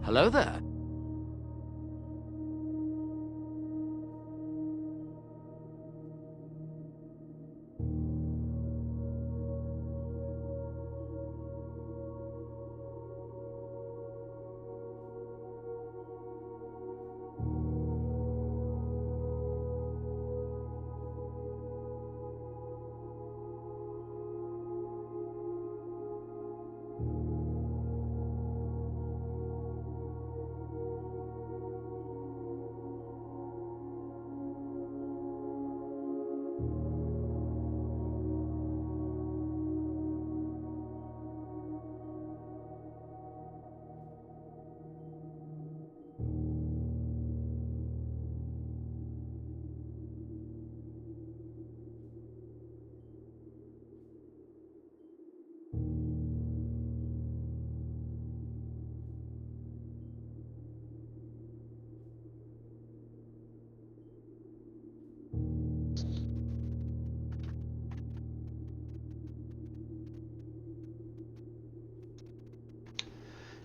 Hello there.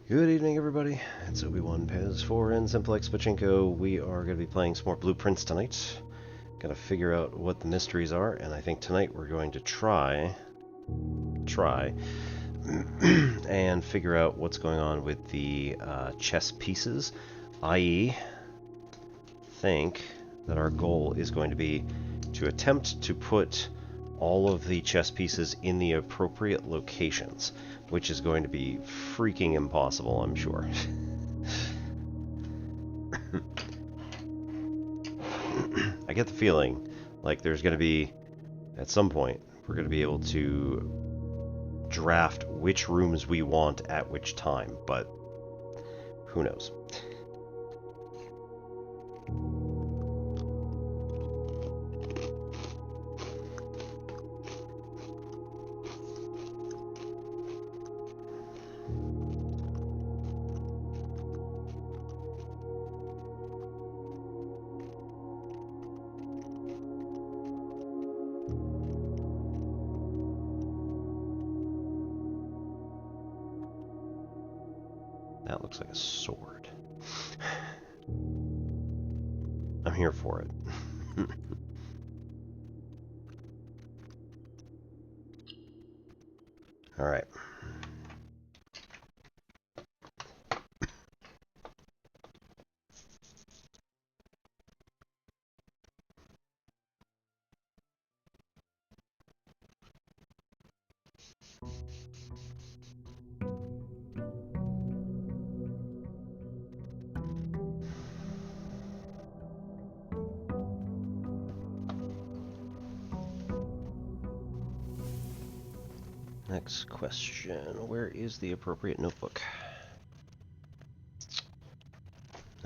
Good evening, everybody. It's Obi-Wan Pez 4 and Simplex Pachinko. We are going to be playing some more Blueprints tonight. Gotta figure out what the mysteries are, and I think tonight we're going to try and figure out what's going on with the chess pieces, i.e. think that our goal is going to be to attempt to put all of the chess pieces in the appropriate locations, which is going to be freaking impossible, I'm sure. I get the feeling like there's going to be, at some point, we're going to be able to draft which rooms we want at which time, but who knows. That looks like a sword. I'm here for it. All right. Next question. Where is the appropriate notebook?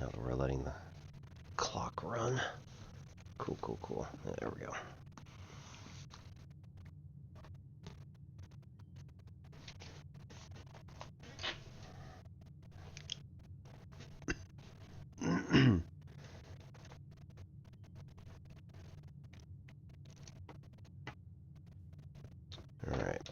Now that we're letting the clock run. Cool, cool, cool. There we go. Alright.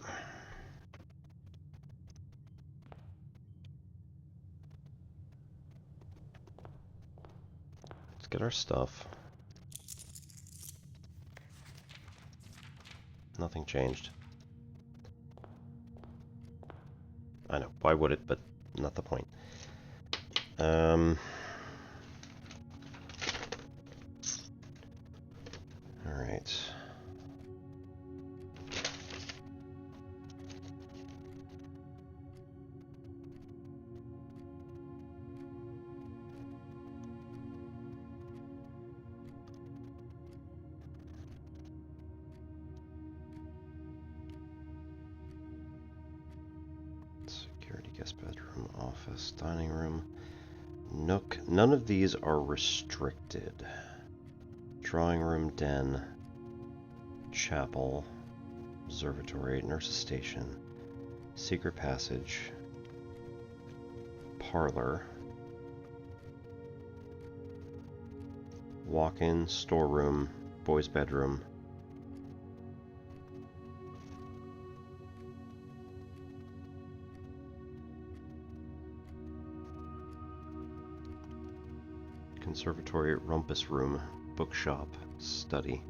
Let's get our stuff. Nothing changed. I know, why would it, but not the point. Alright. Security, guest bedroom, office, dining room, nook. None of these are restricted. Drawing room, den, chapel, observatory, nurse's station, secret passage, parlor, walk-in, storeroom, boys' bedroom, Conservatory, rumpus room, bookshop, study.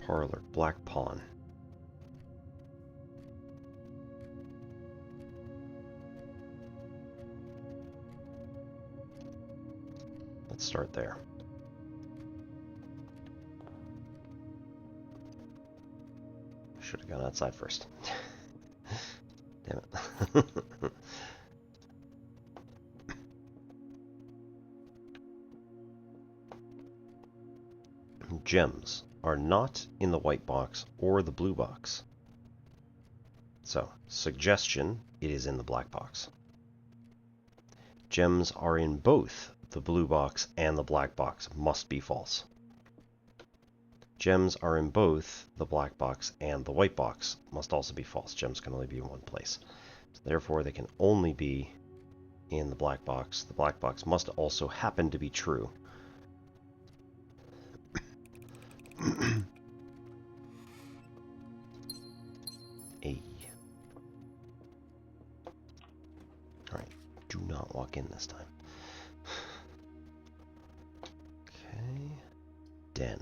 Parlor, black pawn. Let's start there. Should have gone outside first. Damn it. Gems are not in the white box or the blue box. So, suggestion, it is in the black box. Gems are in both the blue box and the black box. Must be false. Gems are in both the black box and the white box. Must also be false. Gems can only be in one place. So therefore, they can only be in the black box. The black box must also happen to be true. Alright, do not walk in this time. Okay. Den.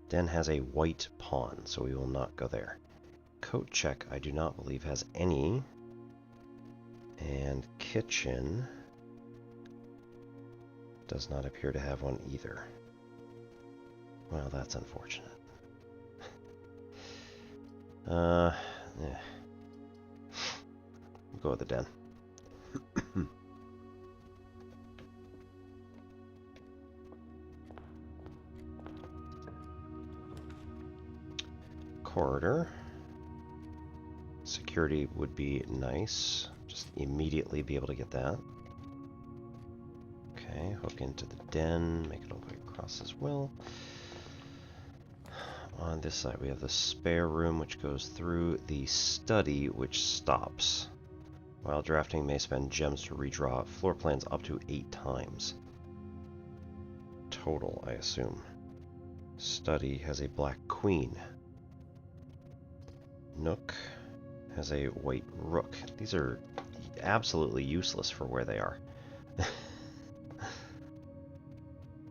Den has a white pawn, so we will not go there. Coat check, I do not believe has any. And kitchen does not appear to have one either. Well, that's unfortunate. Yeah. We'll go with the den. Corridor. Security would be nice. Just immediately be able to get that. Okay, hook into the den, make it all the way across as well. On this side we have the spare room, which goes through the study, which stops. While drafting, may spend gems to redraw floor plans up to 8 times. Total, I assume. Study has a black queen. Nook has a white rook. These are absolutely useless for where they are.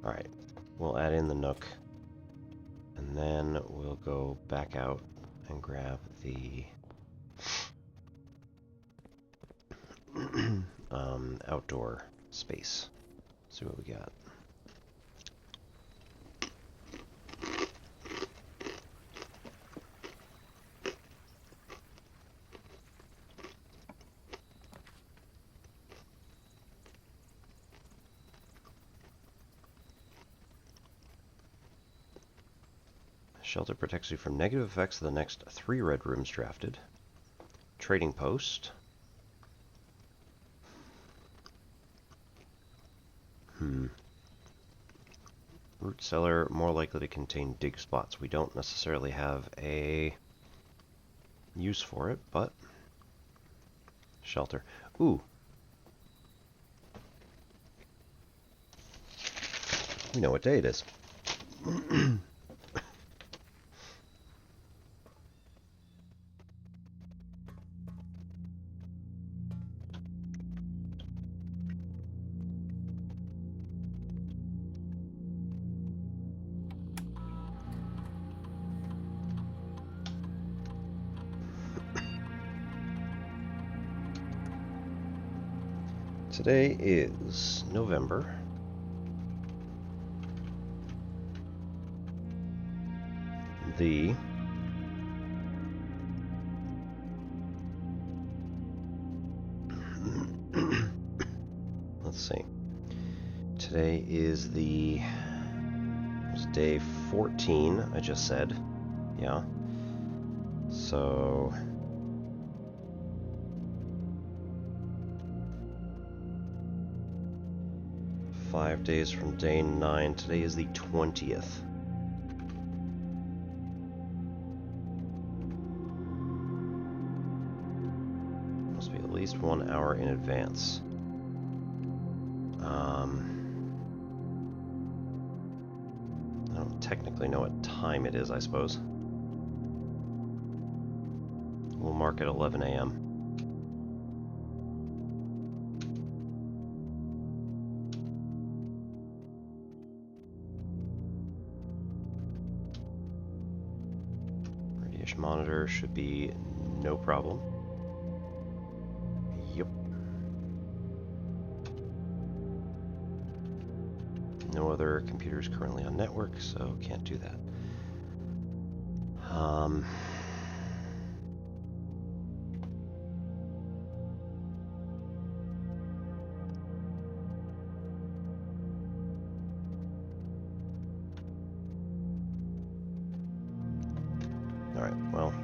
Alright, we'll add in the nook. And then we'll go back out and grab the outdoor space. See what we got. Shelter protects you from negative effects of the next 3 red rooms drafted. Trading post. Root cellar, more likely to contain dig spots. We don't necessarily have a use for it, but shelter. Ooh. We know what day it is. Today is November. The let's see. Today is the day 14, I just said. Yeah. So 5 days from day 9. Today is the 20th. 1 hour in advance. I don't technically know what time it is, I suppose. We'll mark it 11 a.m. Radiation monitor should be no problem. Yep. No other computers currently on network, so can't do that. All right, well.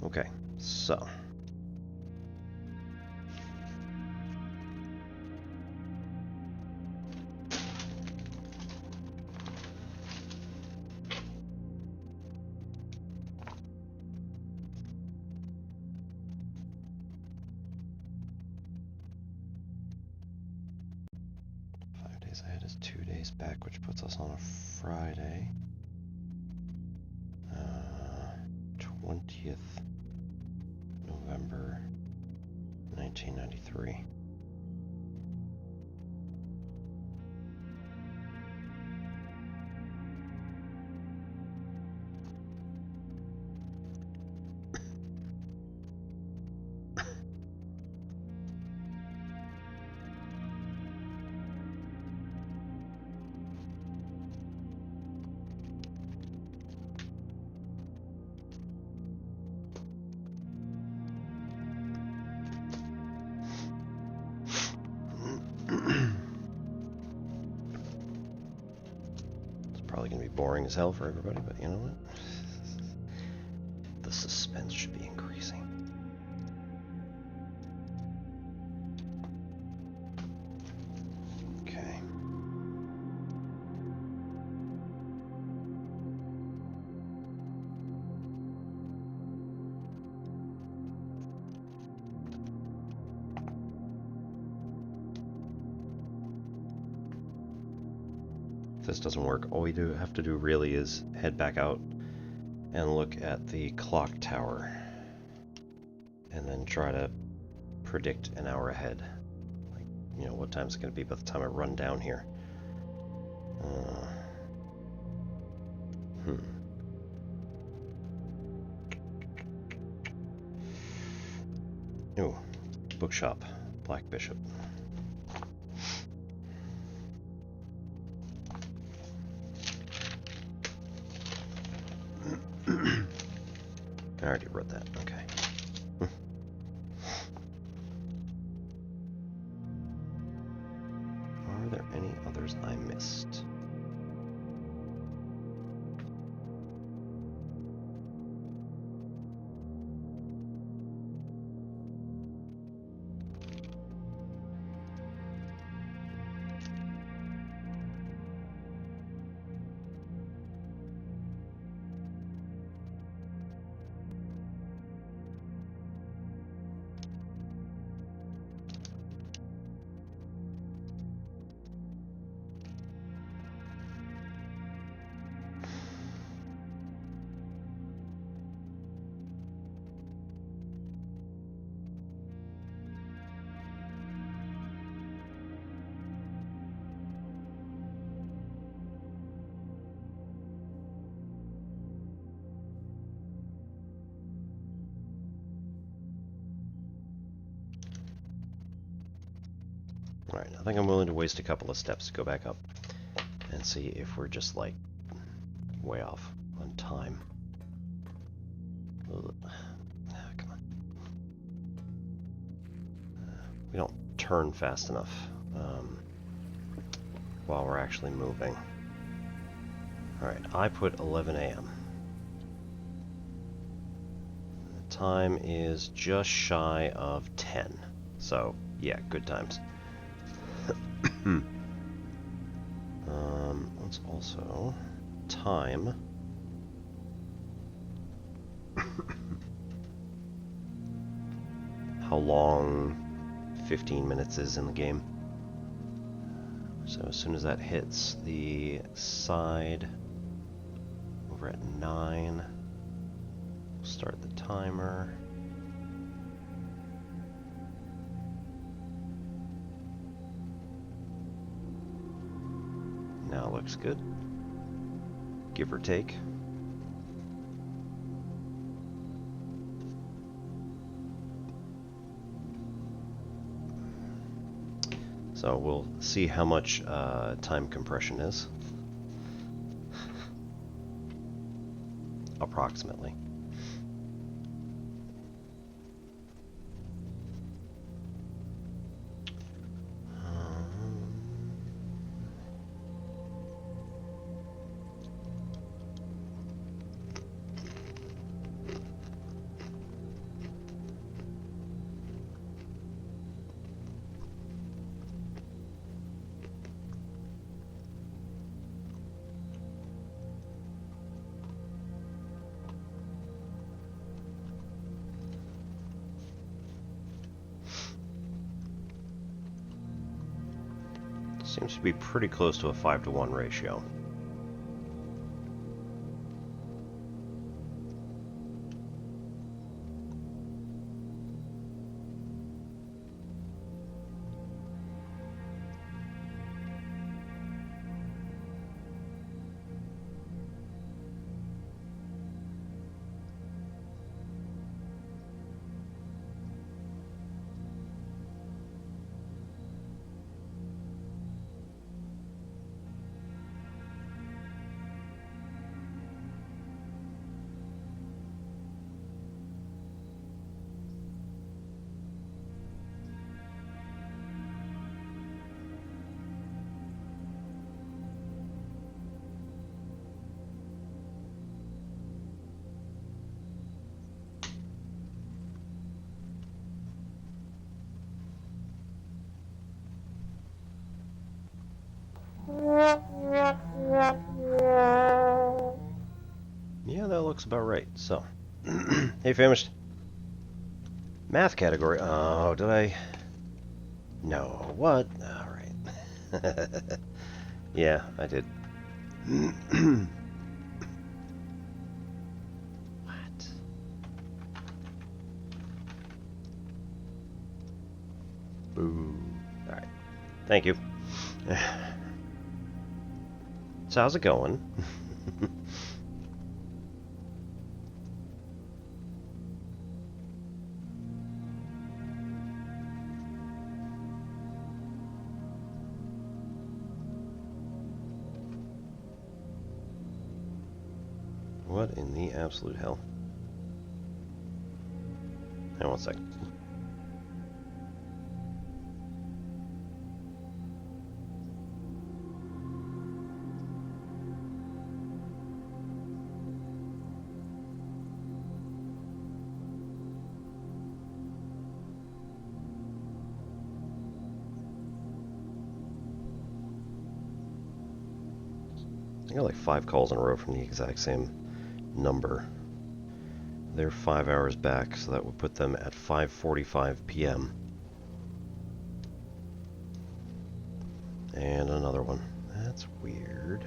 Okay, so. Ahead is 2 days back, which puts us on a Friday. 20th November 1993. Probably going to be boring as hell for everybody, but you know what? The suspense should be increasing. Okay. If this doesn't work, all we have to do really is head back out and look at the clock tower and then try to predict an hour ahead. Like, you know, what time it's going to be by the time I run down here. Ooh, bookshop, Black Bishop. I already wrote that, okay. Are there any others I missed? Alright, I think I'm willing to waste a couple of steps to go back up and see if we're just like way off on time. Ugh. Come on. We don't turn fast enough while we're actually moving. Alright, I put 11 a.m. The time is just shy of 10. So, yeah, good times. Let's also time. How long 15 minutes is in the game. So as soon as that hits the side over at 9, we'll start the timer. Now looks good, give or take. So we'll see how much time compression is. Approximately. Seems to be pretty close to a 5-to-1 ratio. Yeah, that looks about right. So, hey, Famished. Math category. Oh, did I? No. What? All right. Yeah, I did. What? Boo. All right. Thank you. So how's it going? What in the absolute hell? Hang on one sec. I got like 5 calls in a row from the exact same number. They're 5 hours back, so that would put them at 5:45 p.m. And another one. That's weird.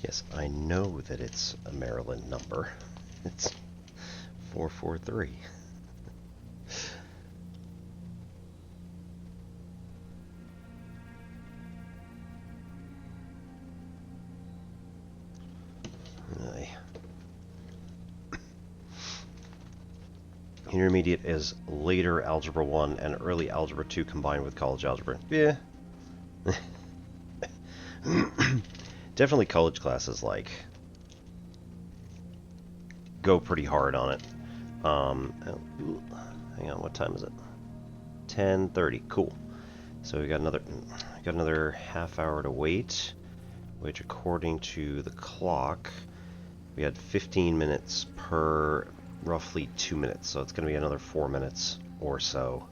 Yes, I know that it's a Maryland number. It's 443. Aye. Intermediate is later Algebra 1 and early Algebra 2 combined with college algebra. Yeah. Definitely college classes, like, go pretty hard on it. Hang on, what time is it? 10:30. Cool. So we got another half hour to wait, which according to the clock, we had 15 minutes per roughly 2 minutes, so it's going to be another 4 minutes or so.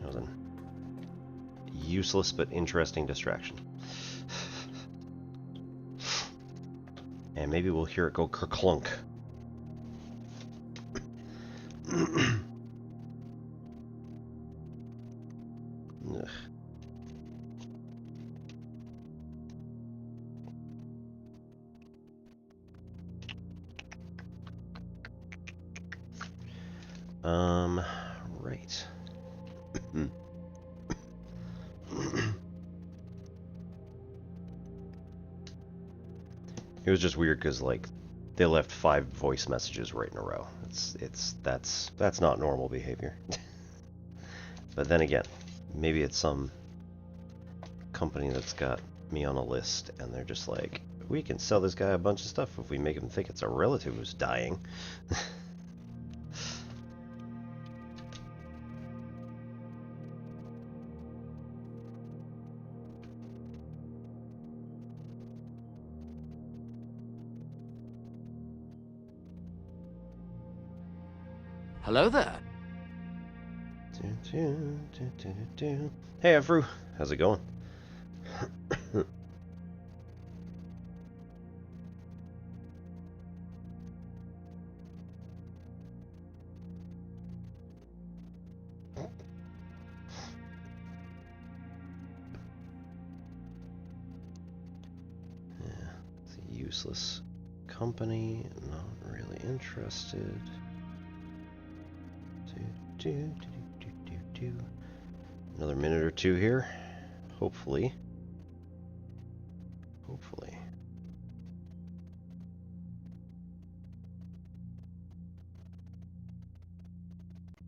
That was a useless but interesting distraction. And maybe we'll hear it go kerclunk. Ugh. Right. It was just weird because, like, they left 5 voice messages right in a row. That's not normal behavior. But then again, maybe it's some company that's got me on a list and they're just like, we can sell this guy a bunch of stuff if we make him think it's a relative who's dying. Hello there. Hey, Afro. How's it going? It's a useless company. Not really interested. Another minute or two here. Hopefully. Hopefully.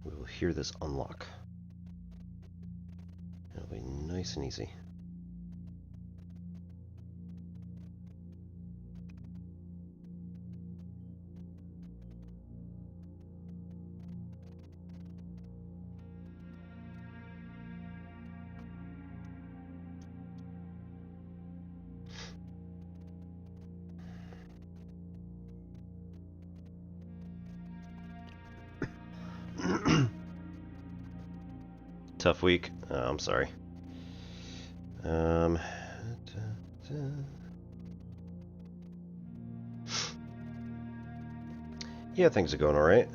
We will hear this unlock. It'll be nice and easy. Tough week. I'm sorry. Yeah, things are going all right.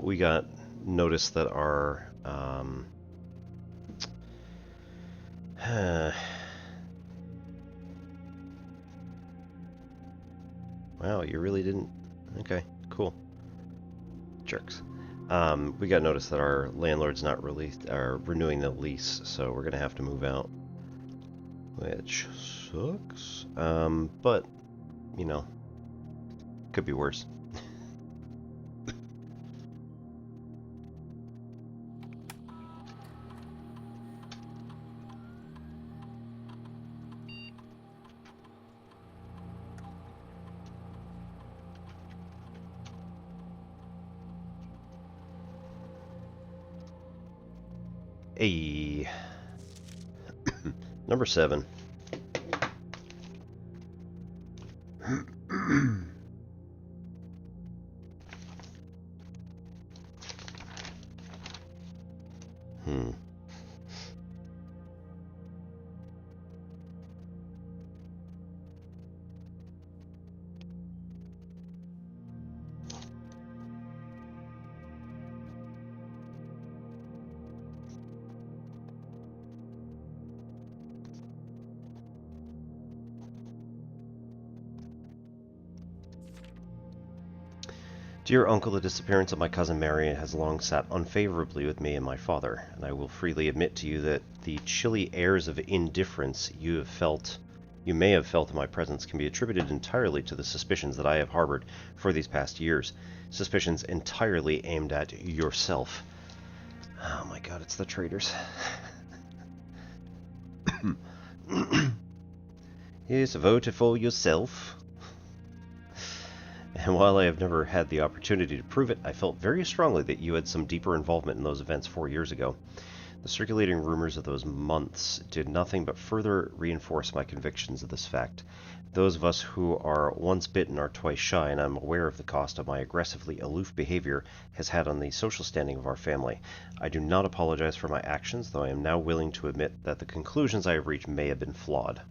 We got notice that our wow, you really didn't. Okay, cool. Jerks. We got notice that our landlord's not really renewing the lease, so we're gonna have to move out, which sucks. But you know, could be worse. Hey, number 7. Dear uncle, the disappearance of my cousin Marion has long sat unfavorably with me and my father, and I will freely admit to you that the chilly airs of indifference you may have felt in my presence can be attributed entirely to the suspicions that I have harbored for these past years. Suspicions entirely aimed at yourself. Oh my god, it's the traitors. Yes, vote for yourself. And while I have never had the opportunity to prove it, I felt very strongly that you had some deeper involvement in those events 4 years ago. The circulating rumors of those months did nothing but further reinforce my convictions of this fact. Those of us who are once bitten are twice shy, and I am aware of the cost of my aggressively aloof behavior has had on the social standing of our family. I do not apologize for my actions, though I am now willing to admit that the conclusions I have reached may have been flawed.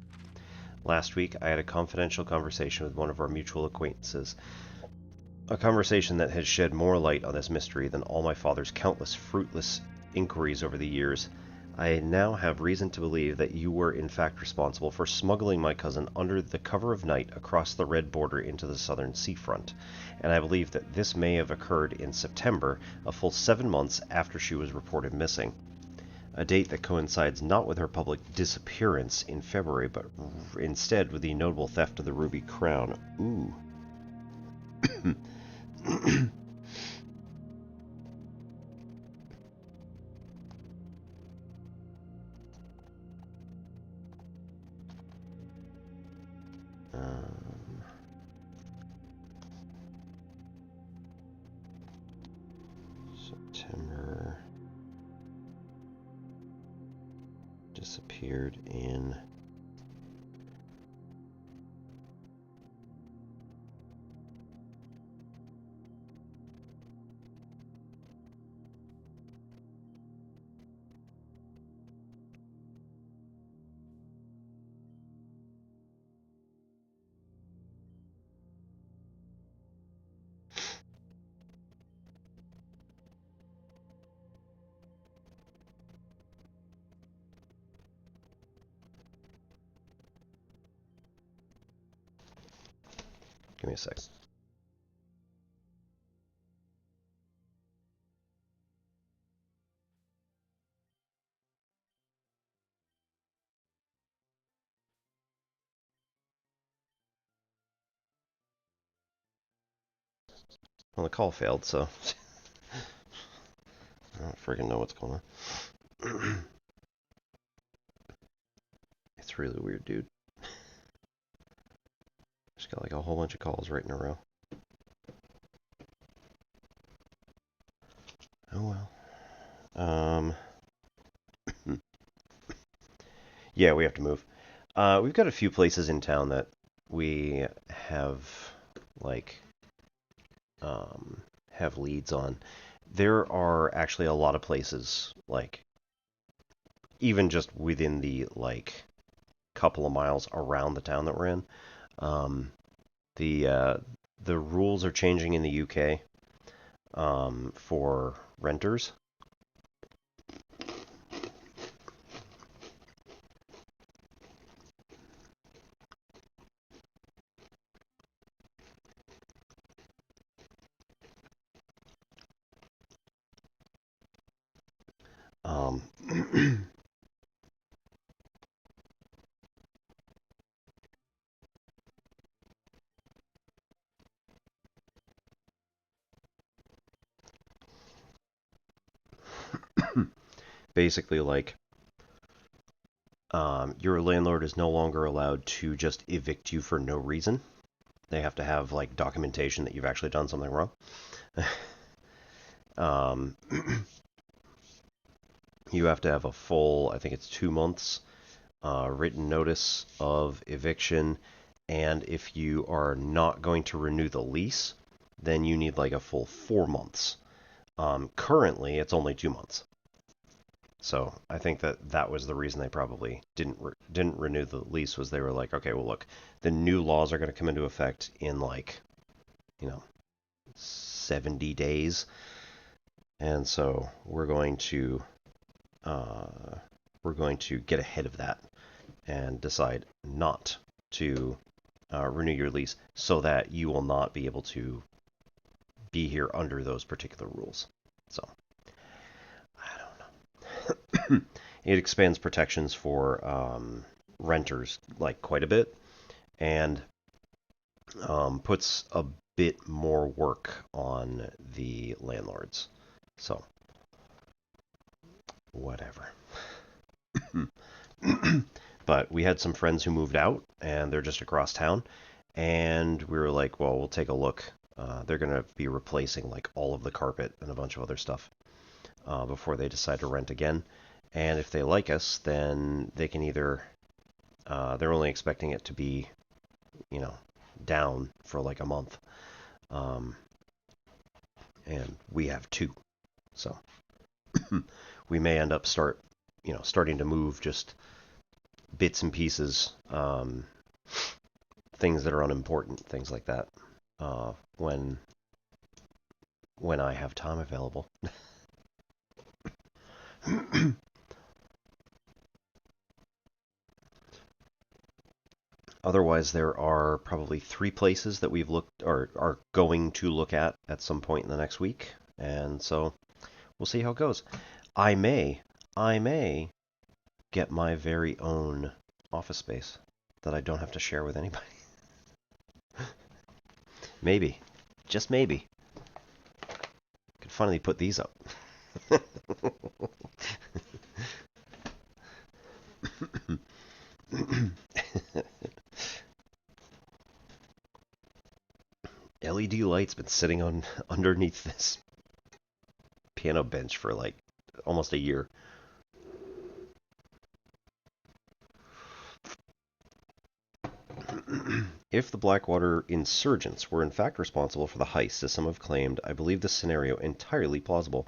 Last week, I had a confidential conversation with one of our mutual acquaintances. A conversation that has shed more light on this mystery than all my father's countless fruitless inquiries over the years. I now have reason to believe that you were in fact responsible for smuggling my cousin under the cover of night across the red border into the southern seafront, and I believe that this may have occurred in September, a full 7 months after she was reported missing. A date that coincides not with her public disappearance in February, but instead with the notable theft of the ruby crown. Ooh. September. Disappeared in Give me a sec. Well, the call failed, so I don't friggin' know what's going on. It's really weird, dude. Just got like a whole bunch of calls right in a row. Oh well. Yeah, we have to move. We've got a few places in town that we have like have leads on. There are actually a lot of places, like even just within the like couple of miles around the town that we're in. The rules are changing in the UK for renters. Basically, like, your landlord is no longer allowed to just evict you for no reason. They have to have, like, documentation that you've actually done something wrong. You have to have a full, I think it's 2 months, written notice of eviction, and if you are not going to renew the lease, then you need like a full 4 months. Currently, it's only 2 months. So I think that was the reason they probably didn't renew the lease, was they were like, okay, well look, the new laws are going to come into effect in like, 70 days, and so we're going to get ahead of that and decide not to renew your lease, so that you will not be able to be here under those particular rules. So, I don't know. It expands protections for renters like quite a bit, and puts a bit more work on the landlords. So, whatever. But we had some friends who moved out, and they're just across town, and we were like, well, we'll take a look. They're going to be replacing like all of the carpet and a bunch of other stuff before they decide to rent again. And if they like us, then they can either, they're only expecting it to be, you know, down for like a month. And we have 2. So we may end up starting to move just bits and pieces, things that are unimportant, things like that, when I have time available. Otherwise, there are probably 3 places that we've looked or are going to look at some point in the next week, and so we'll see how it goes. I may get my very own office space that I don't have to share with anybody. Maybe, just maybe, could finally put these up. LED light's been sitting on underneath this piano bench for like almost a year. If the Blackwater insurgents were in fact responsible for the heist, as some have claimed, I believe this scenario entirely plausible.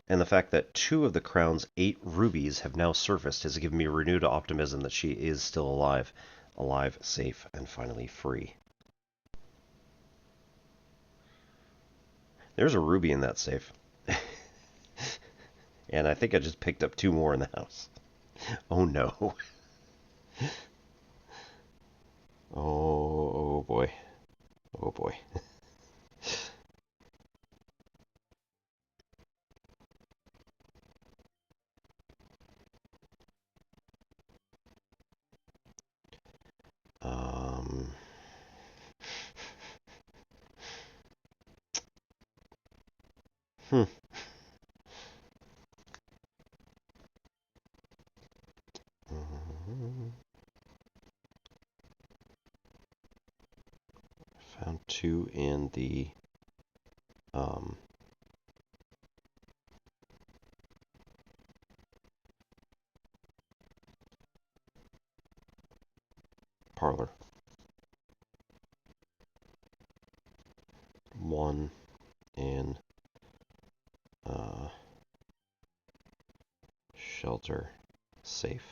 And the fact that 2 of the Crown's 8 rubies have now surfaced has given me renewed optimism that she is still alive, safe, and finally free. There's a ruby in that safe. And I think I just picked up 2 more in the house. Oh no. Oh boy. Oh boy. Hmm. Found 2 in the parlor. 1 in shelter safe.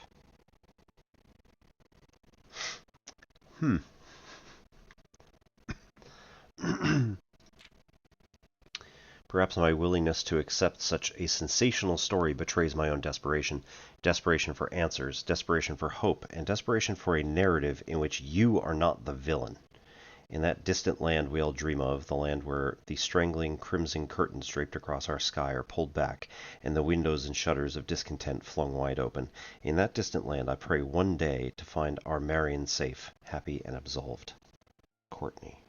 Perhaps my willingness to accept such a sensational story betrays my own desperation. Desperation for answers, desperation for hope, and desperation for a narrative in which you are not the villain. In that distant land we all dream of, the land where the strangling crimson curtains draped across our sky are pulled back, and the windows and shutters of discontent flung wide open. In that distant land I pray one day to find our Marion safe, happy and absolved. Courtney.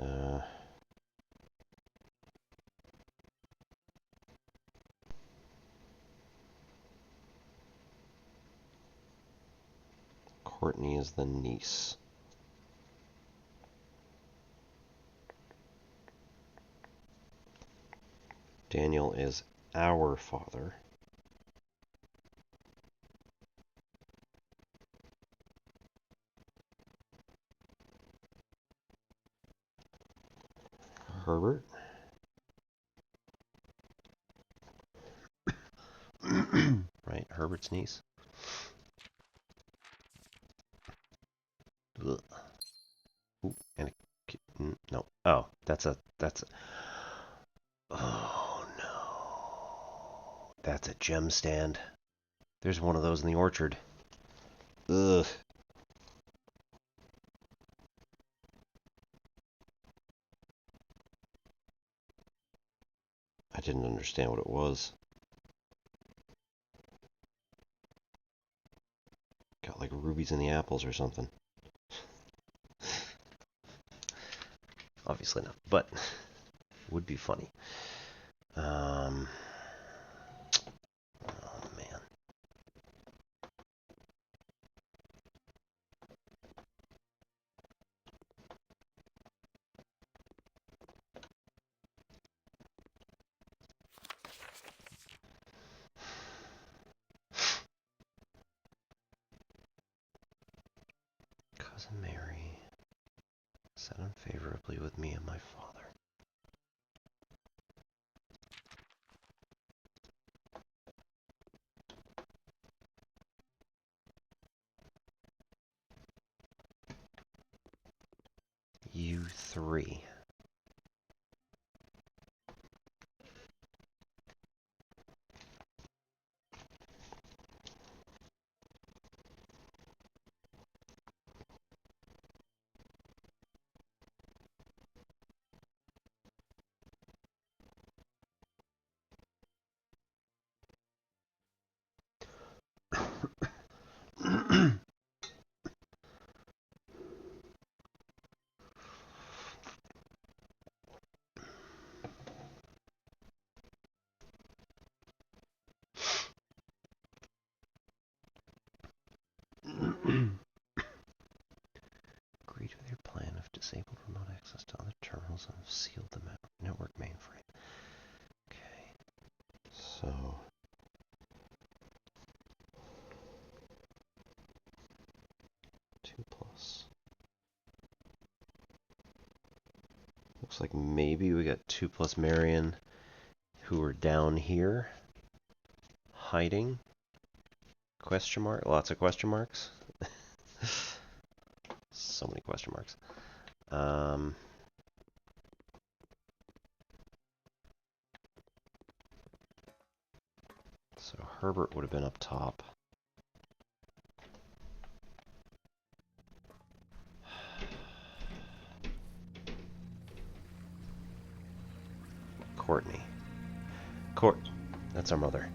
Okay. Courtney is the niece. Daniel is our father. Herbert. Right, Herbert's niece. Ugh. Ooh, and no. Oh, that's a. Oh no. That's a gem stand. There's one of those in the orchard. Ugh. I didn't understand what it was. Got like rubies in the apples or something. Obviously not, but would be funny. Oh man. Cousin Mary sat unfavorably with me and my father. You three. Agreed with your plan of disabled remote access to other terminals and have sealed the network mainframe. Okay. So 2+. Looks like maybe we got 2+ Marion who are down here hiding. Question mark? Lots of question marks. So many question marks. So Herbert would have been up top. Courtney. That's our mother.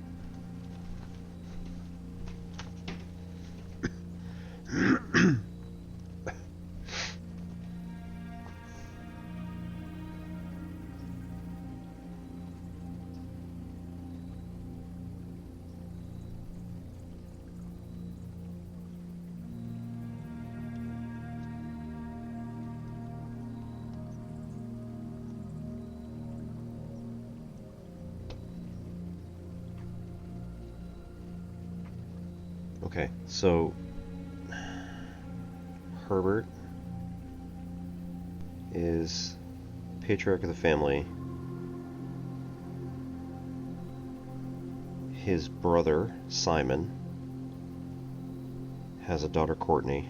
Okay, so Herbert is patriarch of the family. His brother, Simon, has a daughter, Courtney.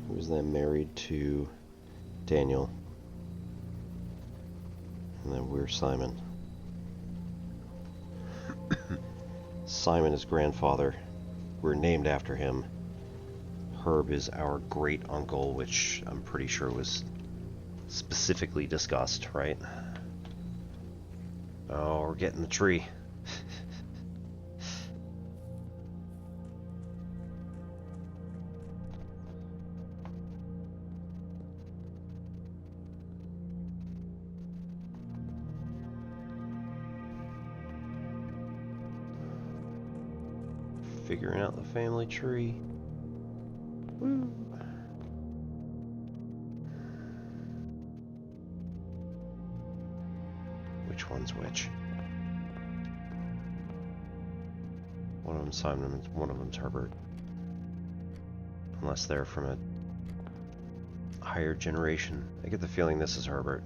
Who was then married to Daniel. And then we're Simon. Simon is grandfather. We're named after him. Herb is our great uncle, which I'm pretty sure was specifically discussed, right? Oh, we're getting the tree. Figuring out the family tree. Woo. Which one's which? One of them's Simon, one of them's Herbert. Unless they're from a higher generation. I get the feeling this is Herbert.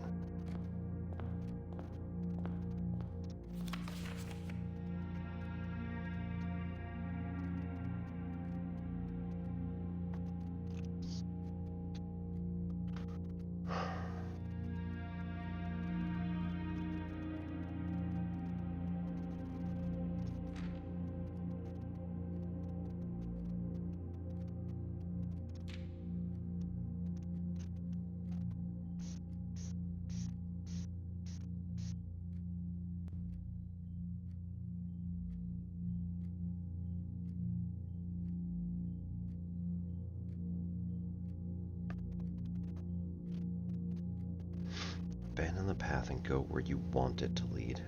path and go where you want it to lead.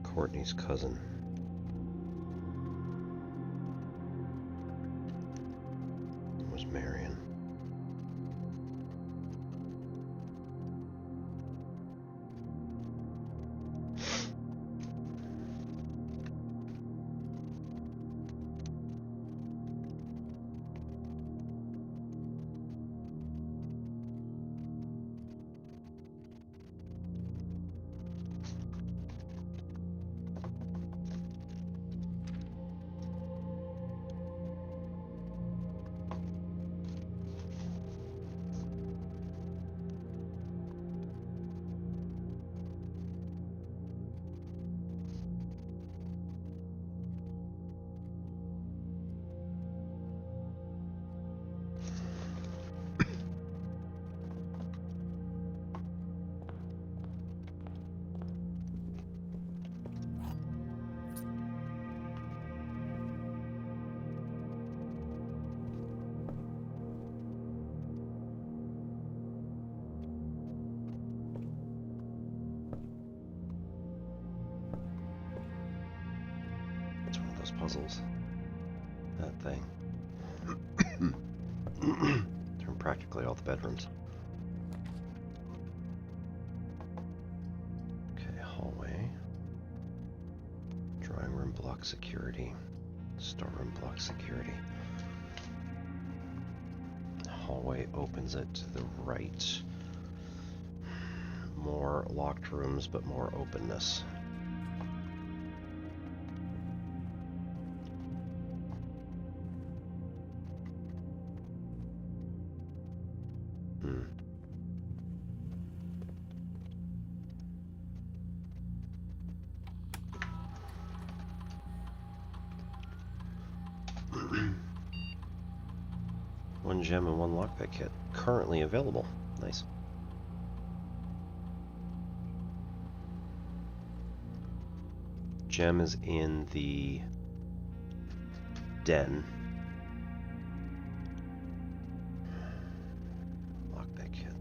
Courtney's cousin. It was Marion. Puzzles. That thing. Turn practically all the bedrooms. Okay, hallway. Drawing room block security. Storeroom block security. Hallway opens it to the right. More locked rooms, but more openness. One gem and one lockpick kit currently available. Nice. Gem is in the den. Lockpick kit.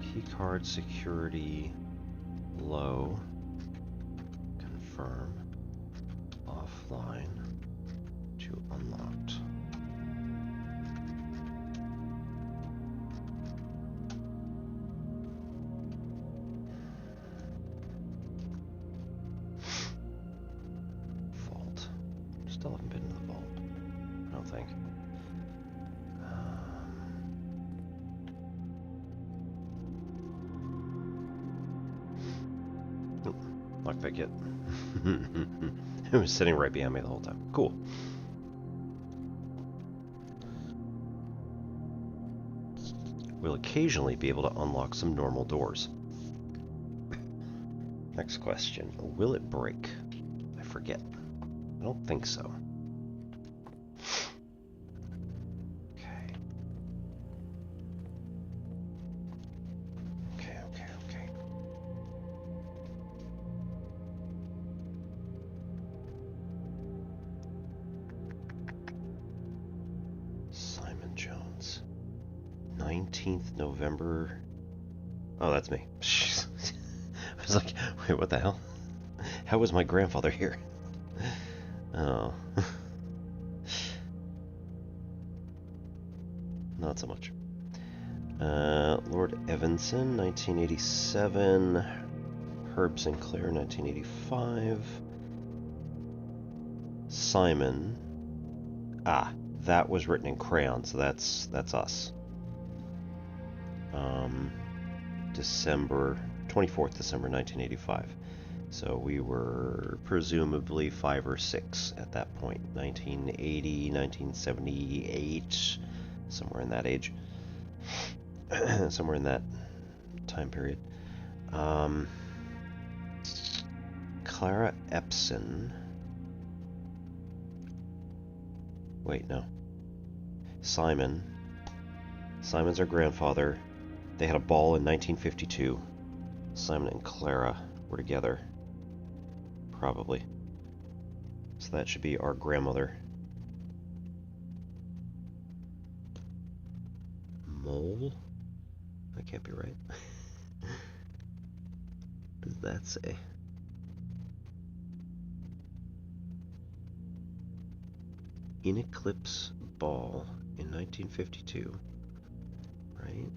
Keycard security low. Confirm. Offline to unlocked. Vault. Still haven't been to the vault. I don't think. Lockpick it. It was sitting right behind me the whole time. Cool. We'll occasionally be able to unlock some normal doors. Next question. Will it break? I forget. I don't think so. Okay. Simon Jones. 19th November. Oh, that's me. Jeez. I was like, wait, what the hell? How was my grandfather here? Oh. Not so much. Lord Evanson, 1987. Herb Sinclair, 1985. Simon. Ah, that was written in crayon, so that's us. December 24th, December 1985. So we were presumably 5 or 6 at that point. 1980, 1978, somewhere in that age. Somewhere in that time period. Clara Epson. Wait, no. Simon. Simon's our grandfather. They had a ball in 1952. Simon and Clara were together. Probably. So that should be our grandmother. Mole? That can't be right. What does that say? In eclipse ball in 1952. Right?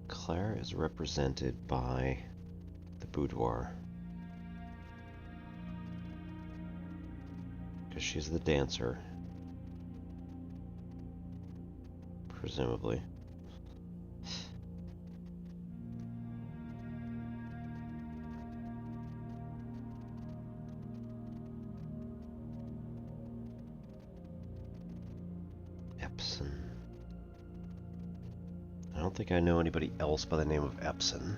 Claire is represented by the boudoir. Because she's the dancer. Presumably. Epson. I don't think I know anybody else by the name of Epson.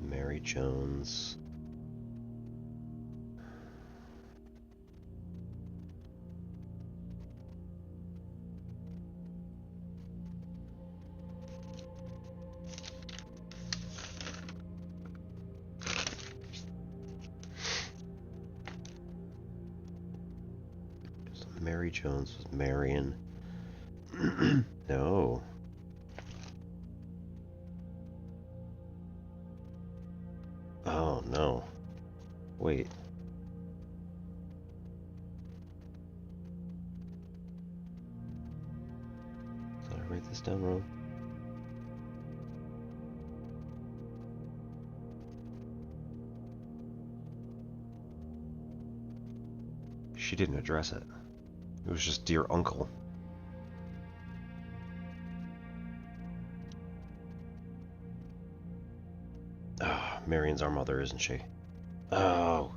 Mary Jones. Mary Jones was Marion. No. Oh, no. Wait. Did I write this down wrong? She didn't address it. It was just dear uncle. Ah, Marion's our mother, isn't she? Oh.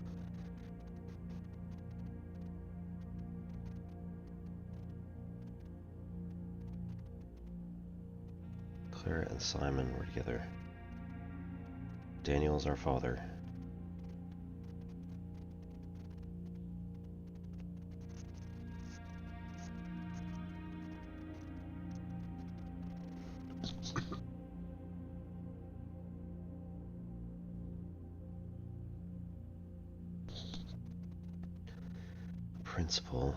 Clara and Simon were together. Daniel's our father. Principal,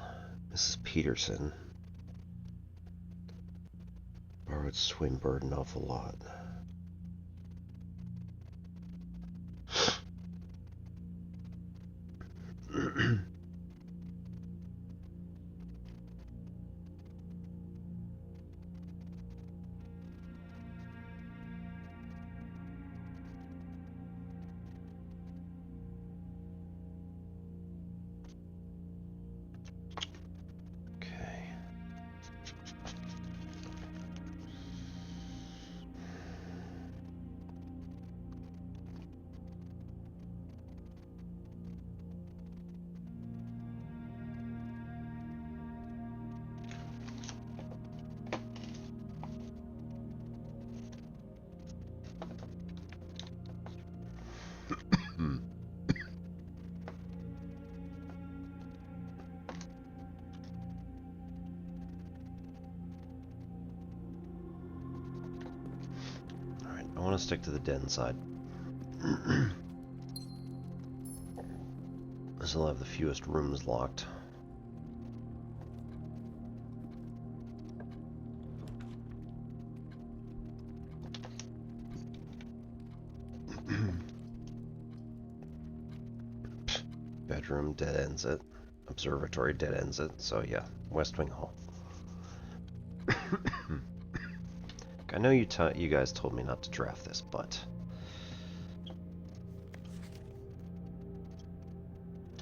Mrs. Peterson. Borrowed Swinburne off the lot. I want to stick to the den side. So still have the fewest rooms locked. Bedroom dead ends it. Observatory dead ends it. So yeah, West Wing Hall. I know you guys told me not to draft this, but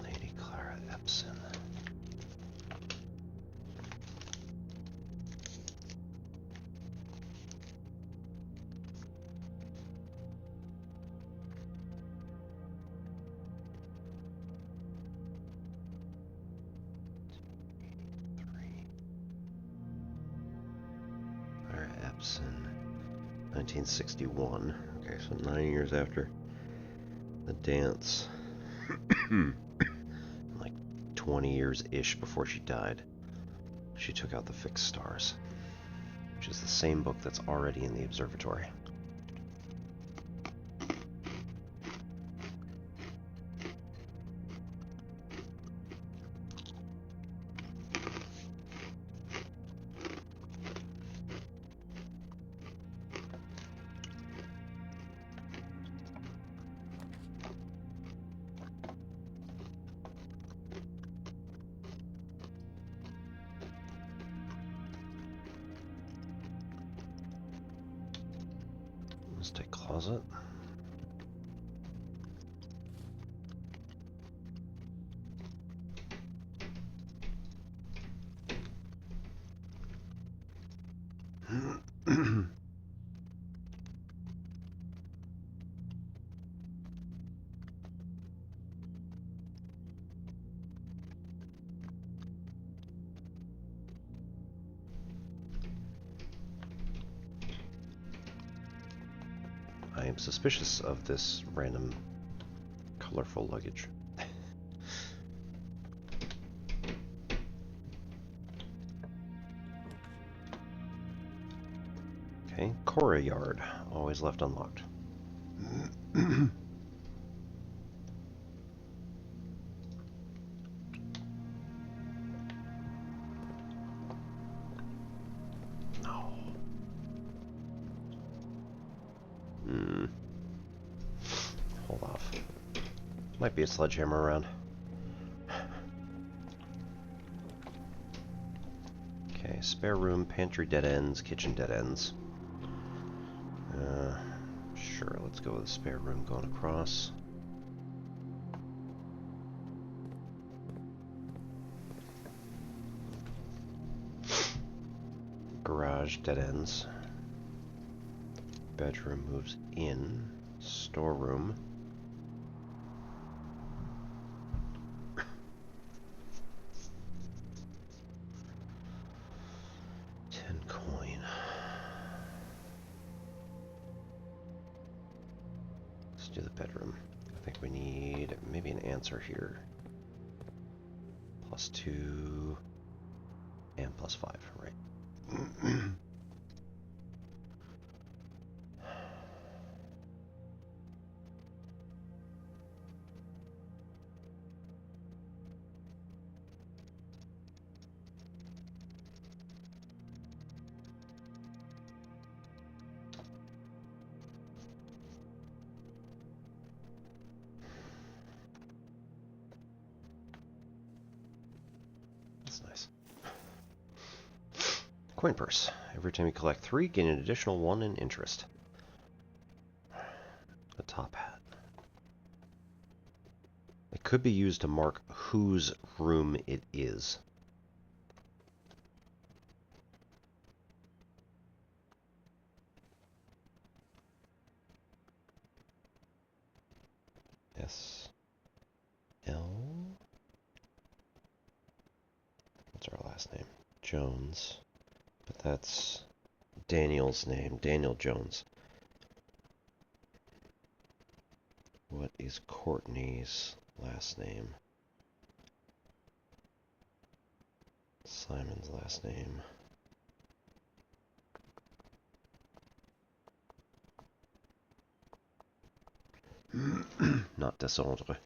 Lady Clara Epson. Clara Epson, 1961. Okay, so 9 years after the dance. Like 20 years-ish before she died, she took out the fixed stars, which is the same book that's already in the observatory. Mystic closet. I am suspicious of this random colorful luggage. Okay, Cora Yard, always left unlocked. No. Hold off. Might be a sledgehammer around. Okay, spare room, pantry dead ends, kitchen dead ends. Sure, let's go with the spare room going across. Garage dead ends. Bedroom moves in. Storeroom. Coin. Let's do the bedroom. I think we need maybe an answer here. +2 and +5, right? That's nice. Coin purse. Every time you collect 3, gain an additional 1 in interest. A top hat. It could be used to mark whose room it is. S.L. What's our last name? Jones. But that's Daniel's name. Daniel Jones. What is Courtney's last name? Simon's last name. Not Desordre.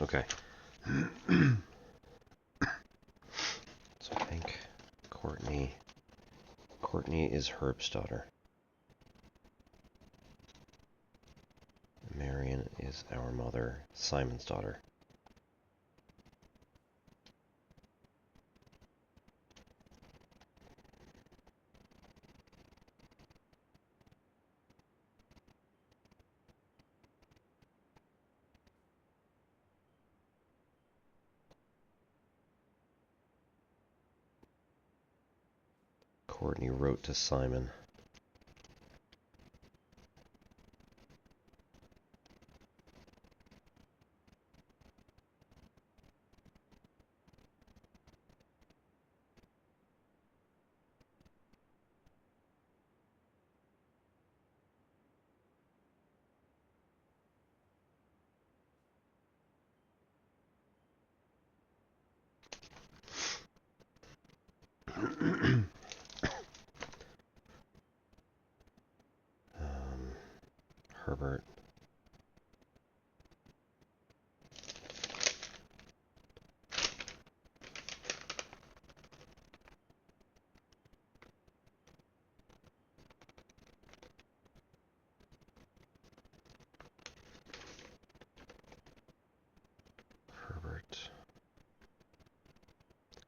Okay. So I think Courtney is Herb's daughter. Marion is our mother, Simon's daughter. Courtney wrote to Simon. Herbert.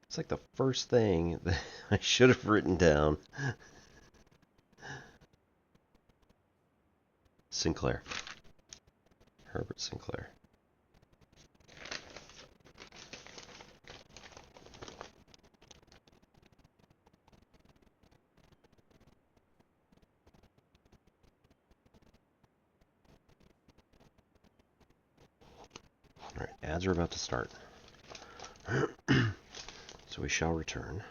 It's like the first thing that I should have written down. Sinclair. Herbert Sinclair. Alright, ads are about to start. So we shall return.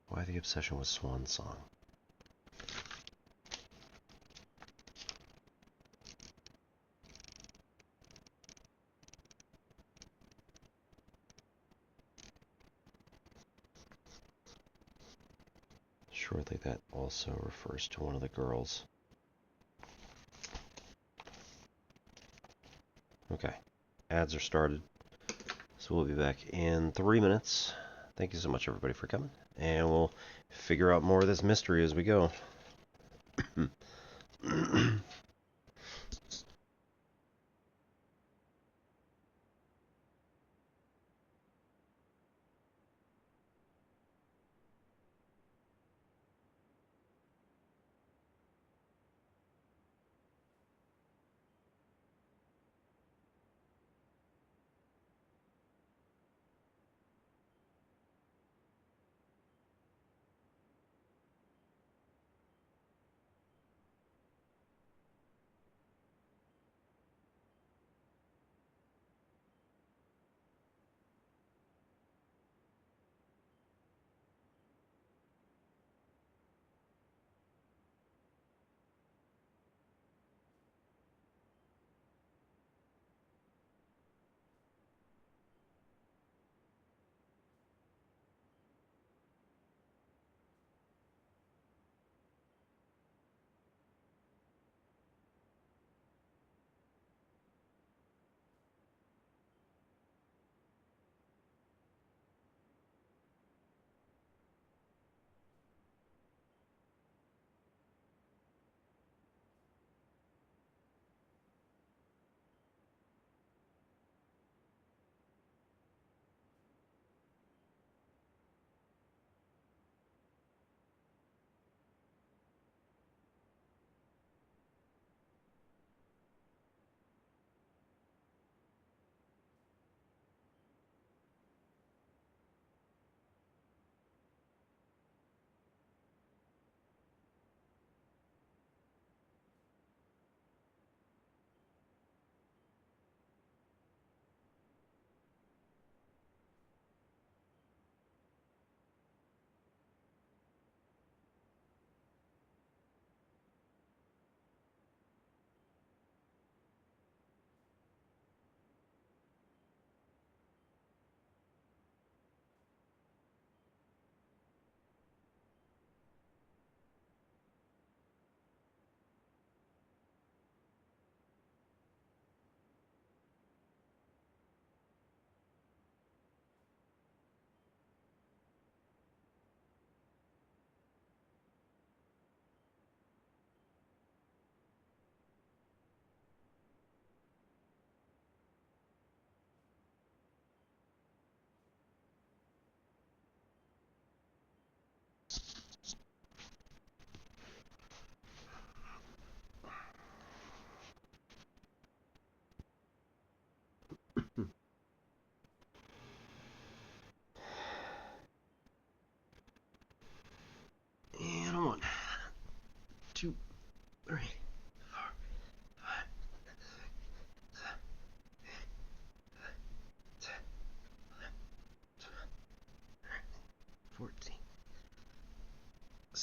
Why the obsession with Swan Song? Surely that also refers to one of the girls. Okay, ads are started. So we'll be back in 3 minutes. Thank you so much, everybody, for coming. And we'll figure out more of this mystery as we go.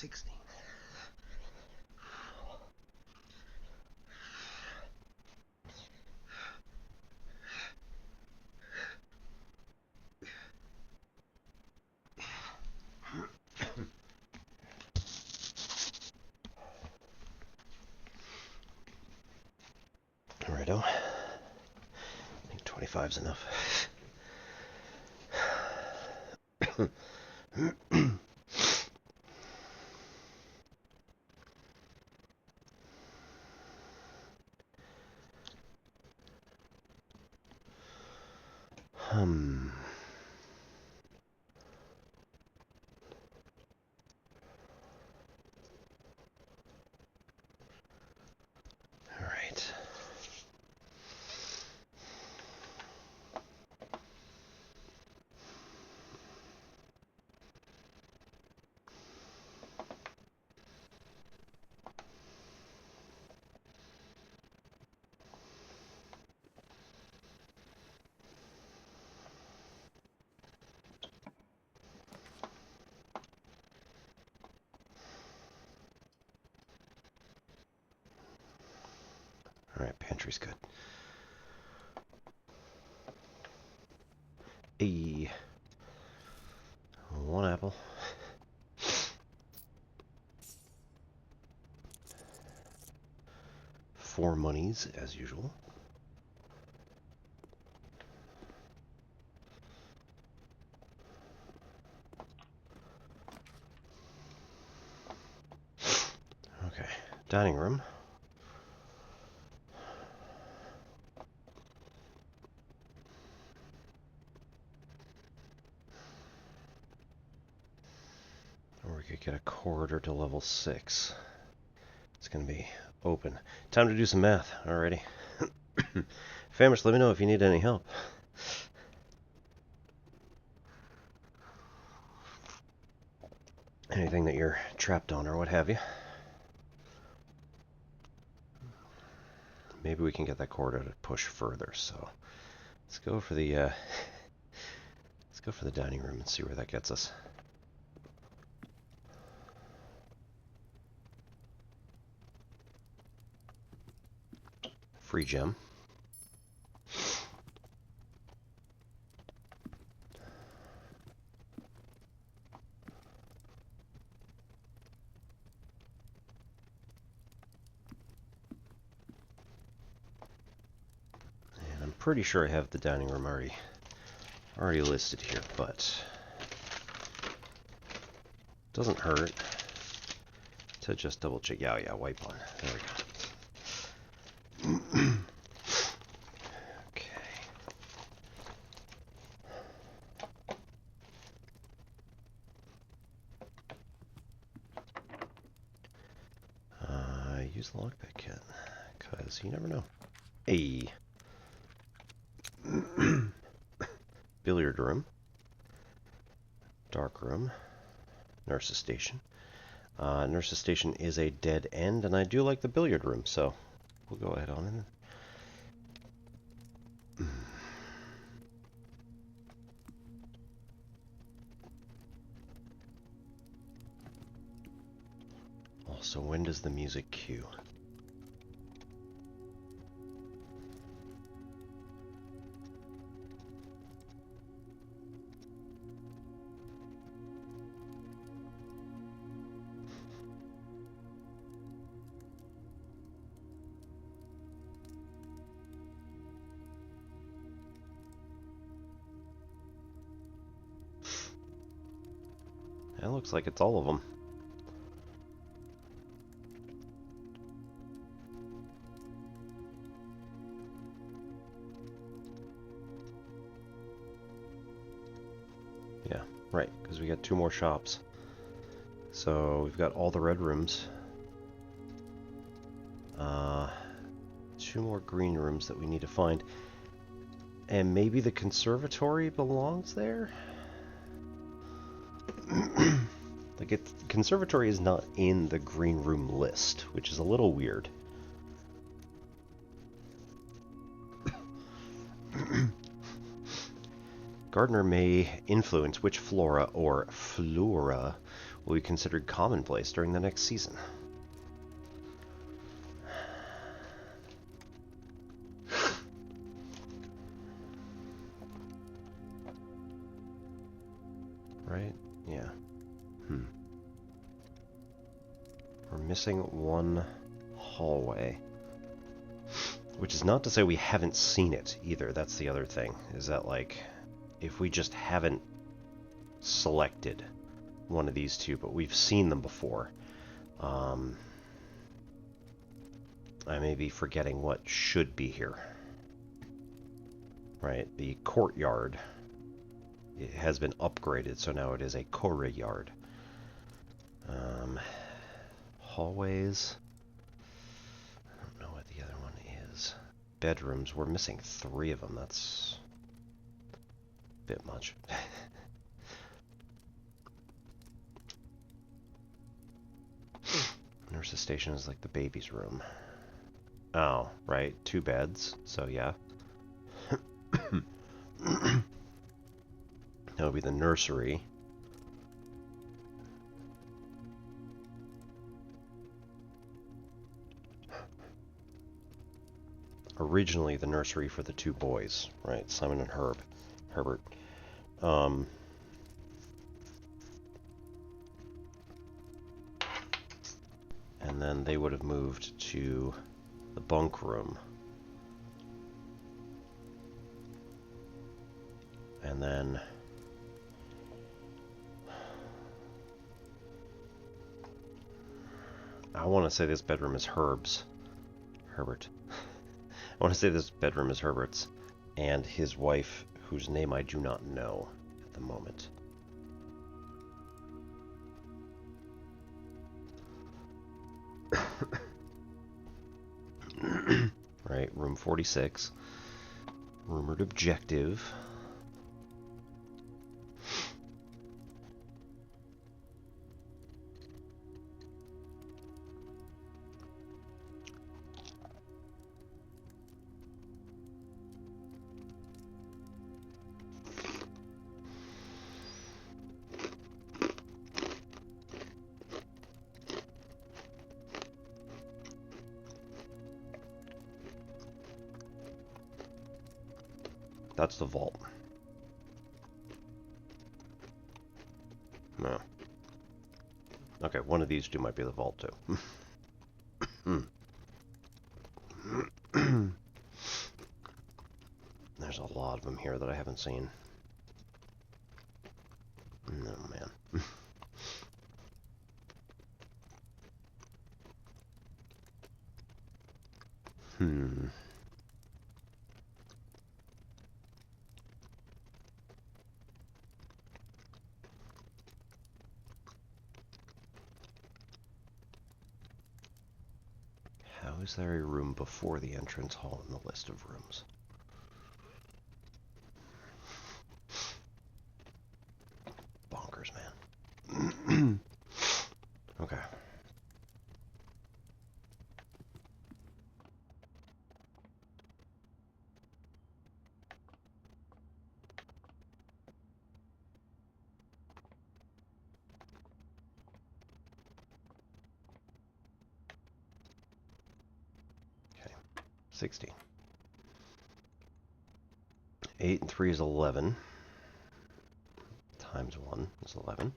16. Righto. I think 25 is enough. All right. All right, pantry's good. A 1 apple. Four monies, as usual. Okay, dining room. Or we could get a corridor to level 6. It's going to be open. Time to do some math. Alrighty. Famish, let me know if you need any help. Anything that you're trapped on or what have you. Maybe we can get that corridor to push further, so let's go for the dining room and see where that gets us. Free gem. And I'm pretty sure I have the dining room already listed here, but doesn't hurt to just double check. Yeah, wipe on. There we go. Okay. Use the lockpick kit, because you never know. A billiard room, dark room, nurse's station. Nurse's station is a dead end, and I do like the billiard room, so we'll go ahead on in. Also, when does the music cue? It looks like it's all of them. Yeah, right, because we got 2 more shops. So we've got all the red rooms. 2 more green rooms that we need to find. And maybe the conservatory belongs there? Like, conservatory is not in the green room list, which is a little weird. Gardener may influence which flora or will be considered commonplace during the next season. Right? Yeah. We're missing one hallway. Which is not to say we haven't seen it either. That's the other thing. Is that, like, if we just haven't selected one of these two, but we've seen them before. I may be forgetting what should be here. Right, the courtyard. It has been upgraded, so now it is a courtyard. Hallways. I don't know what the other one is. Bedrooms. We're missing 3 of them. That's a bit much. Nurse's station is like the baby's room. Oh, right. 2 beds. So yeah. That would be the nursery. Originally the nursery for the 2 boys, right? Simon and Herbert. And then they would have moved to the bunk room. And then I want to say this bedroom is Herbert. I want to say this bedroom is Herbert's, and his wife, whose name I do not know at the moment. Right, room 46. Rumored objective. That's the vault. No. Okay, one of these two might be the vault too. There's a lot of them here that I haven't seen. No, man. How is there a room before the entrance hall in the list of rooms? Bonkers, man. Okay. Okay. 16. 8 and 3 is 11. Times 1 is 11.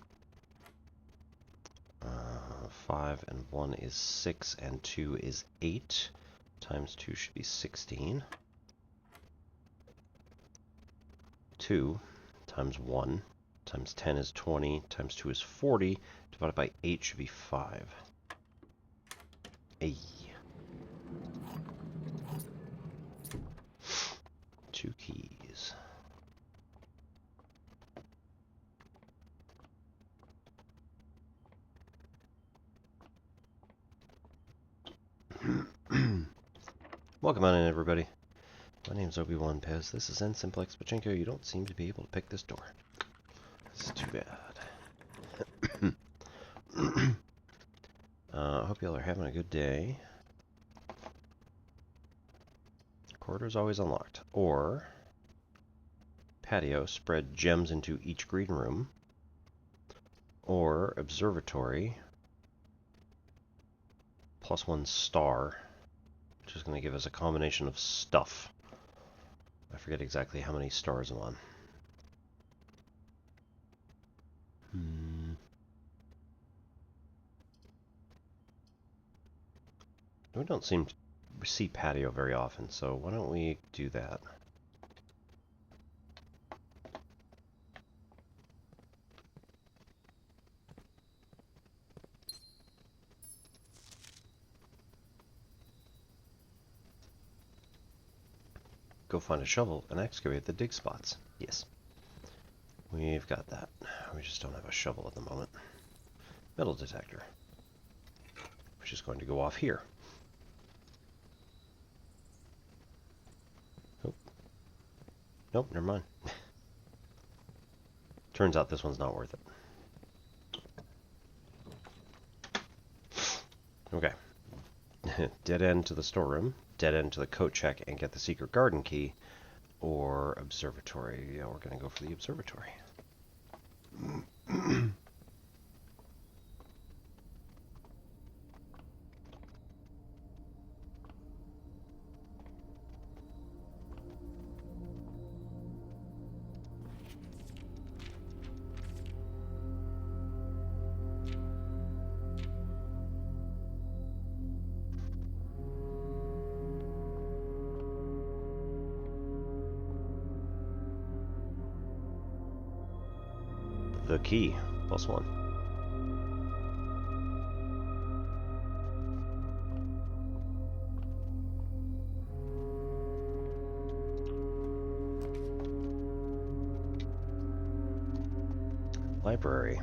5 and 1 is 6, and 2 is 8. Times 2 should be 16. 2 times 1 times 10 is 20, times 2 is 40, divided by 8 should be 5. Ay. 2 keys. Welcome on in, everybody. My name's Obi-Wan Pez. This is N Simplex Pachinko. You don't seem to be able to pick this door. This is too bad. I hope y'all are having a good day. Corridor's always unlocked. Or patio, spread gems into each green room. Or observatory. +1 star. Which is going to give us a combination of stuff. I forget exactly how many stars I'm on. We don't seem to see patio very often, so why don't we do that? Go find a shovel and excavate the dig spots. Yes. We've got that. We just don't have a shovel at the moment. Metal detector. Which is going to go off here. Nope. Nope, never mind. Turns out this one's not worth it. Okay. Dead end to the storeroom. Dead end to the coat check and get the secret garden key. Or observatory. Yeah, we're going to go for the observatory. The key, +1. Library.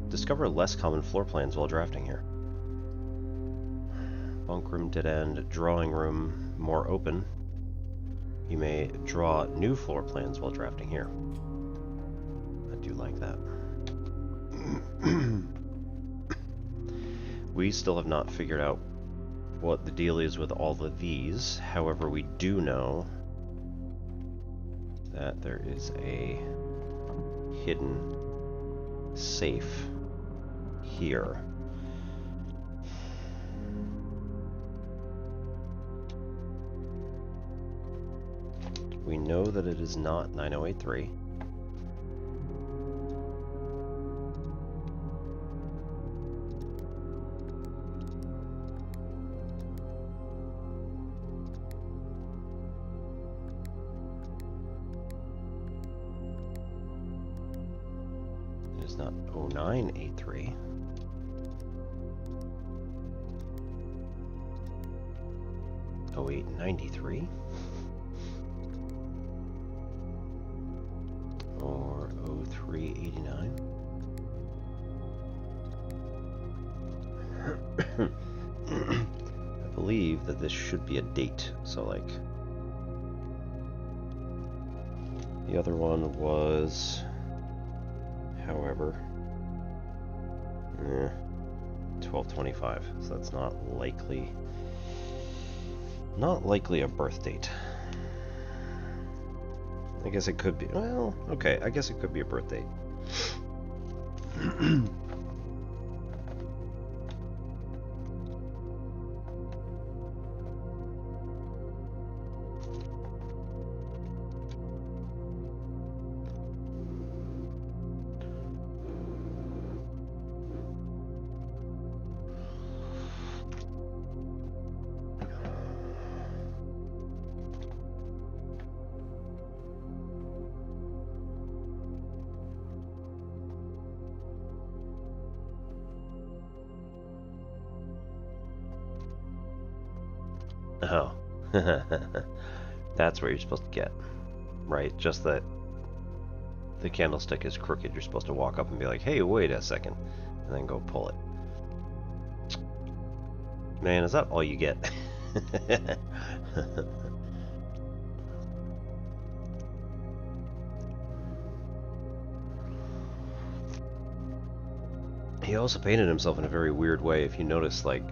Discover less common floor plans while drafting here. Bunk room, dead end, drawing room, more open. You may draw new floor plans while drafting here. I do like that. We still have not figured out what the deal is with all of these. However, we do know that there is a hidden safe here. We know that it is not 9083. It is not 0983. Oh, 0893. Or 0389. I believe that this should be a date, so like the other one was, however, 1225, so that's not likely a birth date. I guess it could be, well, okay, I guess it could be a birth date. Oh. That's where you're supposed to get. Right, just that the candlestick is crooked. You're supposed to walk up and be like, hey, wait a second, and then go pull it. Man, is that all you get? He also painted himself in a very weird way. If you notice, like,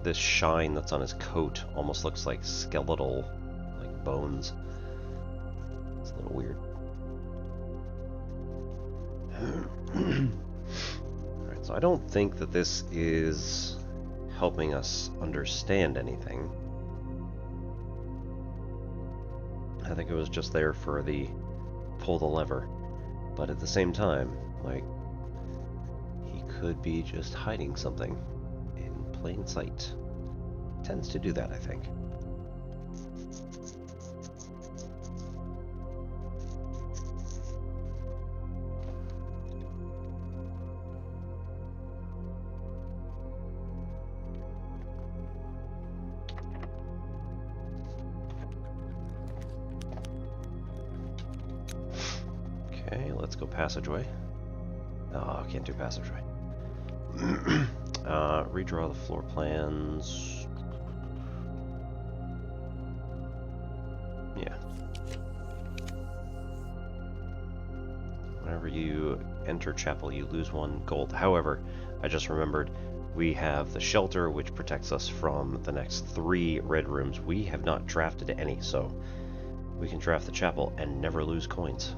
this shine that's on his coat almost looks like skeletal, like bones. It's a little weird. So I don't think that this is helping us understand anything. I think it was just there for the pull the lever. But at the same time, like, he could be just hiding something in plain sight. Tends to do that, I think. Okay, let's go passageway. Oh, I can't do passageway. Redraw the floor plans. Yeah. Whenever you enter chapel, you lose 1 gold. However, I just remembered we have the shelter, which protects us from the next 3 red rooms. We have not drafted any, so we can draft the chapel and never lose coins.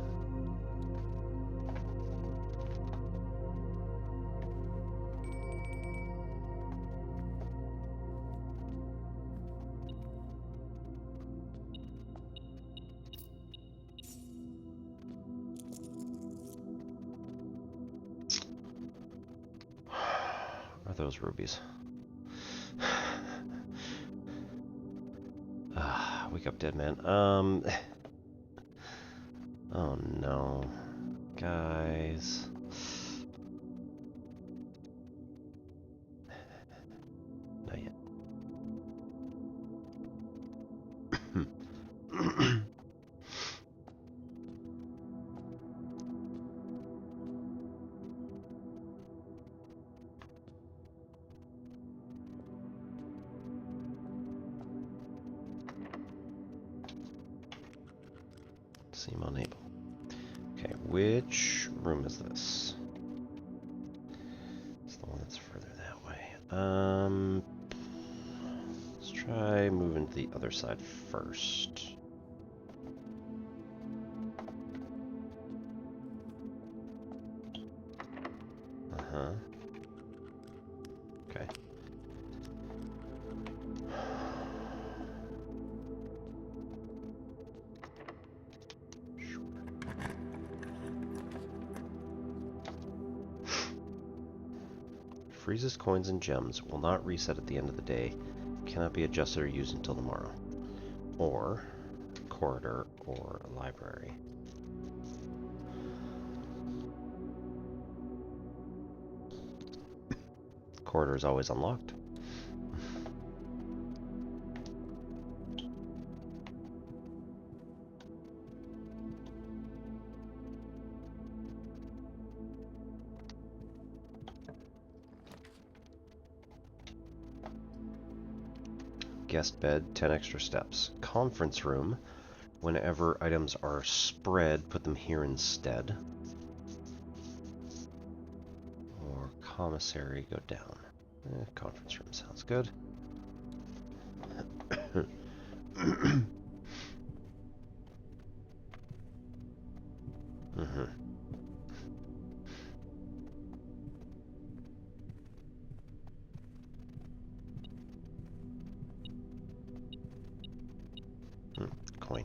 Are those rubies? Wake up, dead man. Oh no. Guys. Not yet. Seem unable. Okay, which room is this? It's the one that's further that way. Let's try moving to the other side first. Uh-huh. Okay. Freezes coins and gems. Will not reset at the end of the day. Cannot be adjusted or used until tomorrow. Or corridor or library. Corridor is always unlocked. Guest bed, 10 extra steps. Conference room. Whenever items are spread, put them here instead. Or commissary, go down. Conference room sounds good. Coin.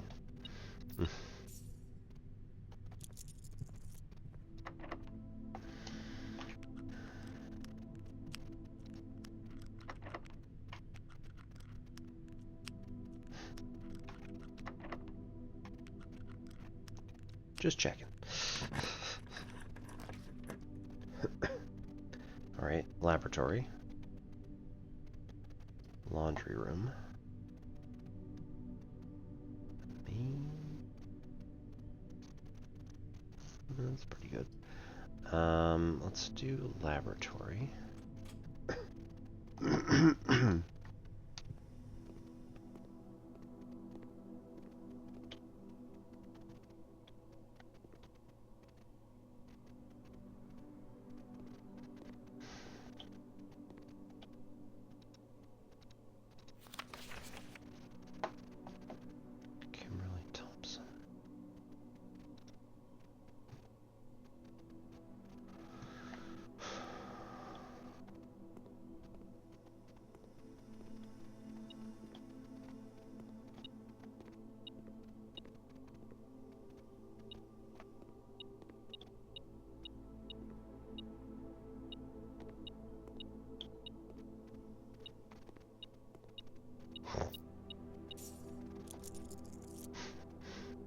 Just checking. Alright, laboratory. Laundry room. That's pretty good. Let's do laboratory.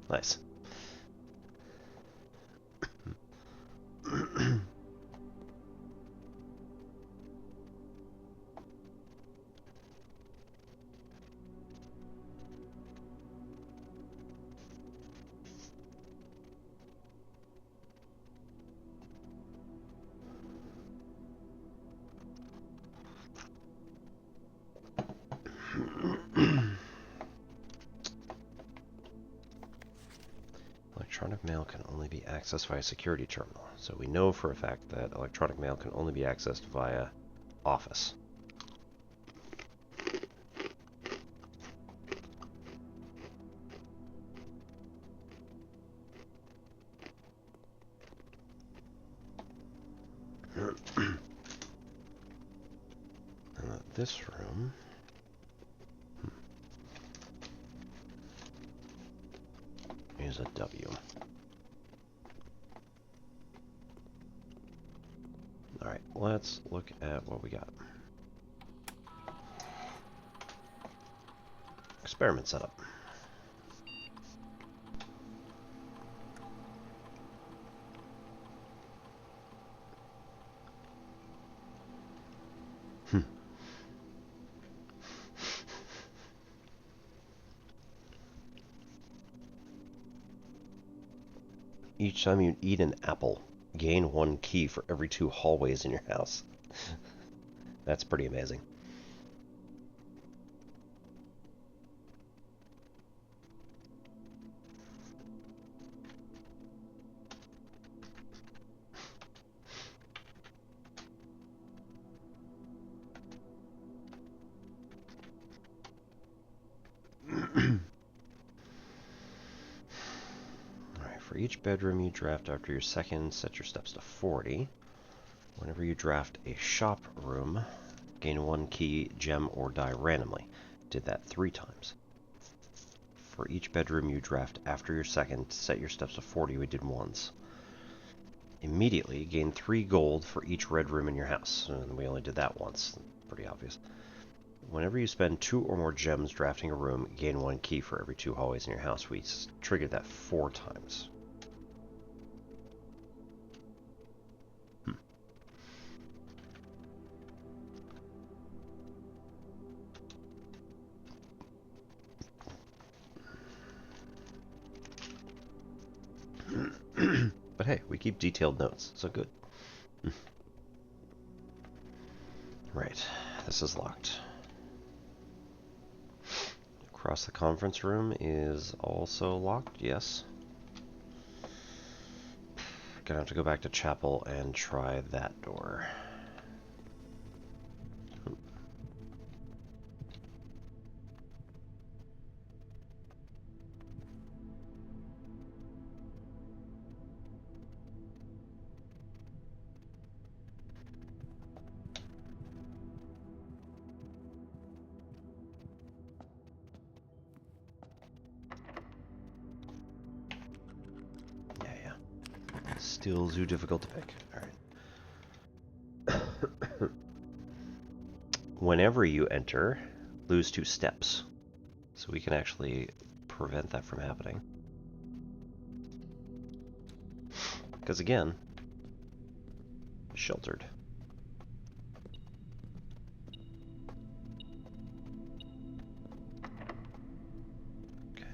Nice. Electronic mail can only be accessed via security terminal. So we know for a fact that electronic mail can only be accessed via office. And this room is a W. Alright, let's look at what we got. Experiment setup. Each time you eat an apple, gain 1 key for every 2 hallways in your house. That's pretty amazing. For each bedroom you draft after your second, set your steps to 40. Whenever you draft a shop room, gain 1 key, gem, or die randomly. Did that 3 times. For each bedroom you draft after your second, set your steps to 40, we did once. Immediately, gain 3 gold for each red room in your house. And we only did that once. Pretty obvious. Whenever you spend 2 or more gems drafting a room, gain 1 key for every 2 hallways in your house. We triggered that 4 times. But hey, we keep detailed notes, so good. Right, this is locked. Across the conference room is also locked, yes. Gonna have to go back to chapel and try that door. Still too difficult to pick. Alright. Whenever you enter, lose 2 steps. So we can actually prevent that from happening. Because again, sheltered.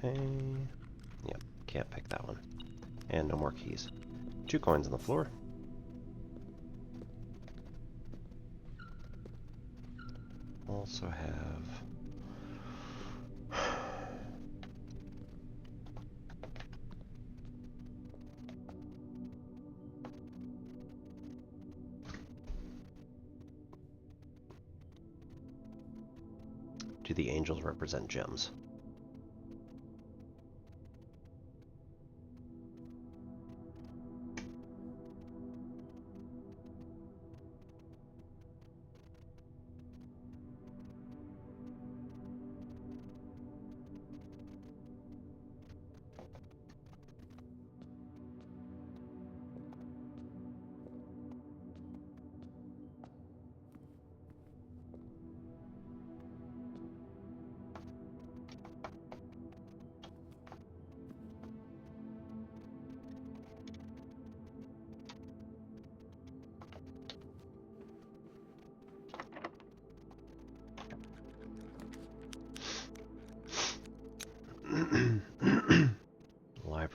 Okay. Yep, can't pick that one. And no more keys. 2 coins on the floor. Also have... Do the angels represent gems?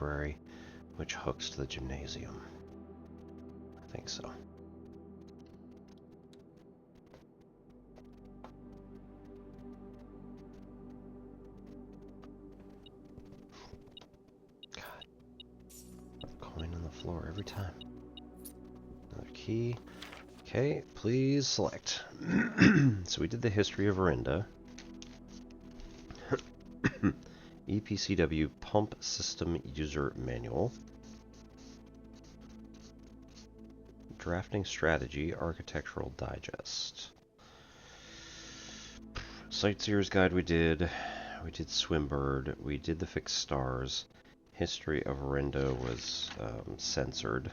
library, which hooks to the gymnasium. I think so. God. Coin on the floor every time. Another key. Okay, please select. So we did the history of Orinda. EPCW Pump System User Manual. Drafting Strategy Architectural Digest. Sightseer's Guide we did. We did Swimbird. We did the Fixed Stars. History of Orinda was censored.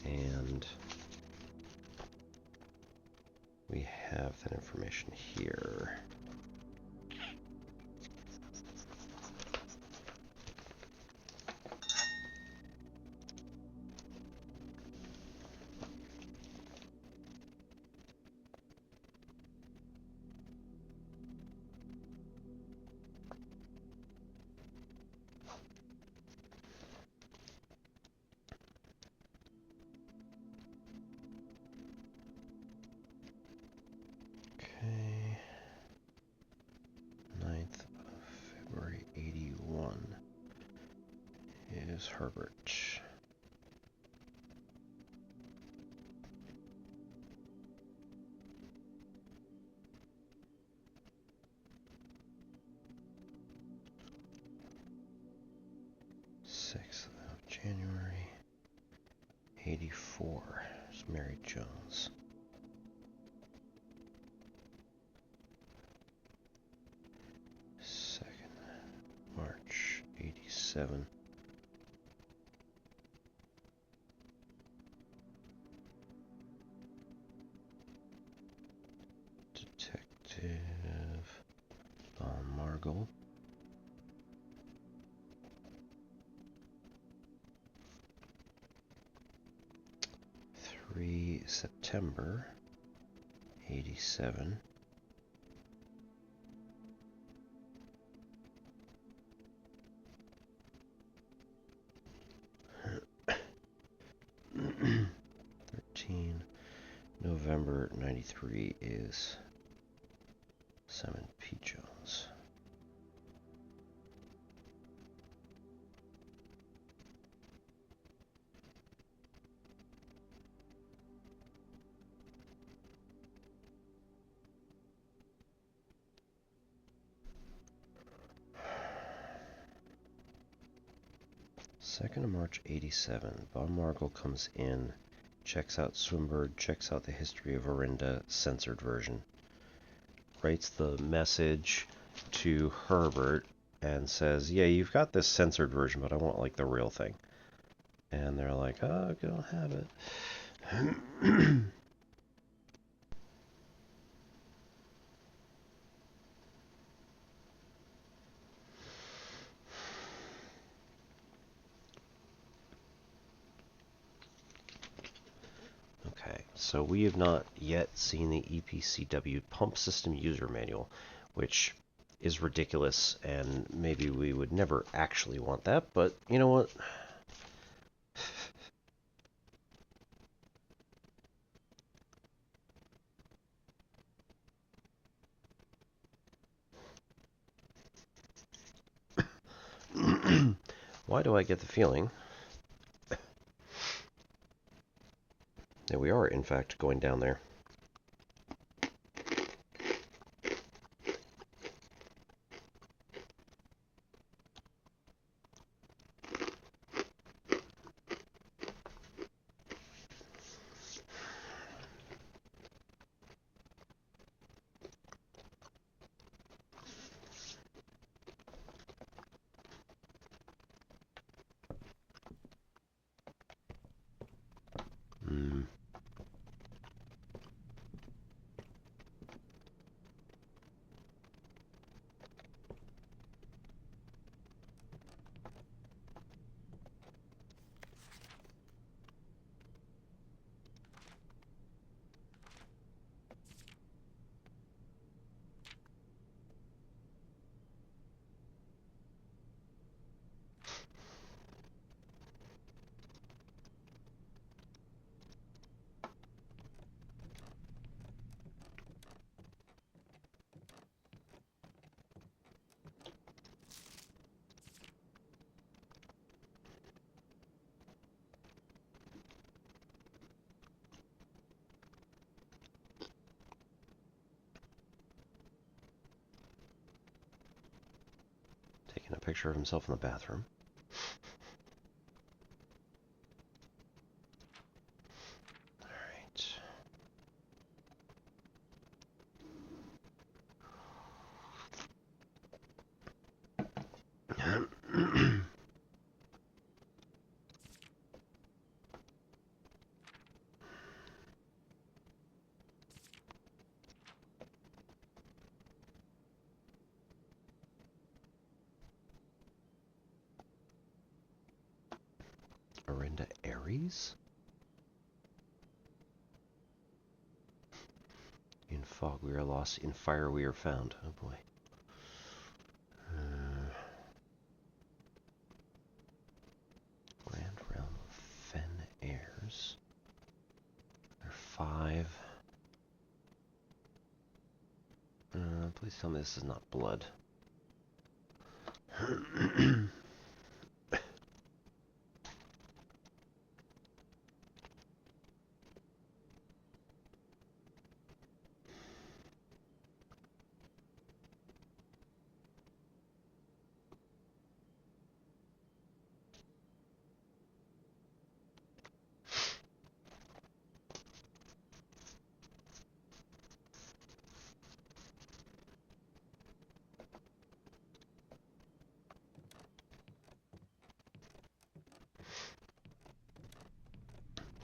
And we have that information here. Okay. 9th of February 81 is Herbert. 6th of January 84 is Mary Jones. 2nd March 87 Detective Von Margle. 3 September 87 13 November 93 is Simon P. Jones. Second of March 87, Von Margle comes in, checks out Swimbird, checks out the history of Orinda, censored version, writes the message to Herbert and says, yeah, you've got this censored version, but I want like the real thing. And they're like, oh, I don't have it. Okay, so we have not yet seen the EPCW Pump System User Manual, which is ridiculous, and maybe we would never actually want that, but you know what? Why do I get the feeling that we are, in fact, going down there? picture of himself in the bathroom. Alright. Arinda Aries? In fog we are lost, in fire we are found. Oh boy. Grand Realm of Fen Airs. There are 5. Please tell me this is not blood.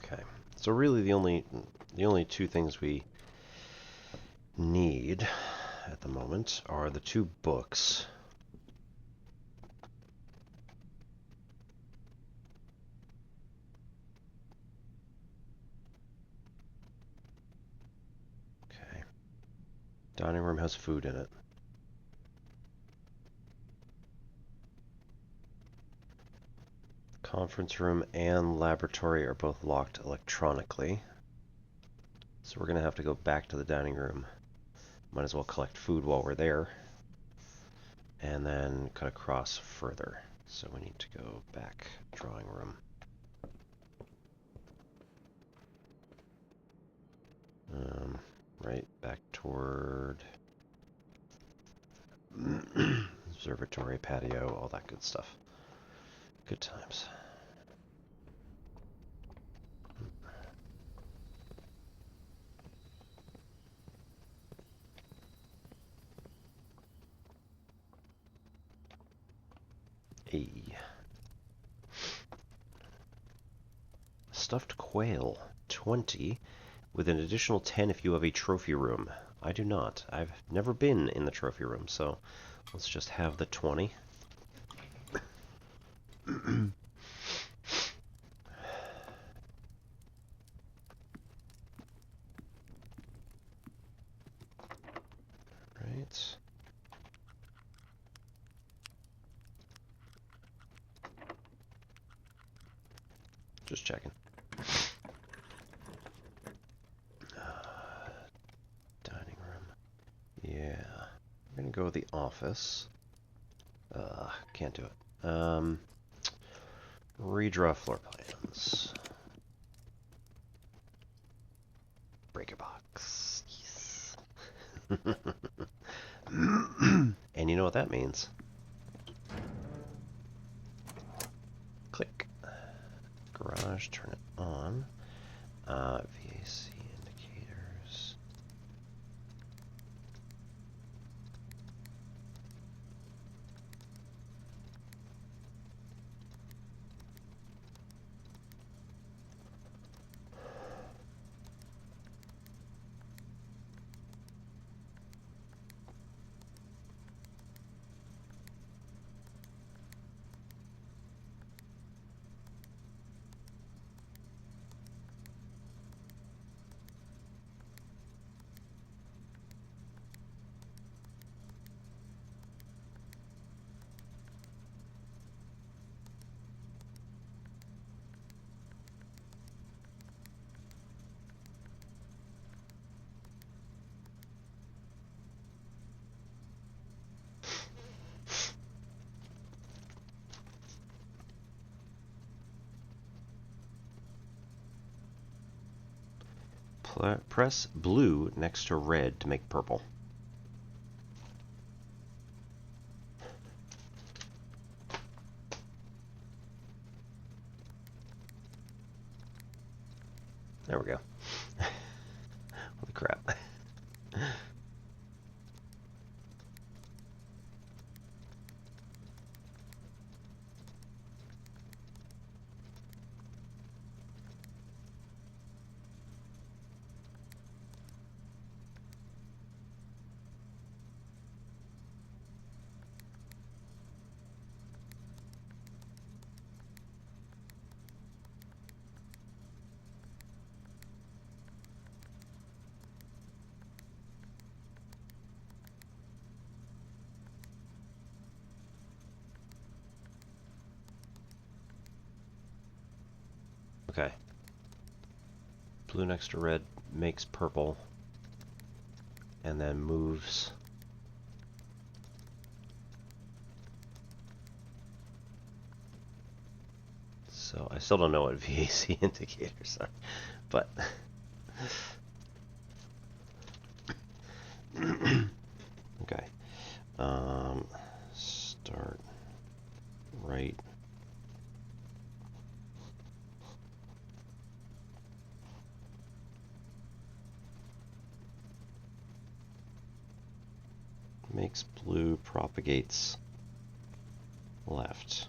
Okay, so really the only 2 things we need at the moment are the 2 books. Okay. Dining room has food in it. Conference room and laboratory are both locked electronically. So we're going to have to go back to the dining room. Might as well collect food while we're there. And then cut across further. So we need to go back drawing room. Right back toward observatory, patio, all that good stuff. Good times. Stuffed quail, 20, with an additional 10 if you have a trophy room. I do not. I've never been in the trophy room, so let's just have the 20. Right. Just checking. Dining room. Yeah. We're gonna go with the office. Can't do it. Redraw floor plans. Breaker box. Yes. And you know what that means. Click. Garage, turn it on. VAC indicators. Press blue next to red to make purple. There we go. Holy crap. Okay. Blue next to red makes purple and then moves. So I still don't know what VAC indicators are, but okay. Start right. Makes blue, propagates left.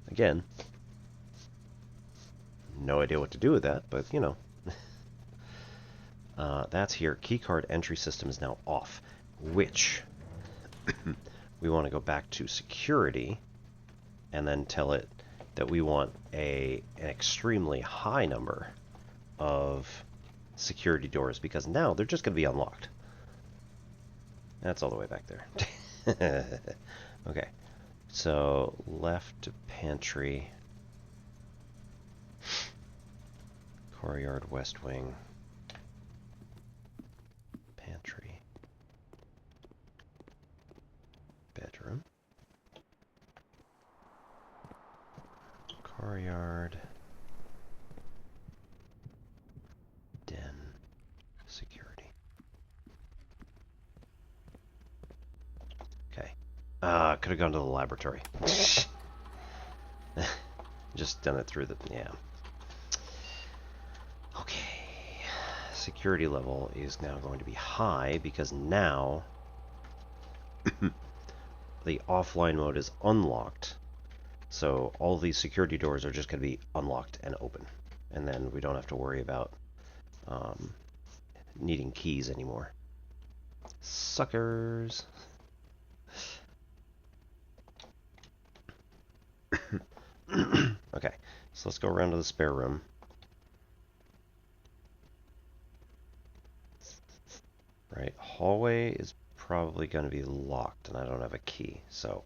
Again, no idea what to do with that, but you know. That's here. Keycard entry system is now off, which we want to go back to security and then tell it that we want an extremely high number of security doors, because now they're just going to be unlocked. That's all the way back there. Okay, so left pantry, courtyard, west wing, pantry, bedroom, courtyard, den, security. Okay. Could have gone to the laboratory. Just done it through the... yeah. Okay. Security level is now going to be high because now the offline mode is unlocked. So all these security doors are just going to be unlocked and open. And then we don't have to worry about needing keys anymore. Suckers. Okay, so let's go around to the spare room. Right, hallway is probably going to be locked, and I don't have a key, so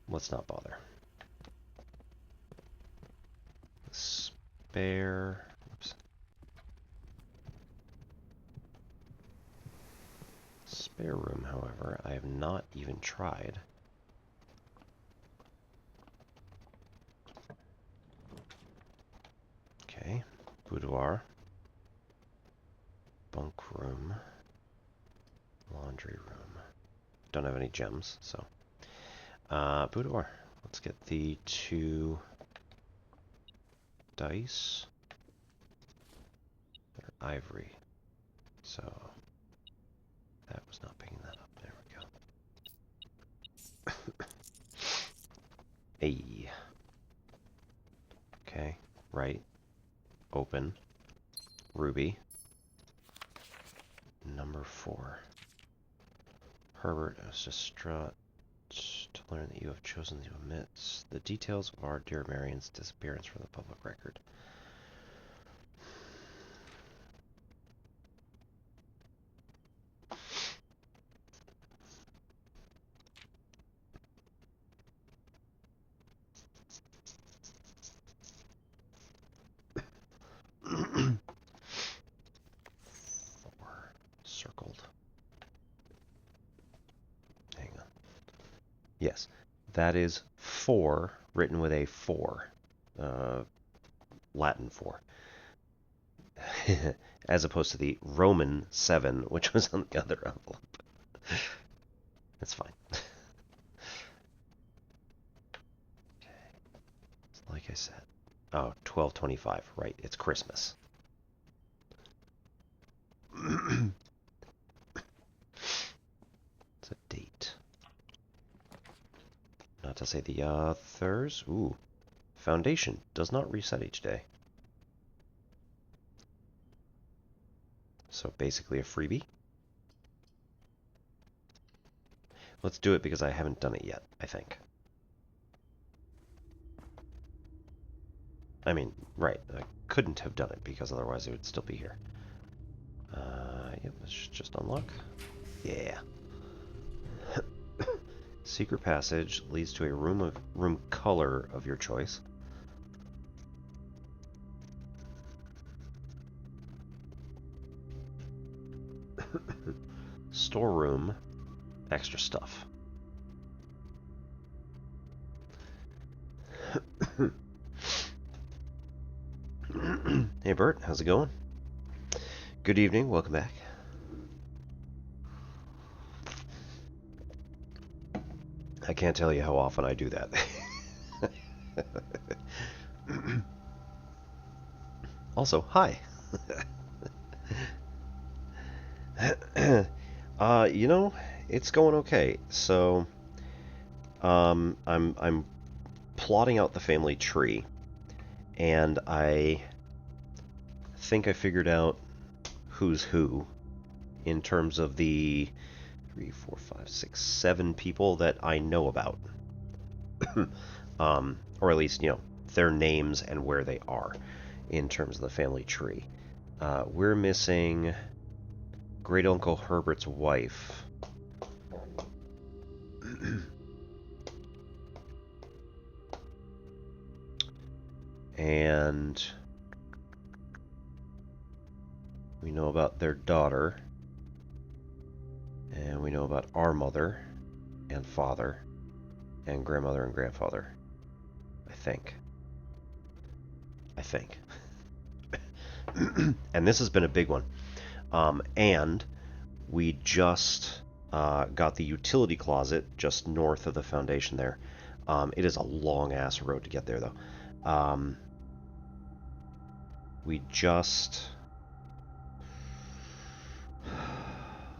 let's not bother. Spare... oops. Spare room, however, I have not even tried. Okay, boudoir, bunk room, laundry room. Don't have any gems, so. Boudoir. Let's get the 2 dice. They're ivory, so that was not picking that up. There we go. Hey. Okay, right. Open. Ruby. Number 4. Herbert is distraught to learn that you have chosen to omit the details of our dear Marion's disappearance from the public record. Circled. Hang on. Yes, that is 4, written with a 4. Latin 4. As opposed to the Roman 7, which was on the other envelope. That's fine. I said. Oh, 12/25. Right, it's Christmas. It's a date. Not to say the others. Ooh. Foundation does not reset each day. So basically a freebie. Let's do it because I haven't done it yet, I think. I mean, right, I couldn't have done it because otherwise it would still be here. Yep, let's just unlock. Yeah. Secret passage leads to a room color of your choice. Storeroom, extra stuff. Hey Bert, how's it going? Good evening, welcome back. I can't tell you how often I do that. Also, hi. You know, it's going okay. So, I'm plotting out the family tree, and I think I figured out who's who in terms of the 3, 4, 5, 6, 7 people that I know about. Or at least, you know, their names and where they are in terms of the family tree. We're missing Great Uncle Herbert's wife. And we know about their daughter. And we know about our mother and father and grandmother and grandfather. I think. And this has been a big one. And we just got the utility closet just north of the foundation there. It is a long-ass road to get there, though. We just...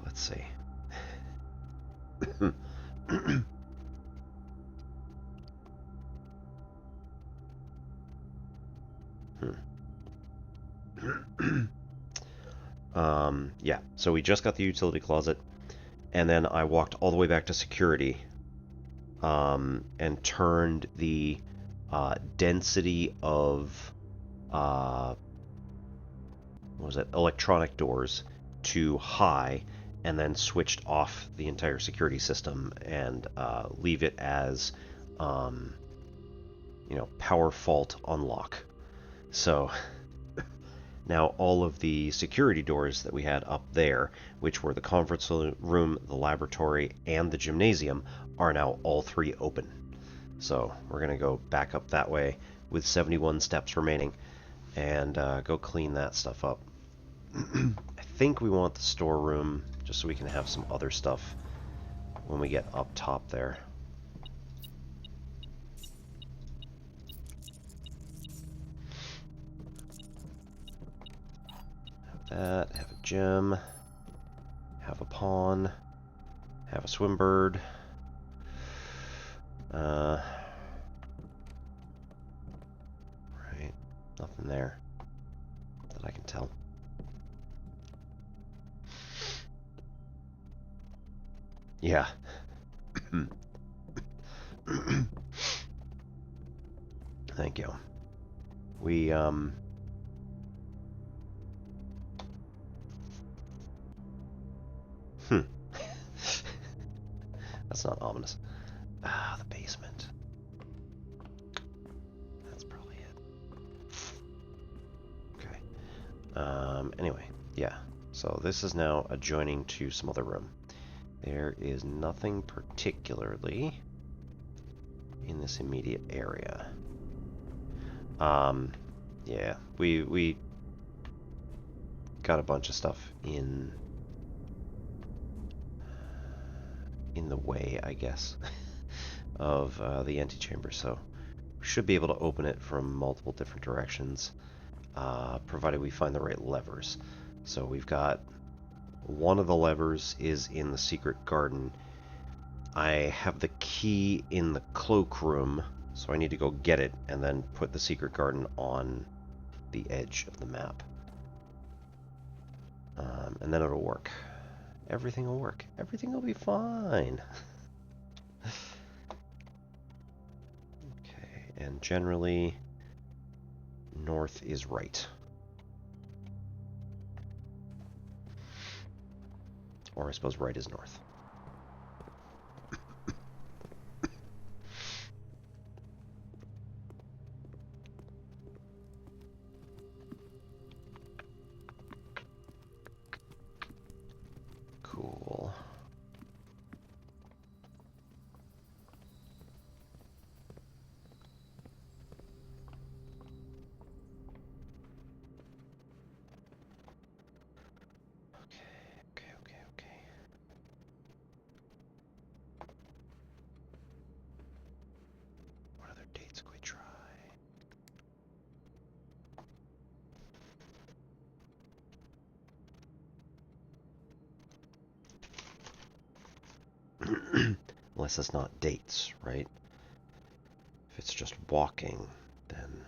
Let's see. Yeah, so we just got the utility closet, and then I walked all the way back to security, and turned the density of what was it, electronic doors to high, and then switched off the entire security system and leave it as you know, power fault unlock. So now all of the security doors that we had up there, which were the conference room, the laboratory, and the gymnasium, are now all 3 open. So we're going to go back up that way with 71 steps remaining and go clean that stuff up. I think we want the storeroom just so we can have some other stuff when we get up top there. Have a gem, have a pawn, have a swim bird. Right, nothing there that I can tell. Yeah. Thank you. We, That's not ominous. Ah, the basement. That's probably it. Okay. Anyway, yeah. So this is now adjoining to some other room. There is nothing particularly in this immediate area. Yeah, we got a bunch of stuff in the way, I guess, of the antechamber, so we're should be able to open it from multiple different directions, provided we find the right levers. So we've got one of the levers is in the secret garden. I have the key in the cloakroom, so I need to go get it and then put the secret garden on the edge of the map. And then it'll work. Everything will work. Everything will be fine. Okay, and generally, north is right. Or I suppose right is north. Cool. Okay. What other dates could we try? Unless it's not dates, right? If it's just walking, then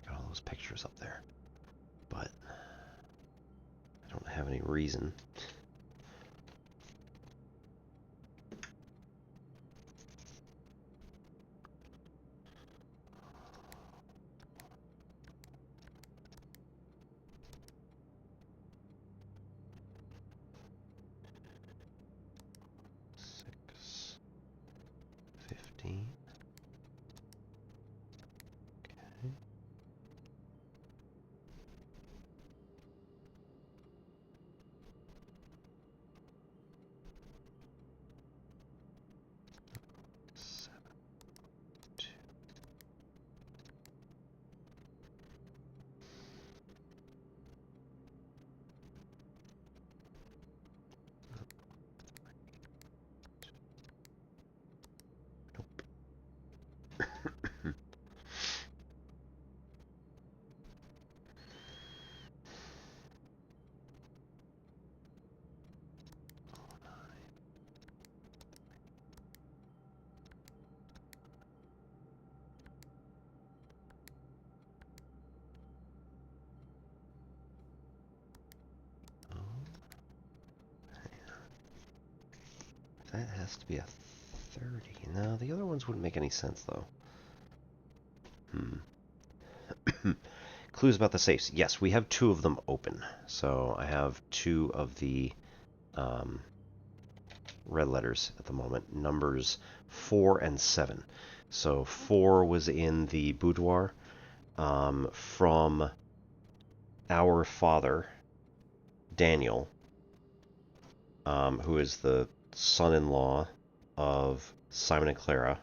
got all those pictures up there. But I don't have any reason. Six, 15. Okay. Seven, 2. Nope. That has to be a 30. No, the other ones wouldn't make any sense, though. Clues about the safes. Yes, we have 2 of them open. So I have 2 of the red letters at the moment. Numbers 4 and 7. So 4 was in the boudoir from our father, Daniel, who is the son-in-law of Simon and Clara.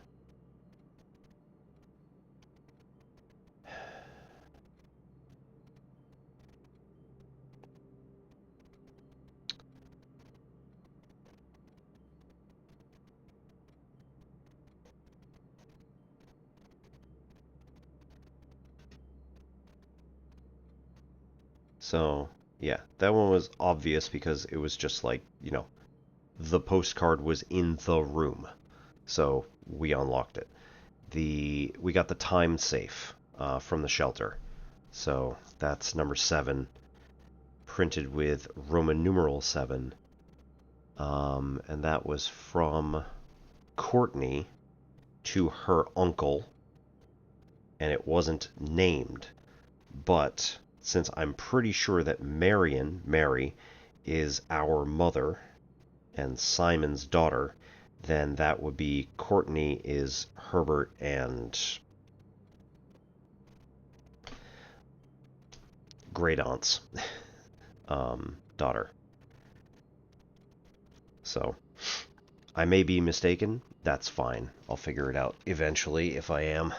So, yeah, that one was obvious because it was just like, you know, the postcard was in the room. So we unlocked it. We got the time safe from the shelter. So that's number 7, printed with Roman numeral 7. And that was from Courtney to her uncle. And it wasn't named. But since I'm pretty sure that Mary, is our mother and Simon's daughter, then that would be Courtney is Herbert and great aunt's daughter. So I may be mistaken. That's fine. I'll figure it out eventually if I am.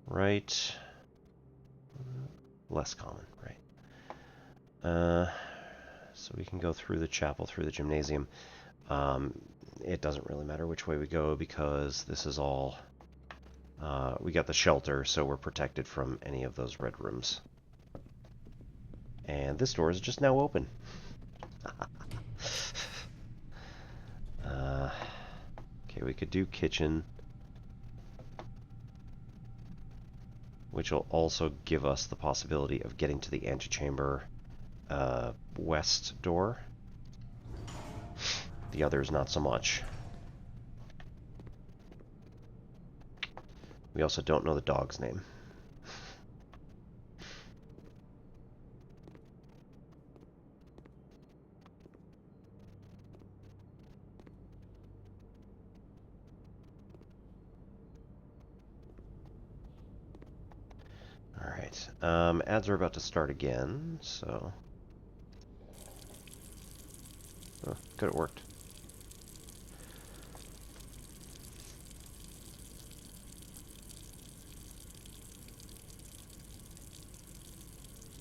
Right. Less common, right? So So we can go through the chapel, through the gymnasium. It doesn't really matter which way we go because this is all... we got the shelter, so we're protected from any of those red rooms. And this door is just now open. Okay, we could do kitchen, which will also give us the possibility of getting to the antechamber west door. The others, not so much. We also don't know the dog's name. Alright, ads are about to start again, so... Oh, good, it worked.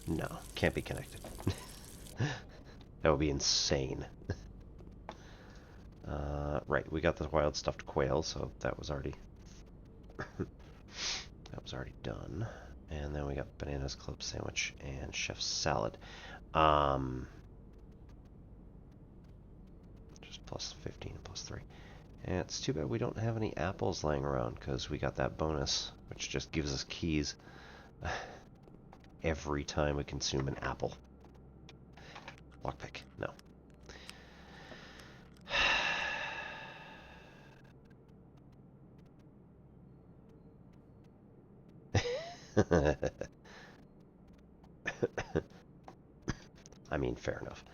No, can't be connected. That would be insane. Right, we got the wild stuffed quail, so that was already that was already done. And then we got bananas, club sandwich, and chef's salad. Just plus 15 and plus 3. And it's too bad we don't have any apples laying around, because we got that bonus, which just gives us keys every time we consume an apple. Lockpick, no. I mean, fair enough.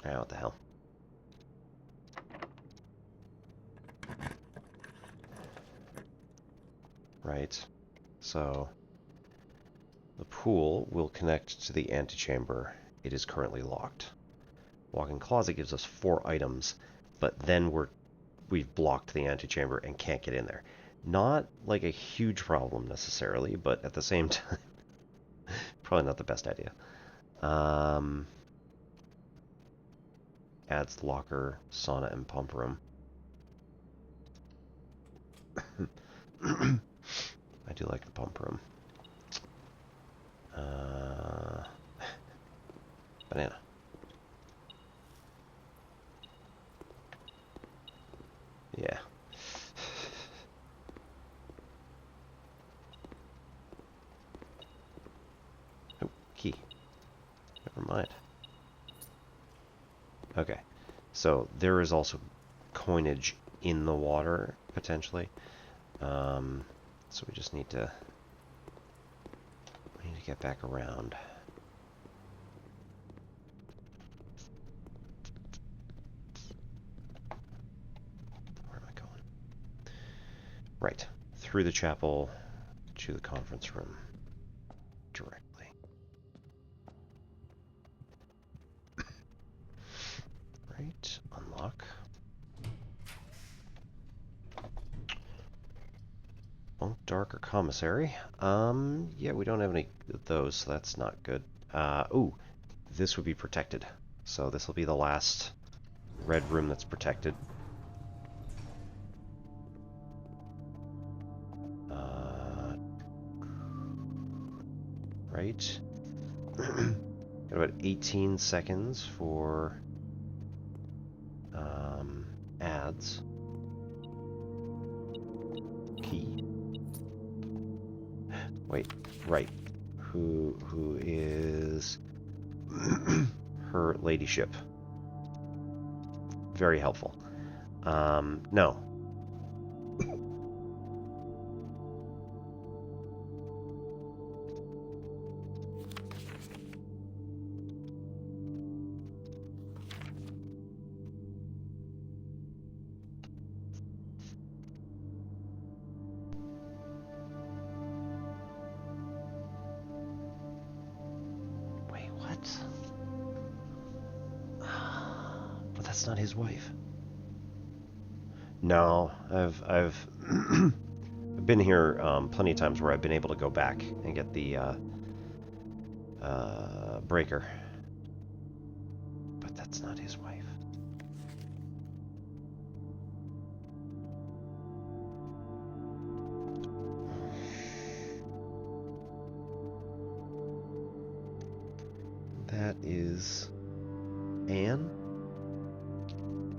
What the hell? Right. So, the pool will connect to the antechamber. It is currently locked. Walk-in closet gives us 4 items, but then we've blocked the antechamber and can't get in there. Not like a huge problem necessarily, but at the same time, probably not the best idea. Adds locker, sauna, and pump room. I do like the pump room. Banana. Yeah. Oh, key. Never mind. Okay. So there is also coinage in the water, potentially. So we just need to get back around. Where am I going? Right. Through the chapel to the conference room directly. Right. Unlock. Monk, Dark, or Commissary. Yeah, we don't have any of those, so that's not good. Ooh, this would be protected. So this will be the last red room that's protected. Right. Got about 18 seconds for ads. Key. Wait, right. Who is her ladyship? Very helpful. No. But that's not his wife. No, I've I've been here plenty of times where I've been able to go back and get the breaker. But that's not his wife. That is Anne?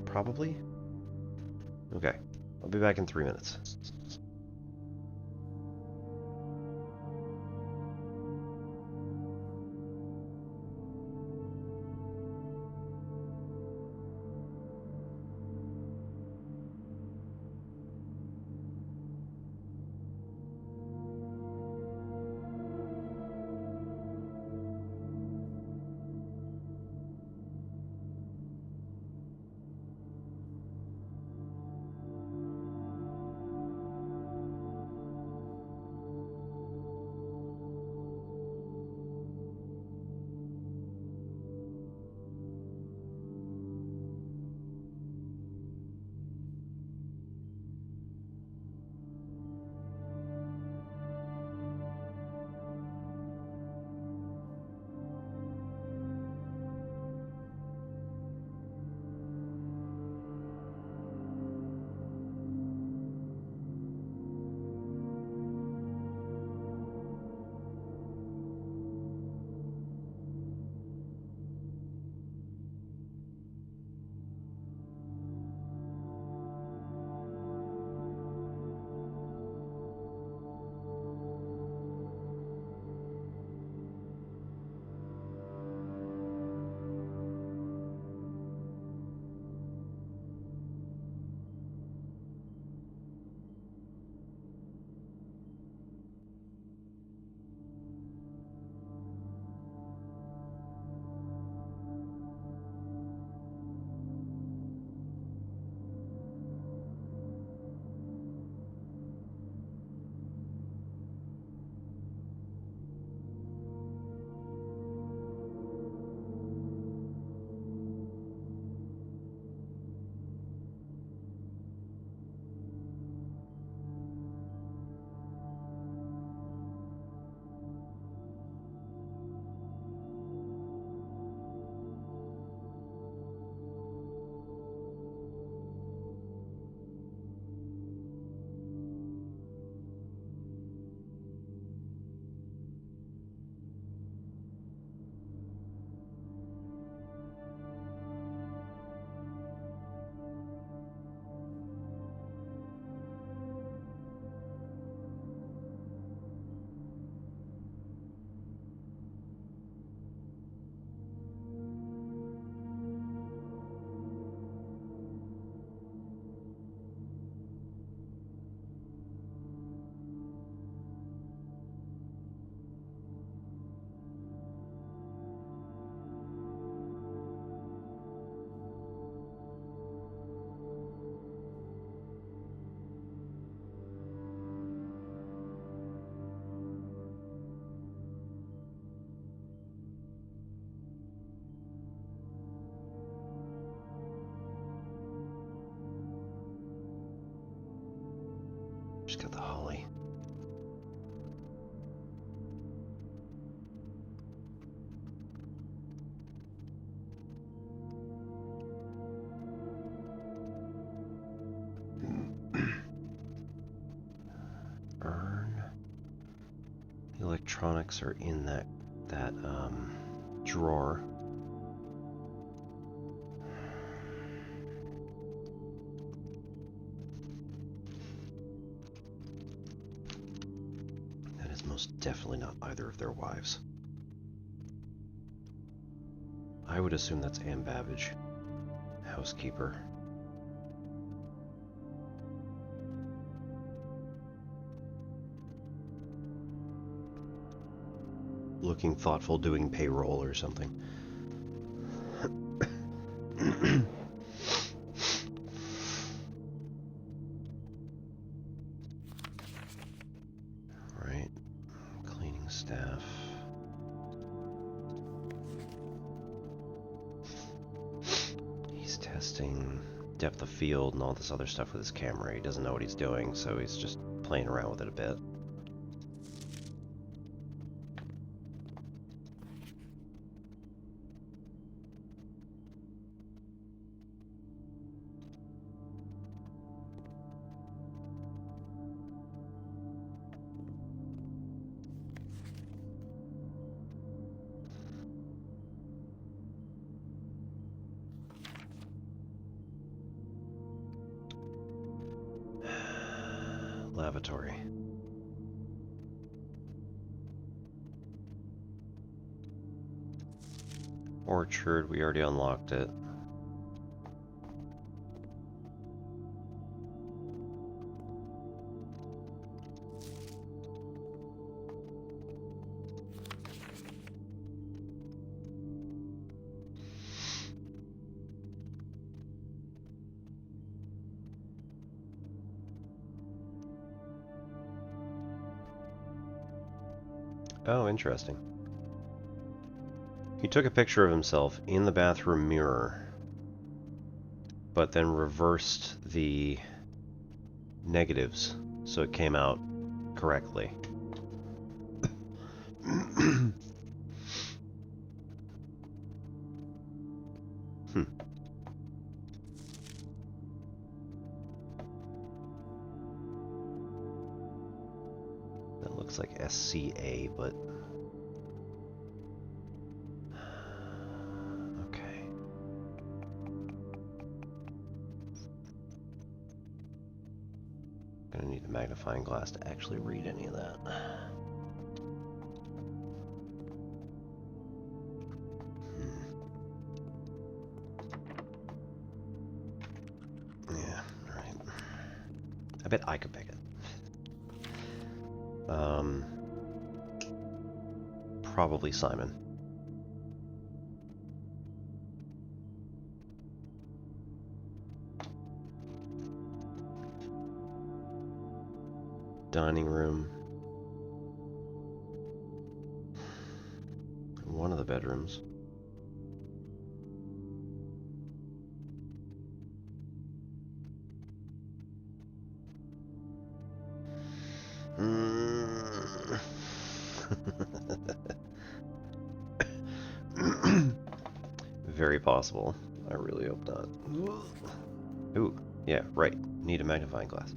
Probably? Okay. I'll be back in 3 minutes. Just got the holly. Urn. The electronics are in that drawer. That is most definitely not either of their wives. I would assume that's Anne Babbage, housekeeper. Looking thoughtful, doing payroll or something. Right, cleaning staff. He's testing depth of field and all this other stuff with his camera. He doesn't know what he's doing, so he's just playing around with it a bit. Lavatory. Orchard, we already unlocked it. Oh, interesting. He took a picture of himself in the bathroom mirror, but then reversed the negatives so it came out correctly. That looks like SCA, but okay. Gonna need a magnifying glass to actually read any of that. Yeah, right. I bet I could pick it. Probably Simon. Dining room. One of the bedrooms. Very possible. I really hope not. Ooh, yeah, right. Need a magnifying glass.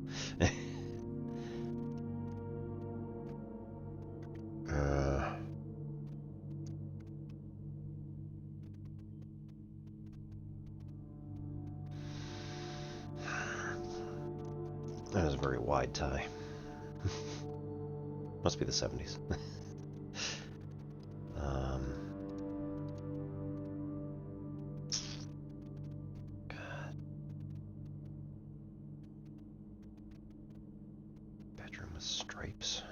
That is a very wide tie. Must be the 70s. God. Bedroom with stripes.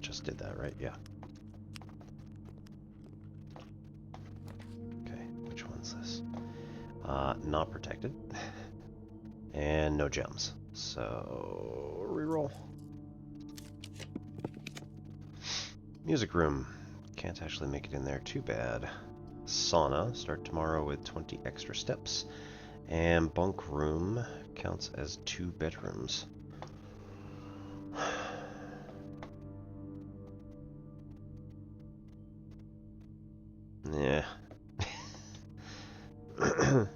Just did that, right? Yeah. Okay, which one's this? Not protected. And no gems. So, reroll. Music room. Can't actually make it in there, too bad. Sauna. Start tomorrow with 20 extra steps. And bunk room counts as 2 bedrooms. Yeah. I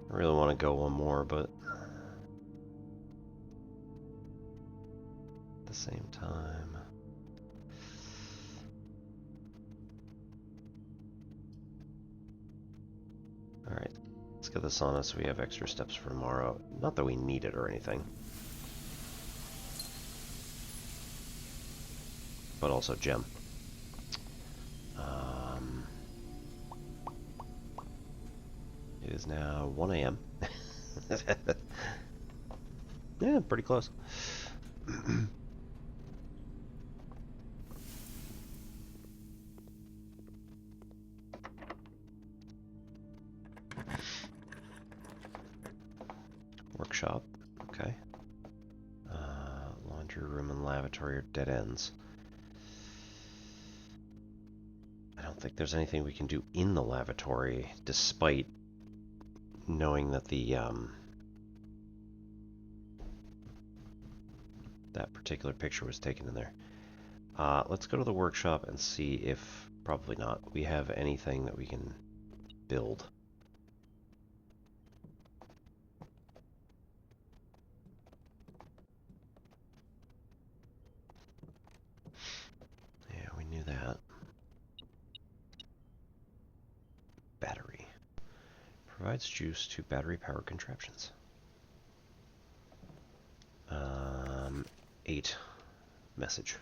really want to go one more, but the same time. Alright, let's get this on us so we have extra steps for tomorrow. Not that we need it or anything. But also gem. It is now 1 a.m. Yeah, pretty close. Workshop, okay. Laundry room and lavatory are dead ends. I don't think there's anything we can do in the lavatory, despite knowing that the that particular picture was taken in there. Let's go to the workshop and see if, probably not, we have anything that we can build. Yeah, we knew that. Battery. Provides juice to battery-powered contraptions. 8 message.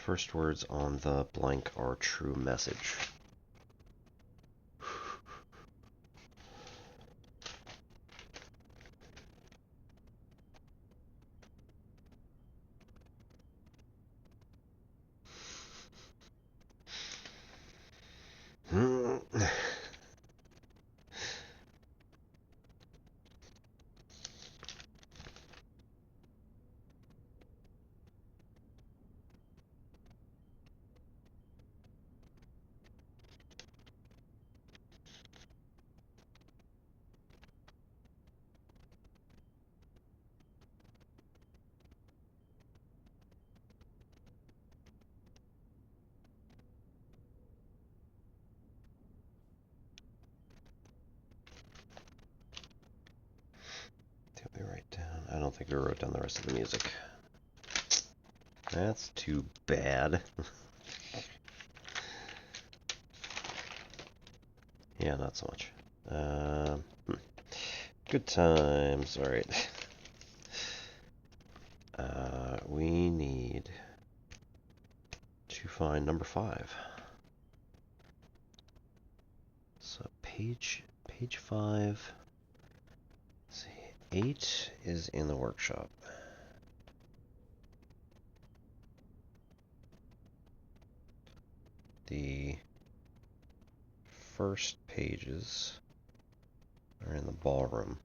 First words on the blank are true message. Did we write down? I don't think we wrote down the rest of the music. That's too bad. Yeah, not so much. Good times. All right. We need to find number 5. So page 5. Let's see. 8 is in the workshop. The first pages are in the ballroom.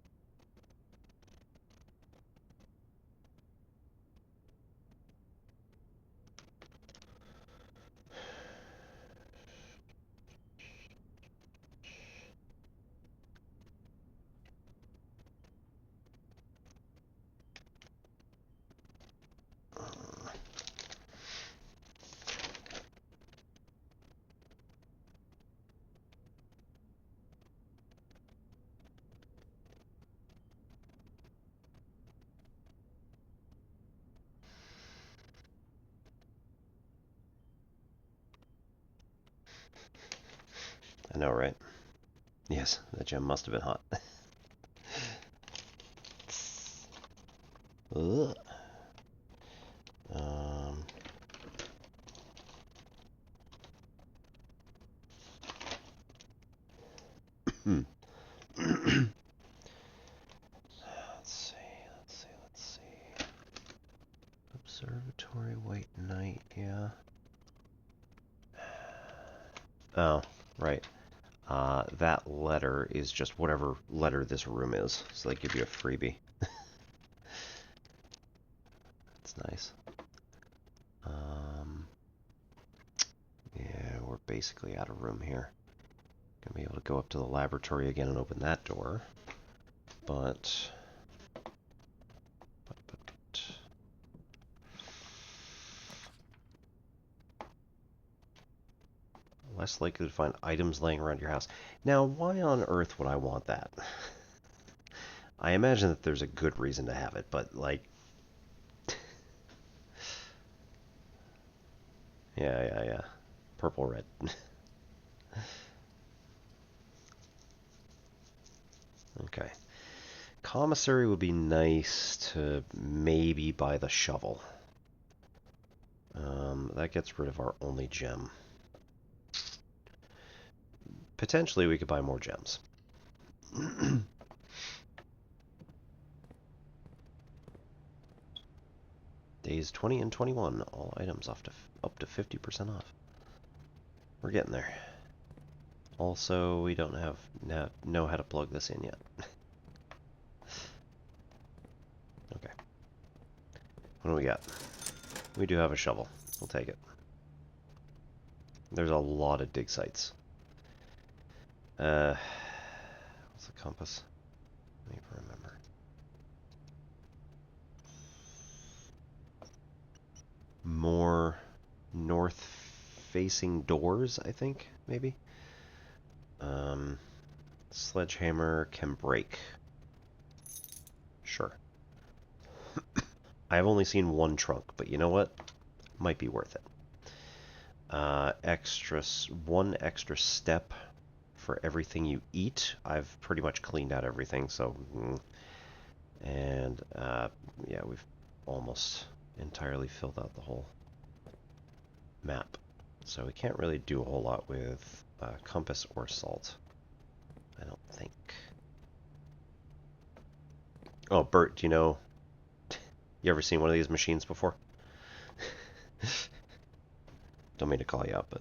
I know, right? Yes, that gem must have been hot. Ugh. Let's see. Observatory, white knight, yeah. Oh, right. That letter is just whatever letter this room is. So they give you a freebie. That's nice. Yeah, we're basically out of room here. Gonna be able to go up to the laboratory again and open that door. But less likely to find items laying around your house. Now, why on earth would I want that? I imagine that there's a good reason to have it, but, like... Yeah. Purple, red. Okay. Commissary would be nice to maybe buy the shovel. That gets rid of our only gem. Potentially we could buy more gems. Days 20 and 21, all items up to 50% off. We're getting there. Also, we don't know how to plug this in yet. Okay. What do we got? We do have a shovel. We'll take it. There's a lot of dig sites. What's the compass? Let me remember. More north-facing doors, I think, maybe? Sledgehammer can break. Sure. I've only seen one trunk, but you know what? Might be worth it. One extra step for everything you eat. I've pretty much cleaned out everything, so... And, yeah, we've almost entirely filled out the whole map. So we can't really do a whole lot with compass or salt, I don't think. Oh, Bert, do you know... You ever seen one of these machines before? Don't mean to call you out, but...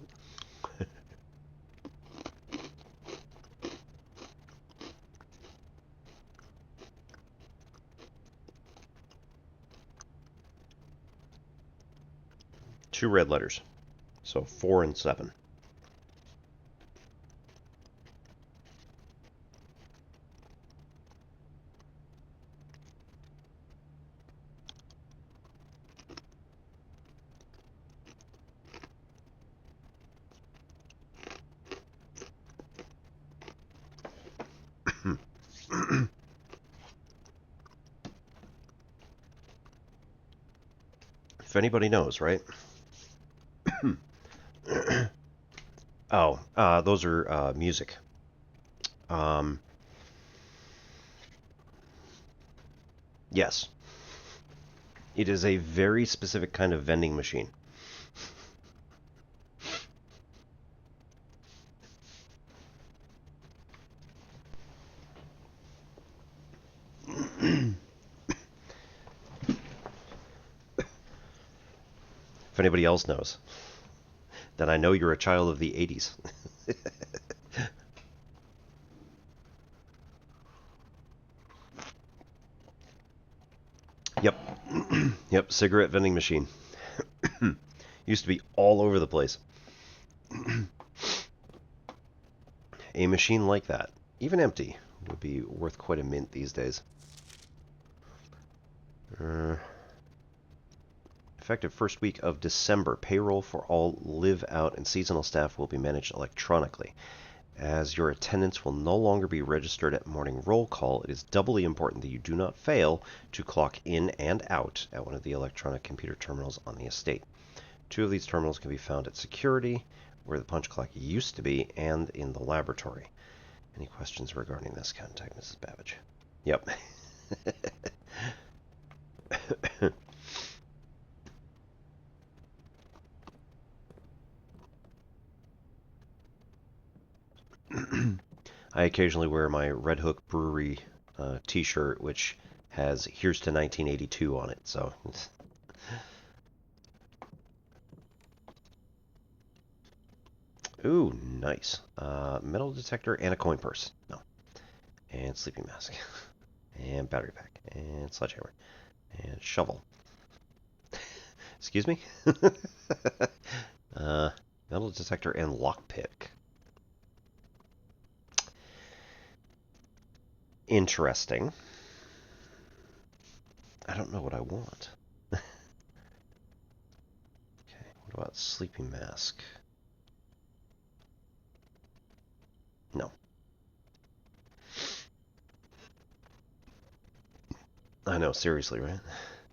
Two red letters. So 4 and 7. If anybody knows, right? Oh, those are music. Yes. It is a very specific kind of vending machine. If anybody else knows, then I know you're a child of the 80s. Yep. Yep, cigarette vending machine. Used to be all over the place. A machine like that, even empty, would be worth quite a mint these days. Effective first week of December, payroll for all live out and seasonal staff will be managed electronically. As your attendance will no longer be registered at morning roll call, it is doubly important that you do not fail to clock in and out at one of the electronic computer terminals on the estate. 2 of these terminals can be found at security, where the punch clock used to be, and in the laboratory. Any questions regarding this? Contact Mrs. Babbage. Yep. I occasionally wear my Red Hook Brewery t-shirt, which has "Here's to 1982" on it, so... Ooh, nice. Metal detector and a coin purse. No. And sleeping mask. And battery pack. And sledgehammer. And shovel. Excuse me? Metal detector and lockpick. Interesting. I don't know what I want. Okay, what about sleeping mask? No. I know, seriously, right?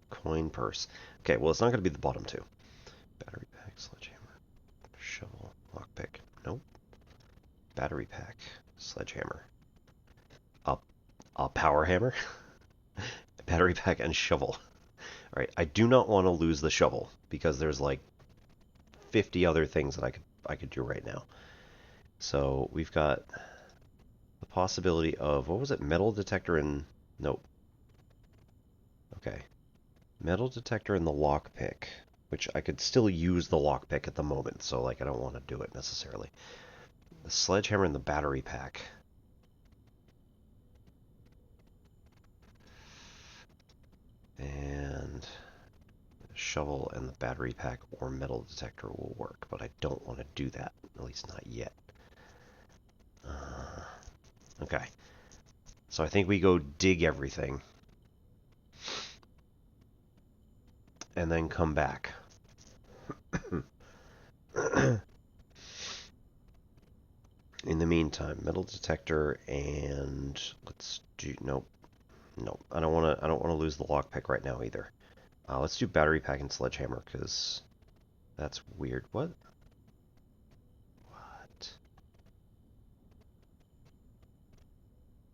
Coin purse. Okay, well, it's not going to be the bottom two. Battery pack, sledgehammer, shovel, lockpick. Nope. Battery pack, sledgehammer. A power hammer, battery pack, and shovel. Alright, I do not want to lose the shovel, because there's like 50 other things that I could do right now. So we've got the possibility of, what was it, metal detector and, nope. Okay. Metal detector and the lockpick, which I could still use the lockpick at the moment, so like I don't want to do it necessarily. The sledgehammer and the battery pack. And the shovel and the battery pack or metal detector will work, but I don't want to do that, at least not yet. Okay. So I think we go dig everything. And then come back. In the meantime, metal detector and let's do nope. I don't want to lose the lockpick right now either. Let's do battery pack and sledgehammer because that's weird. What?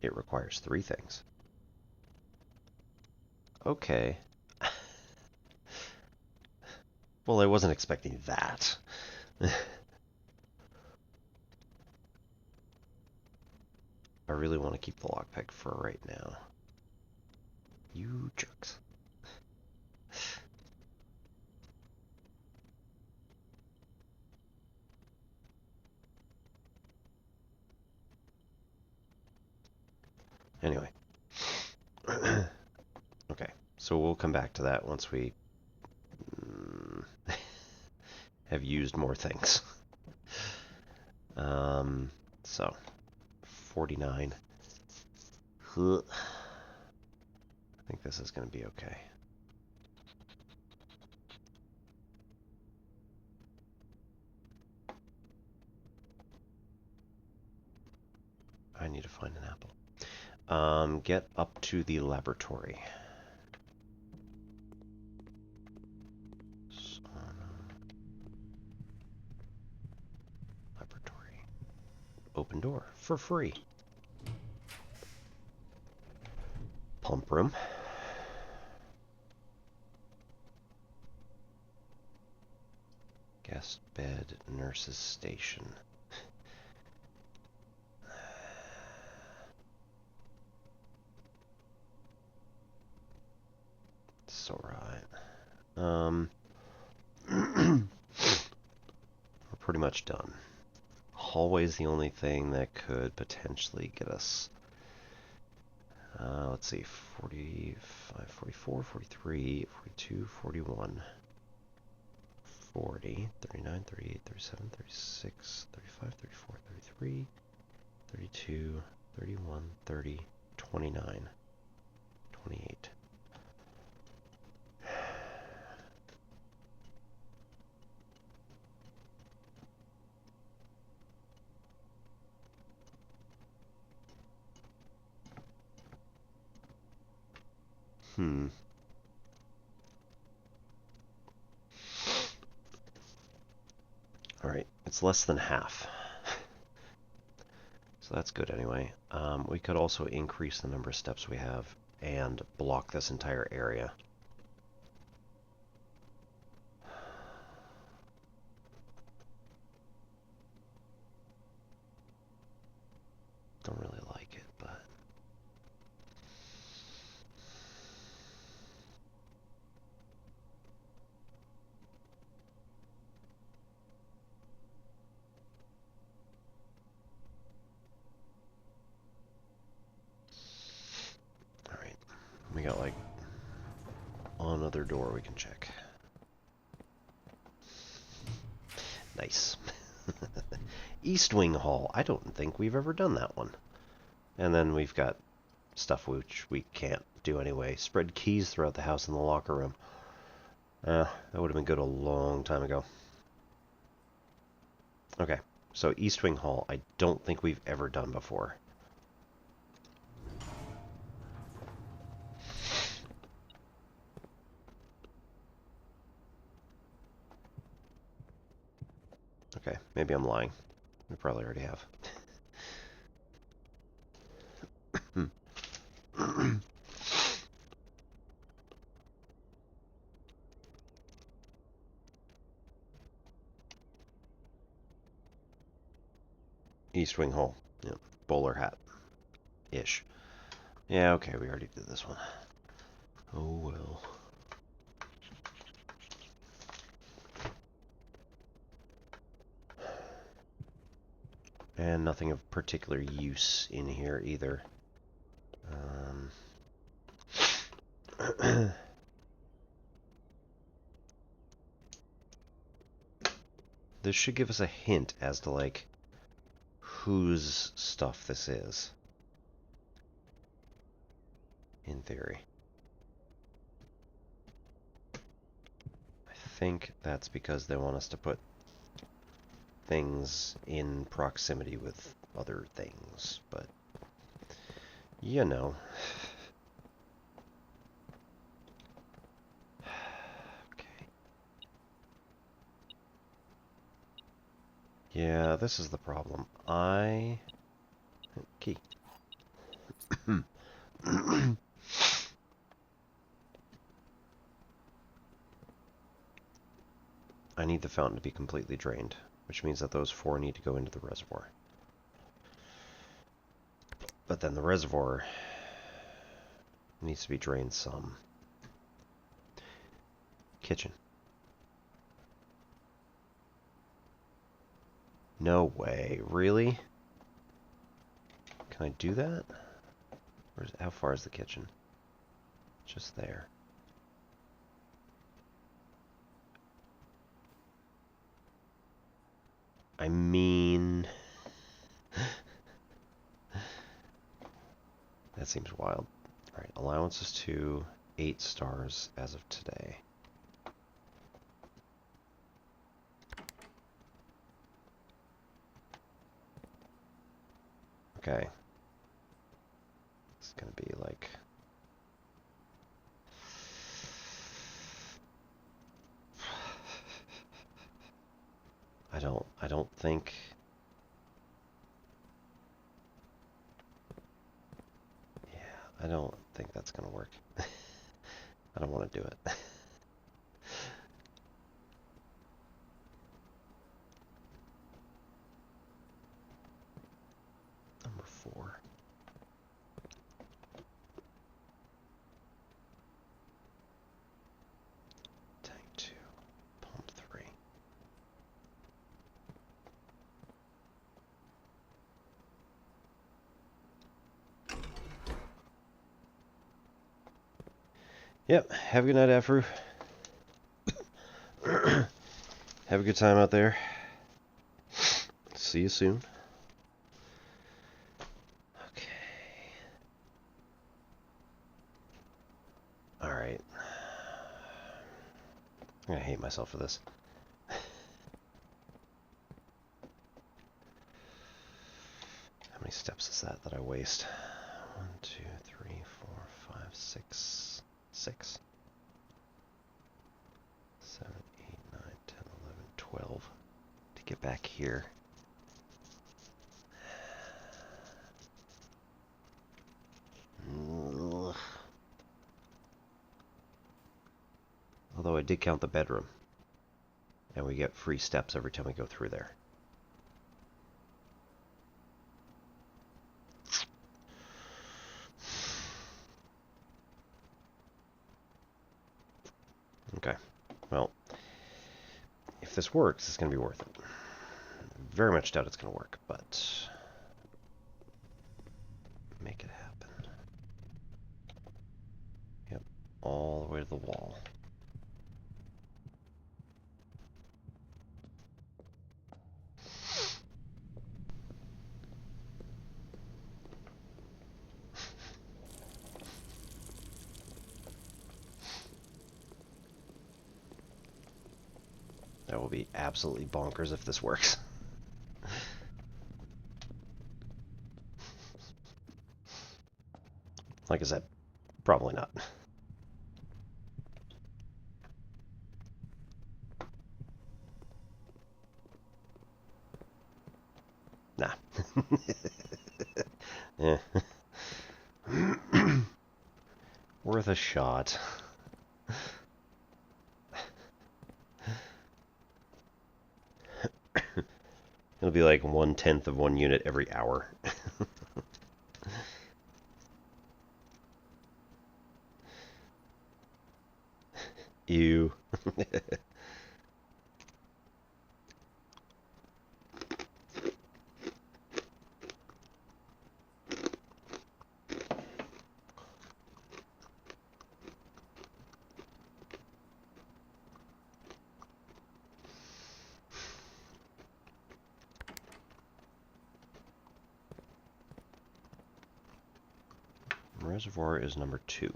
It requires 3 things. Okay. Well, I wasn't expecting that. I really want to keep the lockpick for right now. You jerks. Anyway. Okay, so we'll come back to that once we have used more things. So 49. I think this is going to be okay. I need to find an apple. Get up to the laboratory. Laboratory. Open door for free. Pump room. Guest bed, nurse's station. It's alright. We're pretty much done. Hallway's the only thing that could potentially get us. Let's see, 45, 44, 43, 42, 41, 40, 39, 38, 37, 36, 35, 34, 33, 32, 31, 30, 29, 28. Alright, it's less than half. So that's good anyway. We could also increase the number of steps we have and block this entire area. Don't really like it, but... Alright, we got like another door we can check. Nice. East Wing Hall. I don't think we've ever done that one. And then we've got stuff which we can't do anyway. Spread keys throughout the house in the locker room. That would have been good a long time ago. Okay, So East Wing Hall, I don't think we've ever done before. Okay, maybe I'm lying. We probably already have. East Wing Hole. Yep. Bowler hat. Ish. Yeah, okay, we already did this one. Oh well. And nothing of particular use in here either. This should give us a hint as to, like, whose stuff this is. In theory. I think that's because they want us to put things in proximity with other things, but you know. Okay. Yeah, this is the problem. Key. I need the fountain to be completely drained, which means that those 4 need to go into the reservoir. But then the reservoir needs to be drained some. Kitchen. No way. Really? Can I do that? How far is the kitchen? Just there. I mean... that seems wild. Alright, allowance is to 8 stars as of today. Okay. It's gonna be like... I don't think... Yeah, I don't think that's gonna work. I don't want to do it. Number 4. Tank 2. Pump 3. Yep, have a good night, Afro. Have a good time out there. See you soon. Okay. Alright. I'm gonna hate myself for this. How many steps is that I waste? 1, 2, 3, 4, 5, 6. 6. 7, 8, 9, 10, 11, 12. To get back here. Ugh. Although I did count the bedroom. And we get free steps every time we go through there. Okay. Well, if this works, it's going to be worth it. Very much doubt it's going to work, but make it happen. Yep, all the way to the wall. That will be absolutely bonkers if this works. Like I said, probably not. Nah. Eh. Worth a shot. It'll be like 1/10 of 1 unit every hour. Ew. Reservoir is number 2.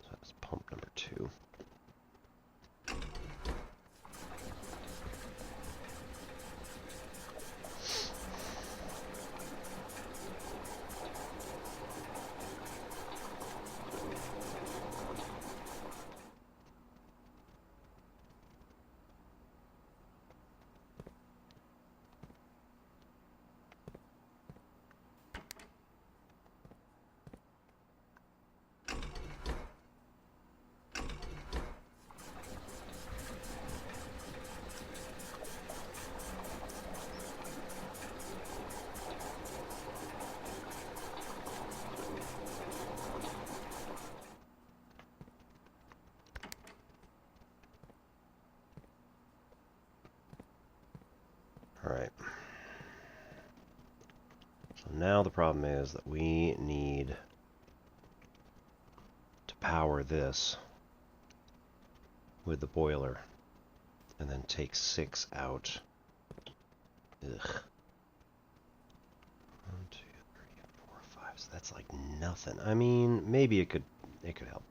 So that's pump number 2. Alright. So now the problem is that we need to power this with the boiler and then take 6 out. Ugh. 1, 2, 3, 4, 5. So that's like nothing. I mean, maybe it could help.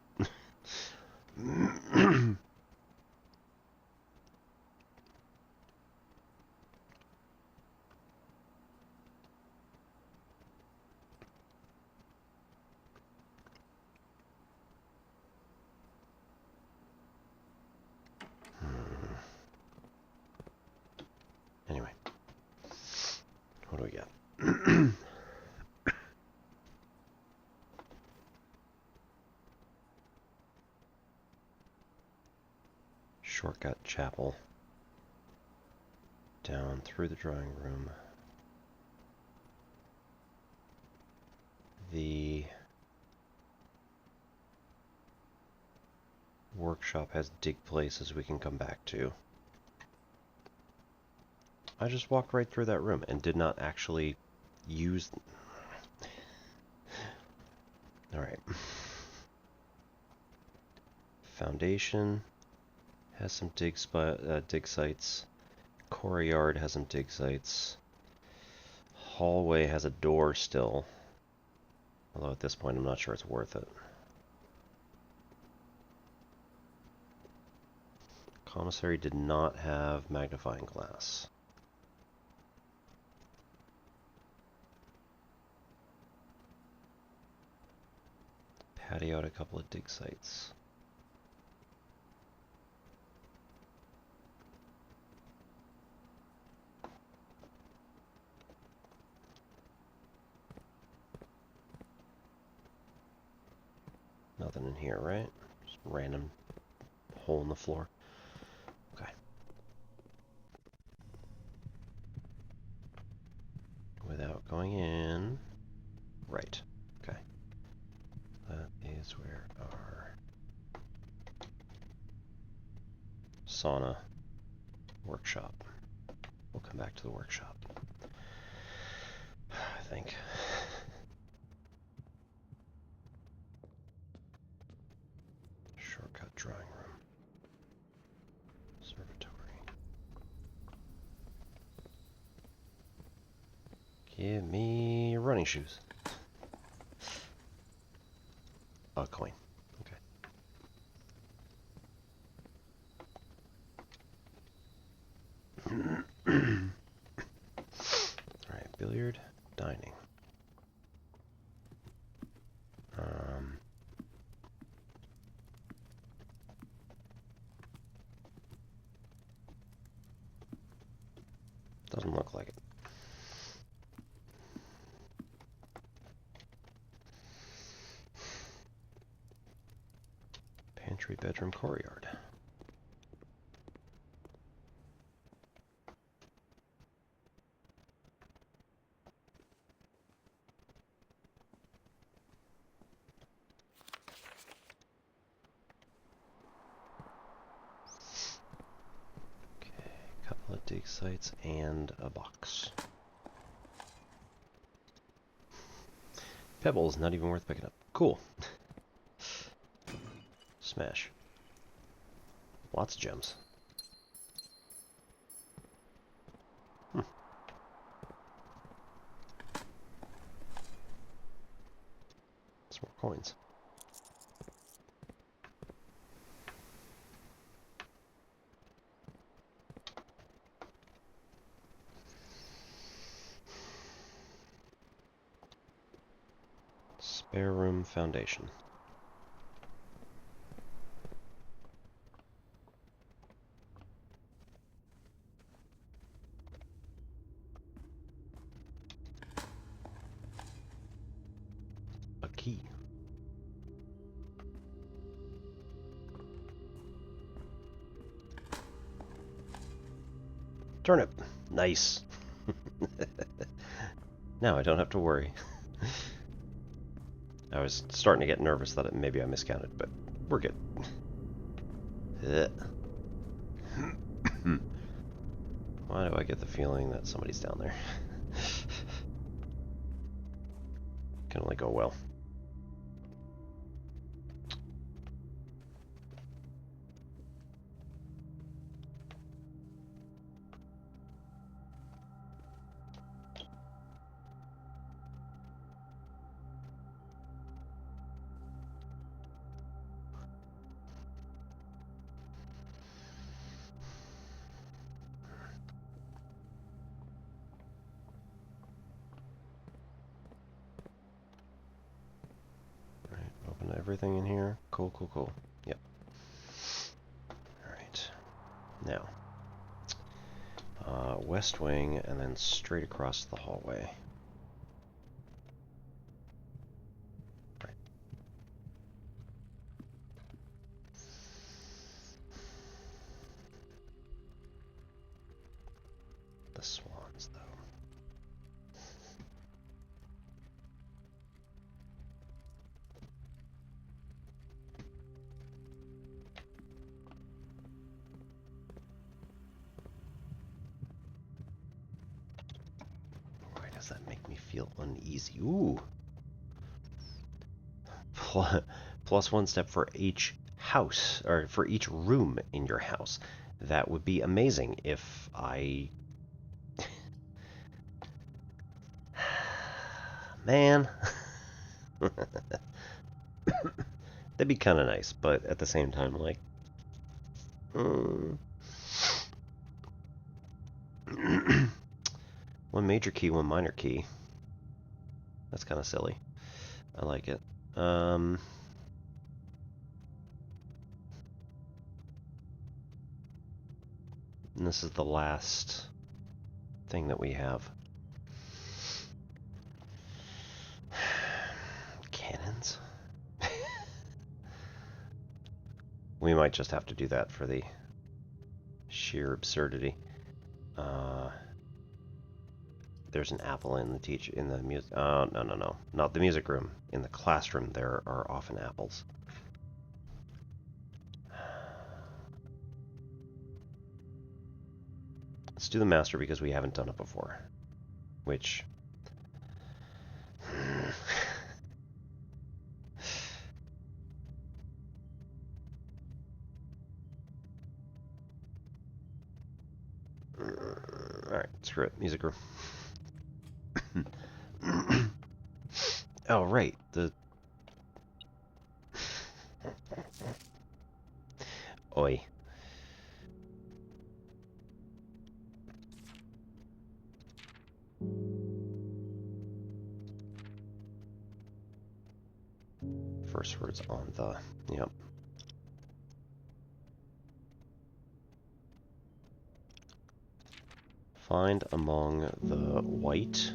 Anyway, what do we got? Shortcut chapel. Down through the drawing room. The workshop has dig places we can come back to. I just walked right through that room and did not actually use... Alright. Foundation has some dig sites. Courtyard has some dig sites. Hallway has a door still. Although at this point I'm not sure it's worth it. Commissary did not have magnifying glass. Patio had a couple of dig sites. Nothing in here, right? Just random hole in the floor. Okay. Without going in. Right. Okay. That is where our sauna workshop. We'll come back to the workshop. I think. Shortcut drawing room. Observatory. Give me your running shoes. A coin. Okay. dining. Doesn't look like it. Pantry, bedroom, courtyard. Couple of dig sites and a box. Pebbles, not even worth picking up. Cool. Smash. Lots of gems. Some more coins. Spare room foundation. A key. Turnip. Nice. Now I don't have to worry. I was starting to get nervous that maybe I miscounted, but we're good. Why do I get the feeling that somebody's down there? Can only go well. Everything in here? Cool, cool, cool. Yep. Alright. Now. West wing, and then straight across the hallway. Right. The swans, though. Does that make me feel uneasy? Ooh. Plus one step for each house, or for each room in your house. That would be amazing if I... Man. That'd be kind of nice, but at the same time, like... One major key, one minor key. That's kind of silly. I like it. And this is the last thing that we have. Cannons? We might just have to do that for the sheer absurdity. There's an apple in the music. No, not the music room. In the classroom, there are often apples. Let's do the master because we haven't done it before. Which... Alright, screw it. Music room. Oh, right. Oi. First words on the... Yep. Find among the white.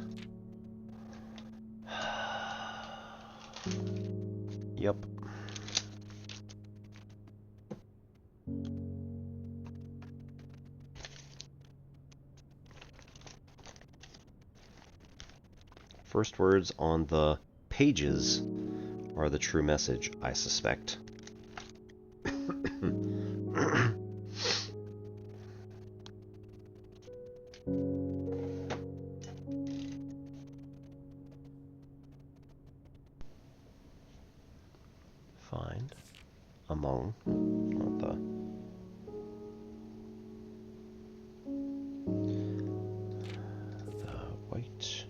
Yep. First words on the pages are the true message, I suspect. Find among the white.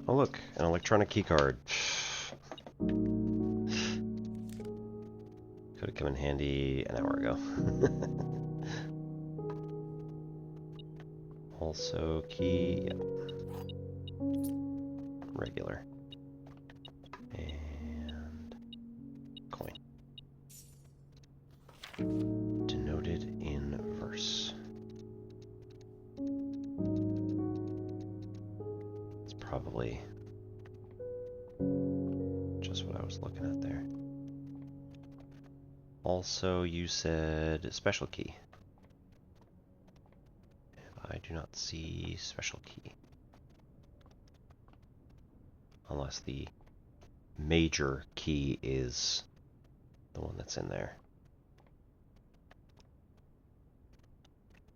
Oh look, an electronic keycard. Could have come in handy an hour ago. Also key, yep. Regular. And coin. Denoted in verse. It's probably just what I was looking at there. Also, you said special key. I do not see special key. Unless the major key is the one that's in there.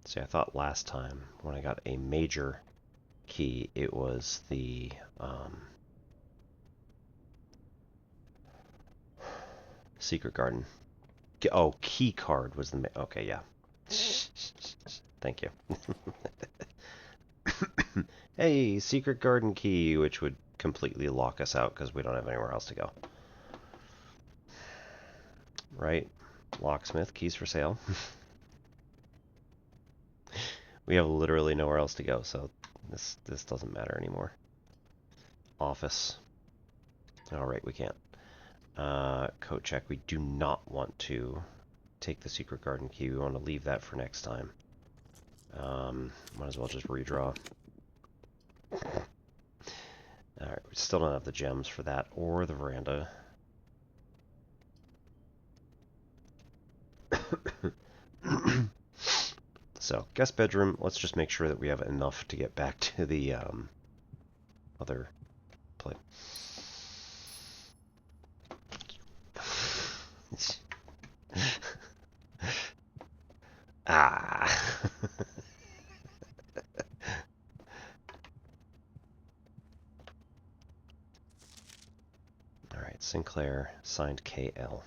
See, I thought last time when I got a major key, it was the secret garden. Oh, key card was the... Okay, yeah. Thank you. Hey, secret garden key, which would completely lock us out because we don't have anywhere else to go. Right? Locksmith, keys for sale. We have literally nowhere else to go, so this doesn't matter anymore. Office. Alright, we can't. Coat check. We do not want to take the secret garden key. We want to leave that for next time. Might as well just redraw. Alright, we still don't have the gems for that or the veranda. So, guest bedroom, let's just make sure that we have enough to get back to the other place. Ah. All right, Sinclair, signed KL.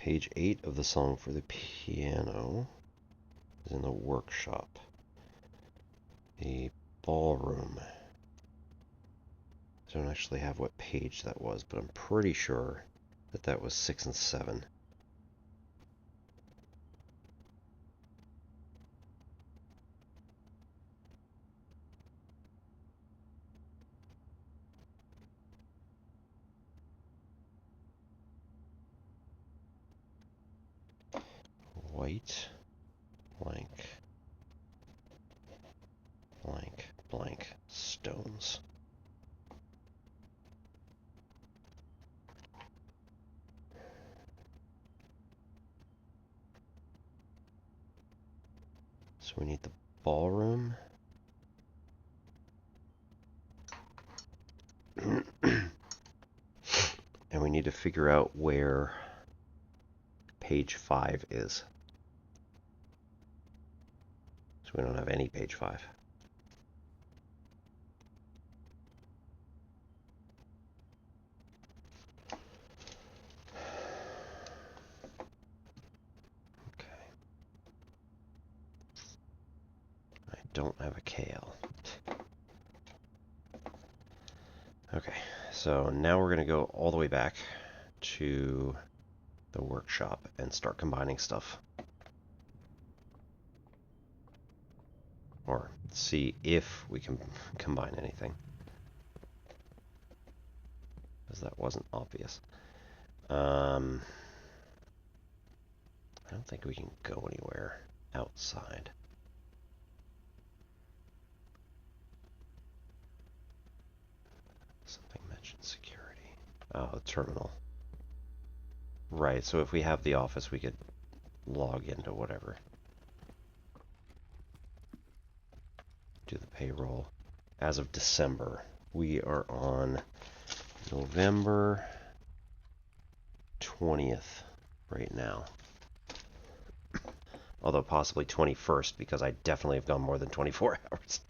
Page 8 of the song for the piano is in the workshop. The ballroom. I don't actually have what page that was, but I'm pretty sure that that was 6 and 7. White, blank, blank, blank, stones. So we need the ballroom. And we need to figure out where page 5 is. So we don't have any page 5. Okay. I don't have a KL. Okay, so now we're going to go all the way back to the workshop and start combining stuff. Or see if we can combine anything. Because that wasn't obvious. I don't think we can go anywhere outside. Something mentioned security. Oh, the terminal. Right, so if we have the office, we could log into whatever. Do the payroll. As of December, we are on November 20th right now. Although possibly 21st, because I definitely have gone more than 24 hours.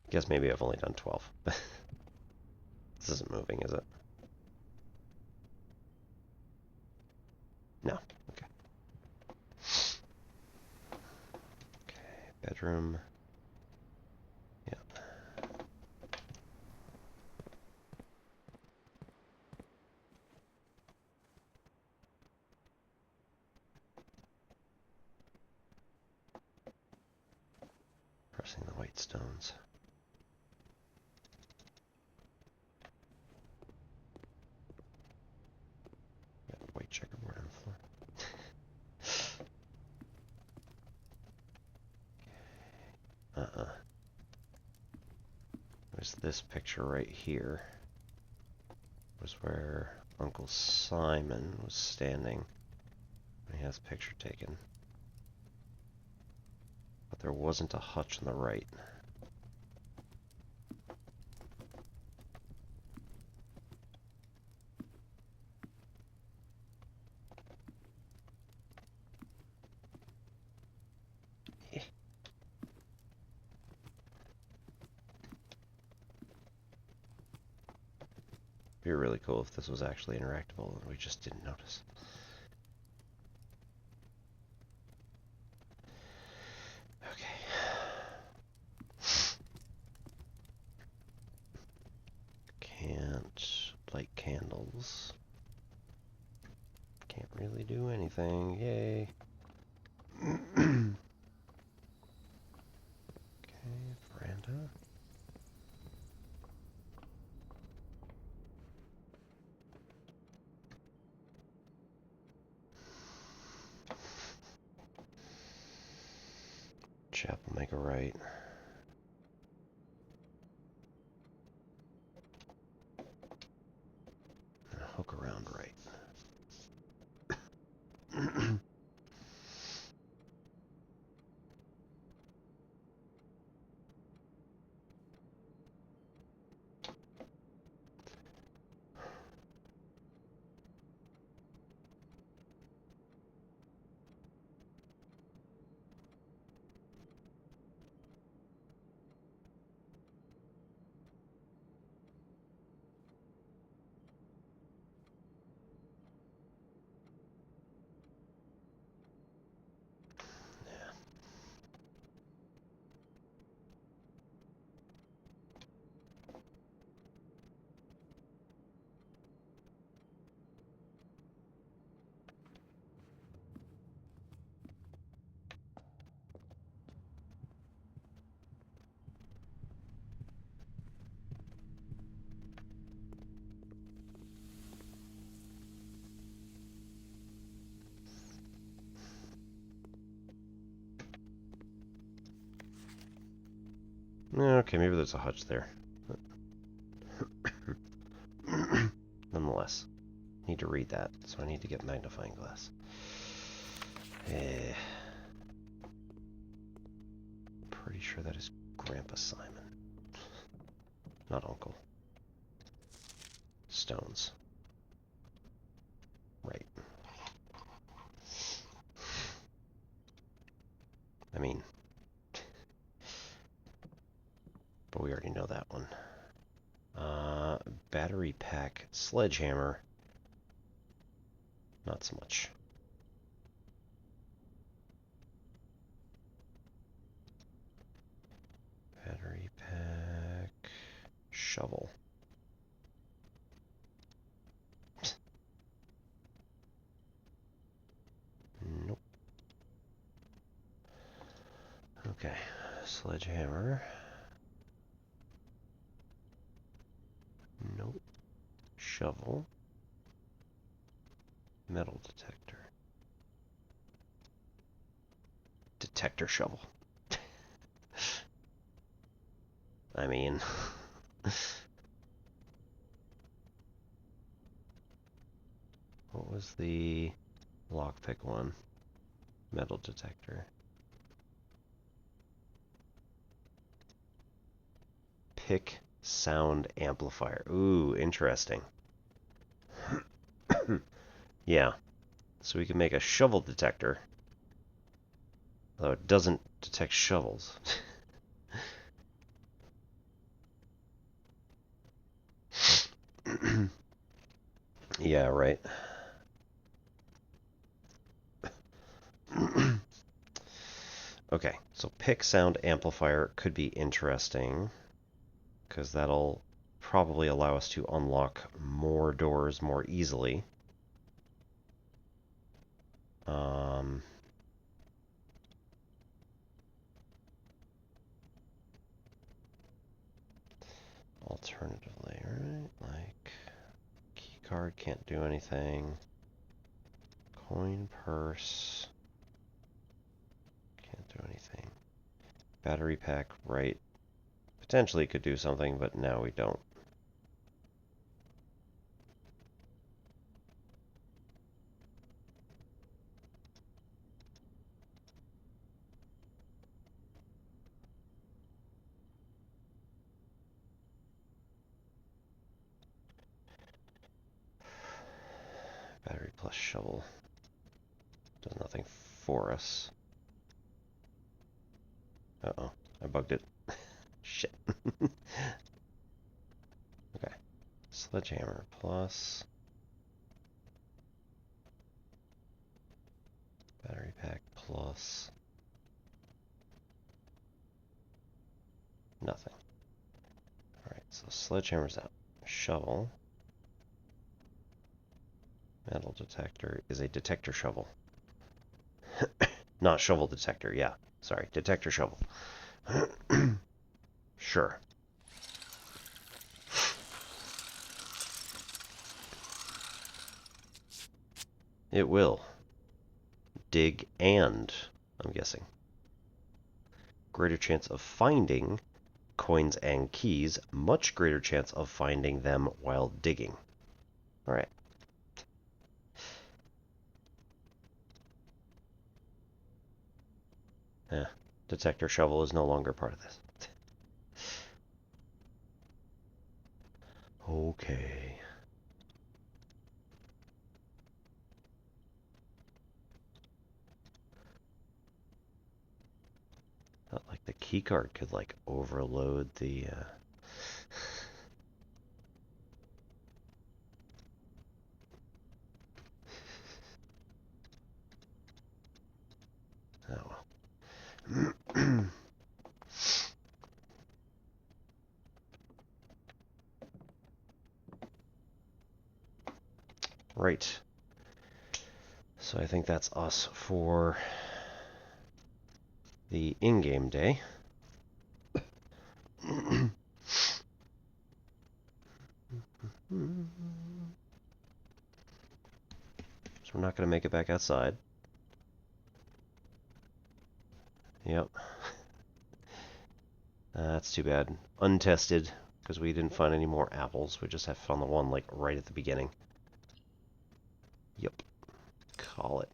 Guess maybe I've only done 12. This isn't moving, is it? No. Okay. Okay, bedroom. Yeah. Pressing the white stones. Got white checkerboard on the floor. There's this picture right here. Was where Uncle Simon was standing when he has a picture taken. But there wasn't a hutch on the right. It'd be really cool if this was actually interactable and we just didn't notice. Okay. Can't light candles. Can't really do anything. Yay. Okay, veranda. Chapel, make a right. And a hook around right. Okay, maybe there's a hutch there. Nonetheless, need to read that, so I need to get magnifying glass. Pretty sure that is Grandpa Simon. Not Uncle. Stones. Right. I mean, but we already know that one. Battery pack, sledgehammer. Not so much. Battery pack, shovel. Nope. Okay, sledgehammer. Nope. Shovel. Metal detector. Detector shovel. I mean... What was the lockpick one? Metal detector. Pick sound amplifier. Ooh, interesting. Yeah. So we can make a shovel detector. Though it doesn't detect shovels. Yeah, right. Okay, so pick sound amplifier could be interesting, because that'll probably allow us to unlock more doors more easily. Alternatively, right? Like, keycard can't do anything. Coin purse can't do anything. Battery pack, right? Potentially could do something, but now we don't. Battery plus shovel does nothing for us. Uh-oh, I bugged it. Shit. Okay. Sledgehammer plus battery pack plus nothing. Alright, so sledgehammer's out. Shovel. Metal detector is a detector shovel. Not shovel detector, yeah. Sorry, detector shovel. Sure. It will. Dig and, I'm guessing. Greater chance of finding coins and keys. Much greater chance of finding them while digging. Alright. Detector shovel is no longer part of this. Okay. Not like the keycard could, like, overload the, Oh well. Right. So I think that's us for the in-game day. So we're not going to make it back outside. Yep. That's too bad. Untested, because we didn't find any more apples. We just have found the one, like, right at the beginning. Yep. Call it.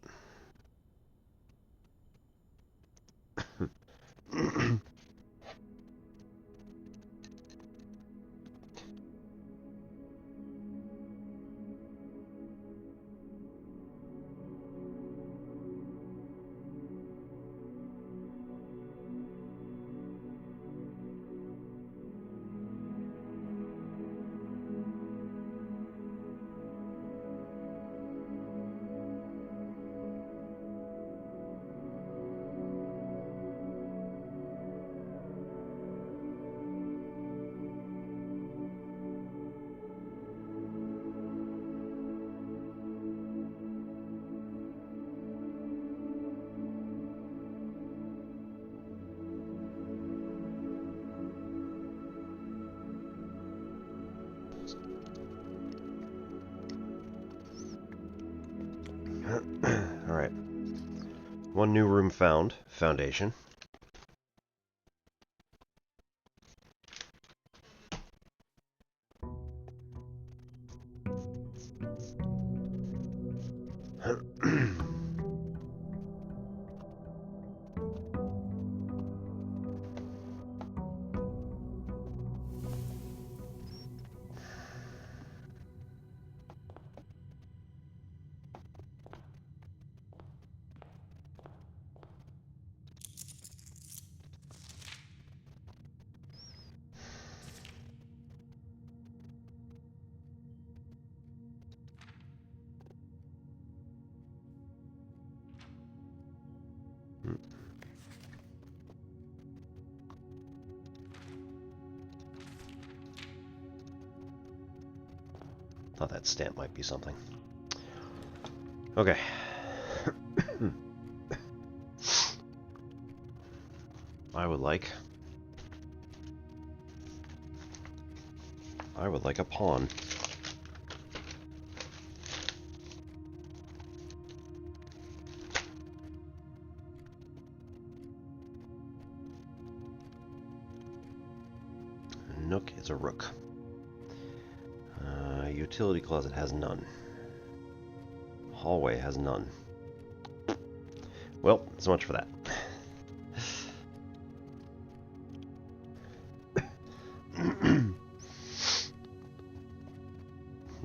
Alright. One new room found. Foundation. Thought that stamp might be something. Okay. I would like a pawn. Nook is a rook. Utility closet has none. Hallway has none. Well, so much for that.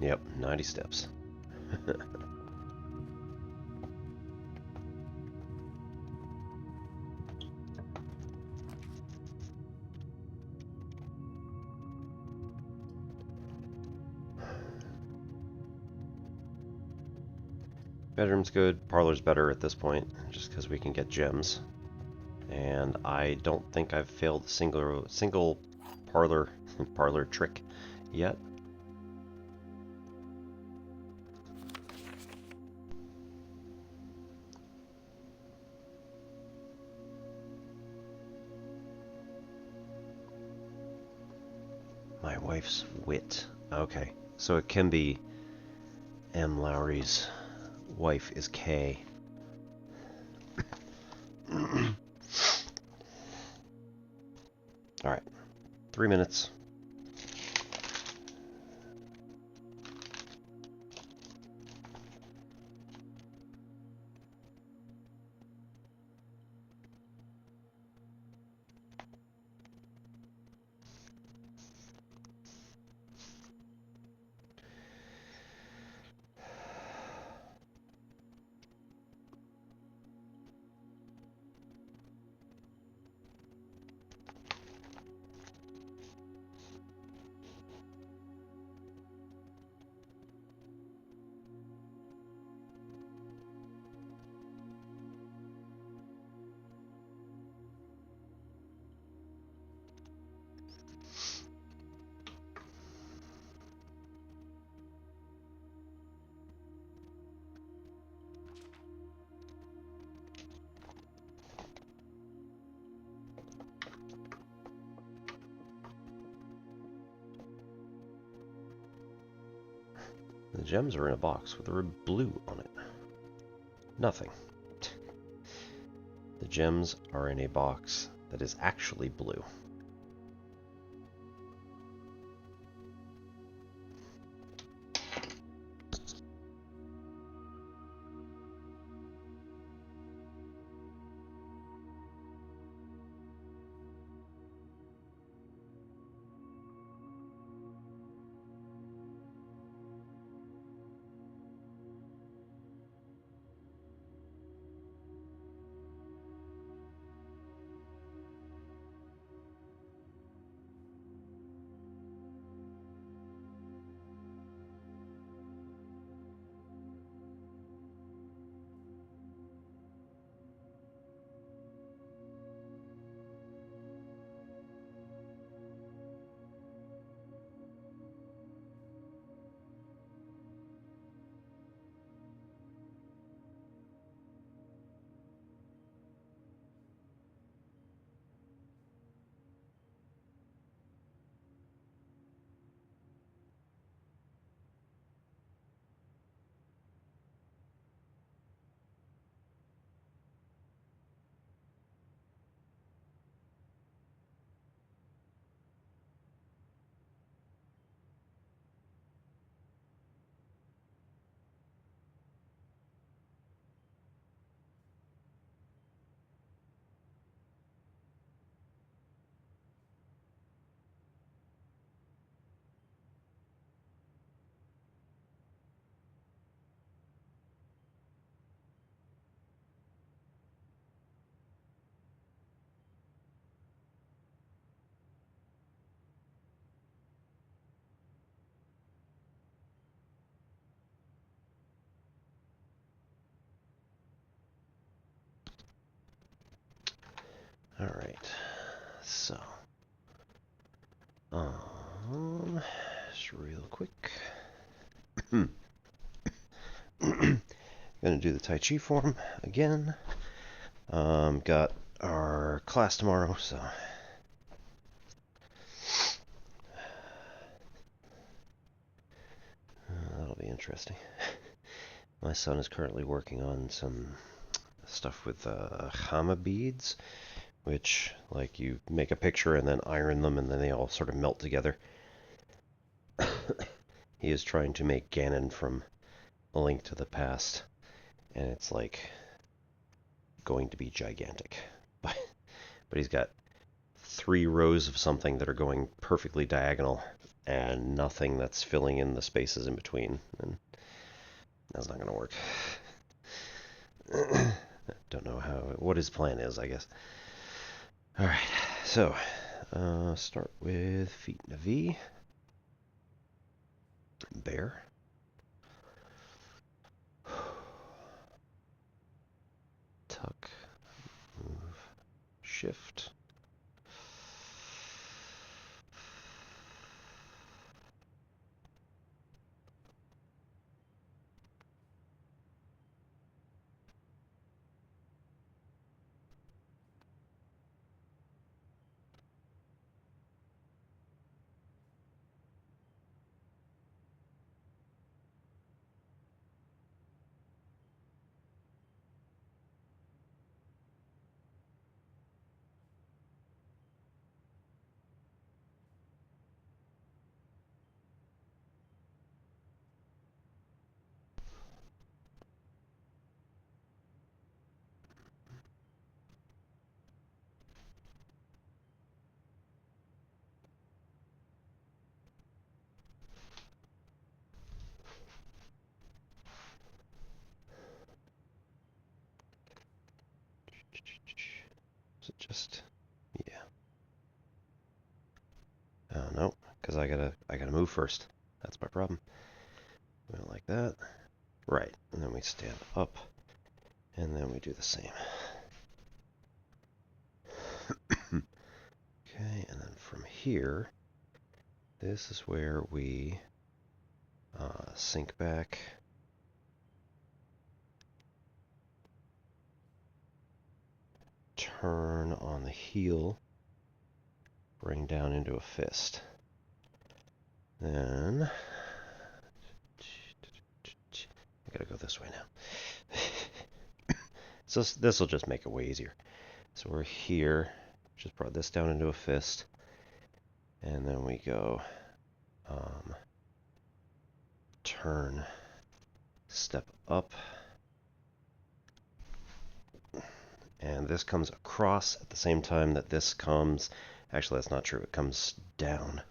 Yep, 90 steps. Bedroom's good, parlor's better at this point, just because we can get gems. And I don't think I've failed a single parlor trick yet. My wife's wit. Okay, so it can be M. Lowry's wife is K. Alright, 3 minutes. The gems are in a box with the word blue on it. Nothing. The gems are in a box that is actually blue. Alright, so, just real quick. Gonna do the Tai Chi form again. Got our class tomorrow, so that'll be interesting. My son is currently working on some stuff with Hama beads, which, like, you make a picture and then iron them, and then they all sort of melt together. He is trying to make Ganon from A Link to the Past, and it's like going to be gigantic. But he's got 3 rows of something that are going perfectly diagonal and nothing that's filling in the spaces in between, and that's not going to work. Don't know what his plan is, I guess. Alright, so start with feet in a V. Bear. Tuck. Move. Shift. Is it just, yeah. Oh no, because I gotta move first. That's my problem. We don't like that. Right, and then we stand up, and then we do the same. Okay, and then from here, this is where we sink back. Turn on the heel, bring down into a fist. Then, I gotta go this way now. So this will just make it way easier. So we're here, just brought this down into a fist, and then we go turn, step up, and this comes across at the same time that this comes. Actually, that's not true. It comes down,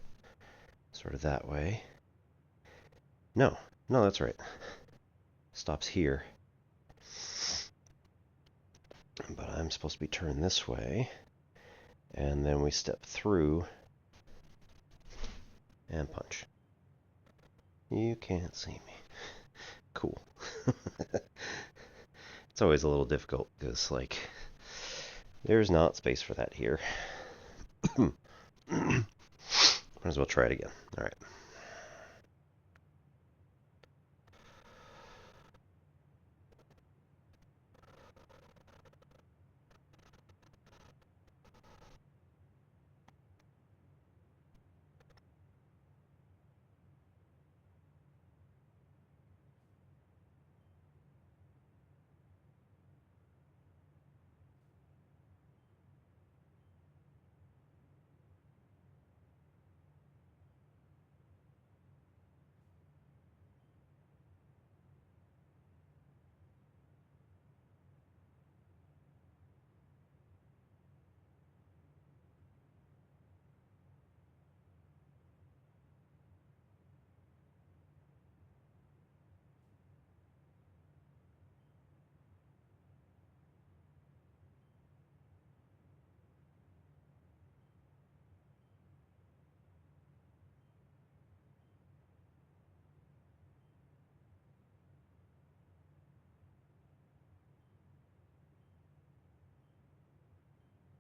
sort of that way. No, that's right. Stops here. But I'm supposed to be turned this way, and then we step through and punch. You can't see me. Cool. It's always a little difficult because, like, there's not space for that here. Might as well try it again. All right.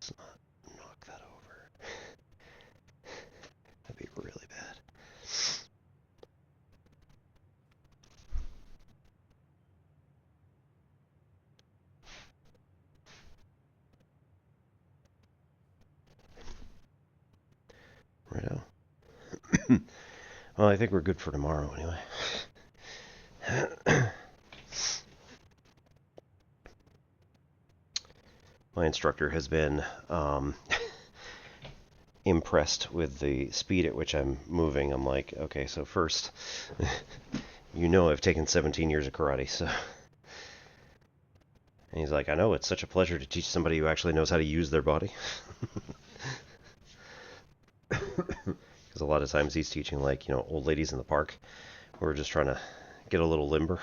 Let's not knock that over. That'd be really bad. Righto. Well, I think we're good for tomorrow anyway. My instructor has been impressed with the speed at which I'm moving. I'm like, okay, so first, you know I've taken 17 years of karate, so... And he's like, I know, it's such a pleasure to teach somebody who actually knows how to use their body. Because a lot of times he's teaching, like, old ladies in the park who are just trying to get a little limber.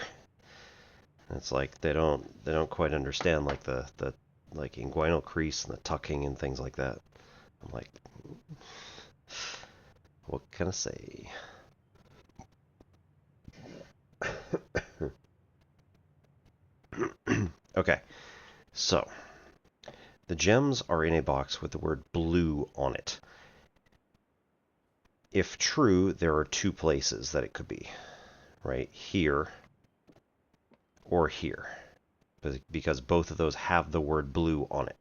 And it's like, they don't quite understand, like, the like inguinal crease and the tucking and things like that. I'm like, what can I say? Okay, so the gems are in a box with the word blue on it. If true, there are two places that it could be, right? Here or here, because both of those have the word blue on it.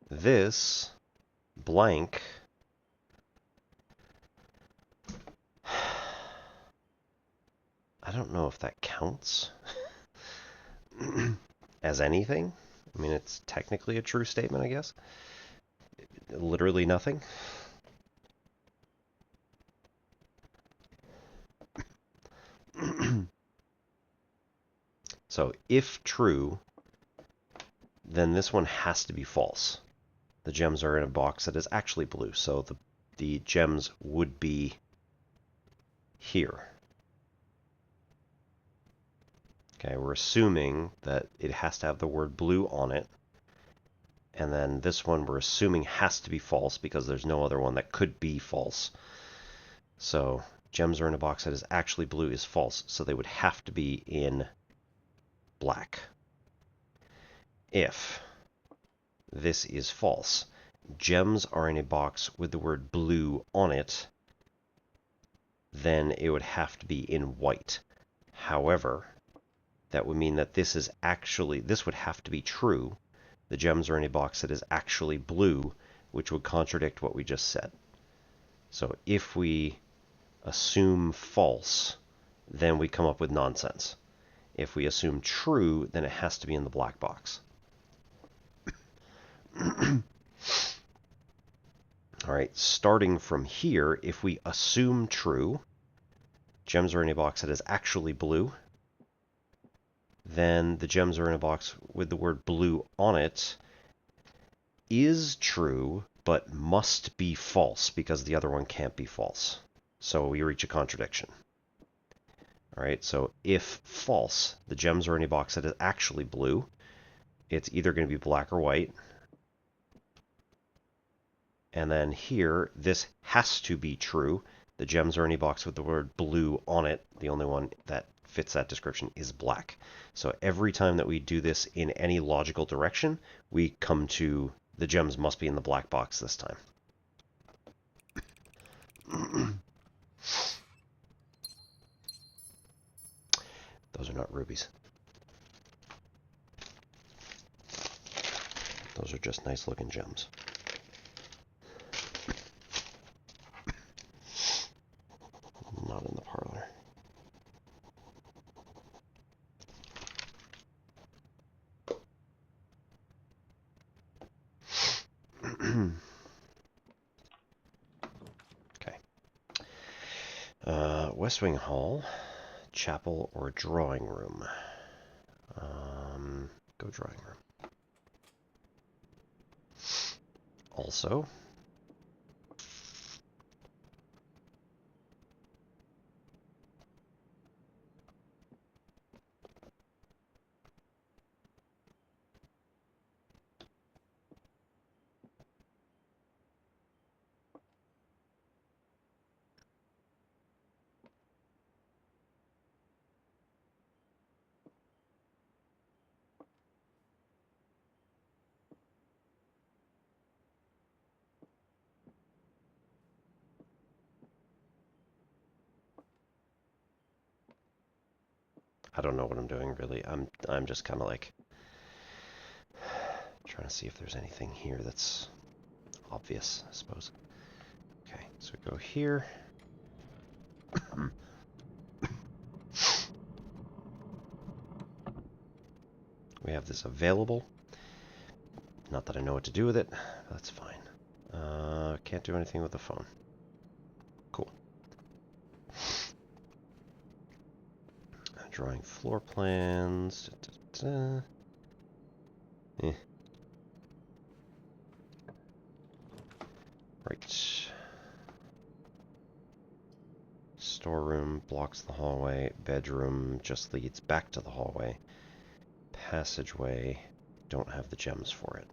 This blank I don't know if that counts as anything. I mean, it's technically a true statement, I guess. Literally nothing. So, if true, then this one has to be false. The gems are in a box that is actually blue, so the gems would be here. Okay, we're assuming that it has to have the word blue on it. And then this one we're assuming has to be false because there's no other one that could be false. So gems are in a box that is actually blue is false, so they would have to be in black. If this is false, gems are in a box with the word blue on it, then it would have to be in white. However, that would mean that this would have to be true. The gems are in a box that is actually blue, which would contradict what we just said. So if we assume false, then we come up with nonsense. If we assume true, then it has to be in the black box. All right, starting from here, if we assume true, gems are in a box that is actually blue, then the gems are in a box with the word blue on it is true, but must be false because the other one can't be false. So we reach a contradiction. All right, so if false, the gems are in a box that is actually blue, it's either going to be black or white. And then here, this has to be true. The gems are in a box with the word blue on it. The only one that fits that description is black. So every time that we do this in any logical direction, we come to the gems must be in the black box this time. Those are not rubies. Those are just nice looking gems. Not in the parlor. Okay. West Wing Hall, chapel, or drawing room? Go drawing room. Also, I don't know what I'm doing really. I'm just kind of like trying to see if there's anything here that's obvious, I suppose. Okay, so we go here. We have this available. Not that I know what to do with it, but that's fine. Can't do anything with the phone. Cool. Drawing floor plans. Right. Storeroom blocks the hallway. Bedroom just leads back to the hallway. Passageway. Don't have the gems for it.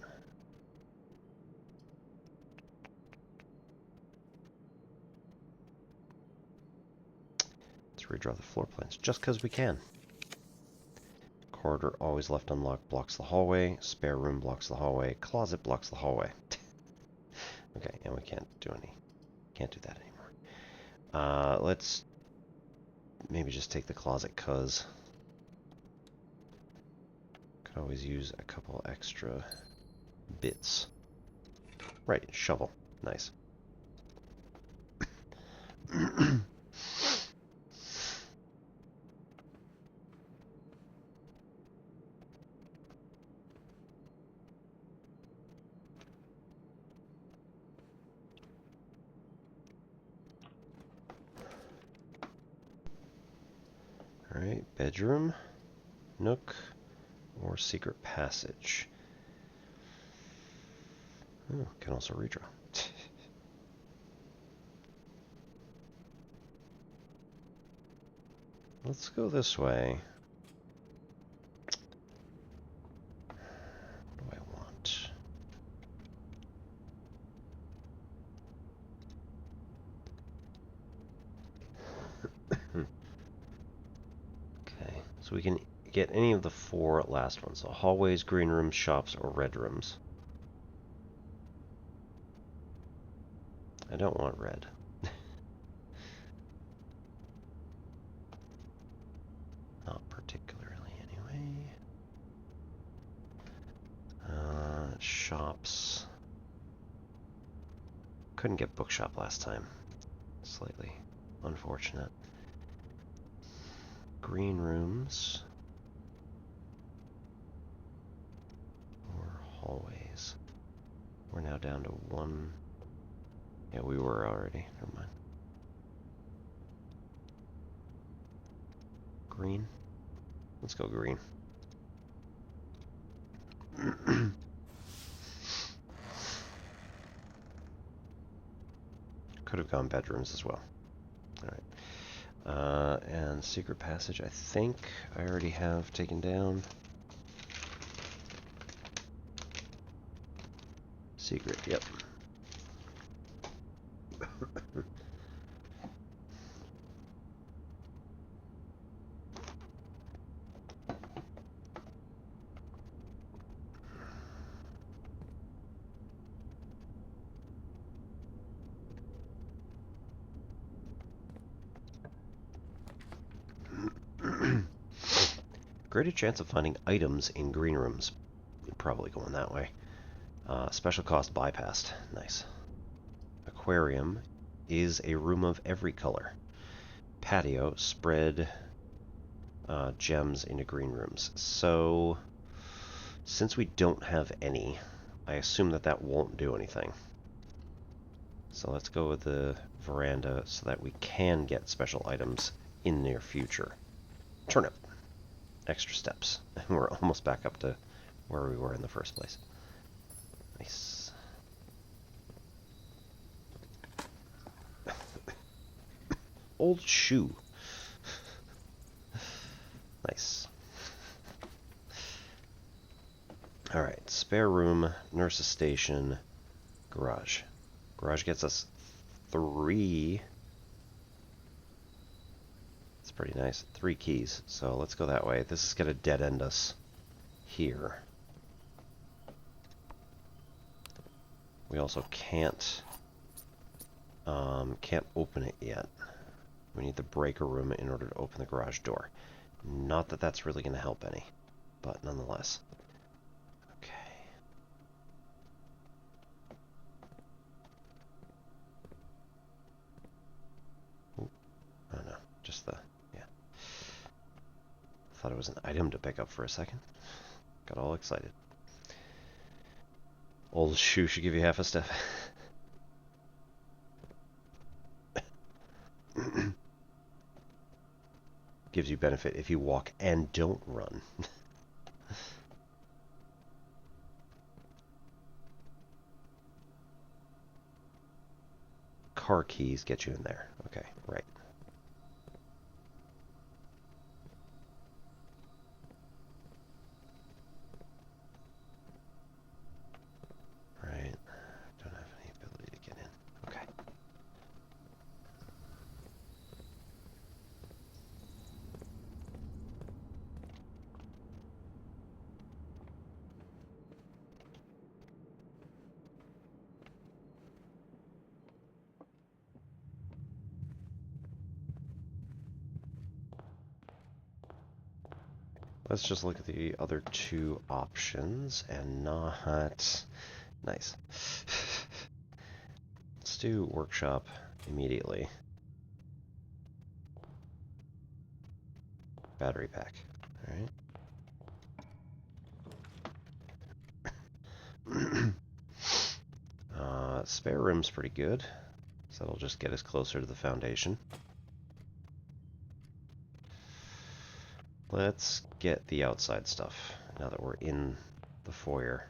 Let's redraw the floor plans just because we can. Corridor always left unlocked blocks the hallway. Spare room blocks the hallway. Closet blocks the hallway. Okay, and we can't do that anymore. Let's maybe just take the closet, cause could always use a couple extra bits. Right, shovel. Nice. Alright, bedroom, nook, or secret passage. Oh, can also redraw. Let's go this way. What do I want? Okay, so we can get any of the 4 last ones. So hallways, green rooms, shops, or red rooms. I don't want red. Not particularly, anyway. Shops. Couldn't get bookshop last time. Slightly unfortunate. Green rooms. Or hallways. We're now down to 1. Yeah, we were already. Never mind. Green. Let's go green. Could have gone bedrooms as well. Alright. And secret passage, I think I already have taken down. Secret, yep. Greater chance of finding items in green rooms. You're probably going that way. Special cost bypassed. Nice. Aquarium is a room of every color. Patio, spread gems into green rooms. So, since we don't have any, I assume that won't do anything. So let's go with the veranda so that we can get special items in the near future. Turnip. Extra steps. And we're almost back up to where we were in the first place. Nice. Old shoe. Nice. Alright, spare room, nurse's station, garage. Garage gets us 3. It's pretty nice. 3 keys. So let's go that way. This is going to dead end us here. We also can't open it yet. We need the breaker room in order to open the garage door. Not that that's really going to help any, but nonetheless. Okay. Ooh. Oh no, just the, yeah. Thought it was an item to pick up for a second. Got all excited. Old shoe should give you half a step. Gives you benefit if you walk and don't run. Car keys get you in there. Okay, right. Right. Don't have any ability to get in. Okay. Let's just look at the other two options and not... Nice. Let's do workshop immediately. Battery pack. Alright. Spare room's pretty good. So that'll just get us closer to the foundation. Let's get the outside stuff now that we're in the foyer.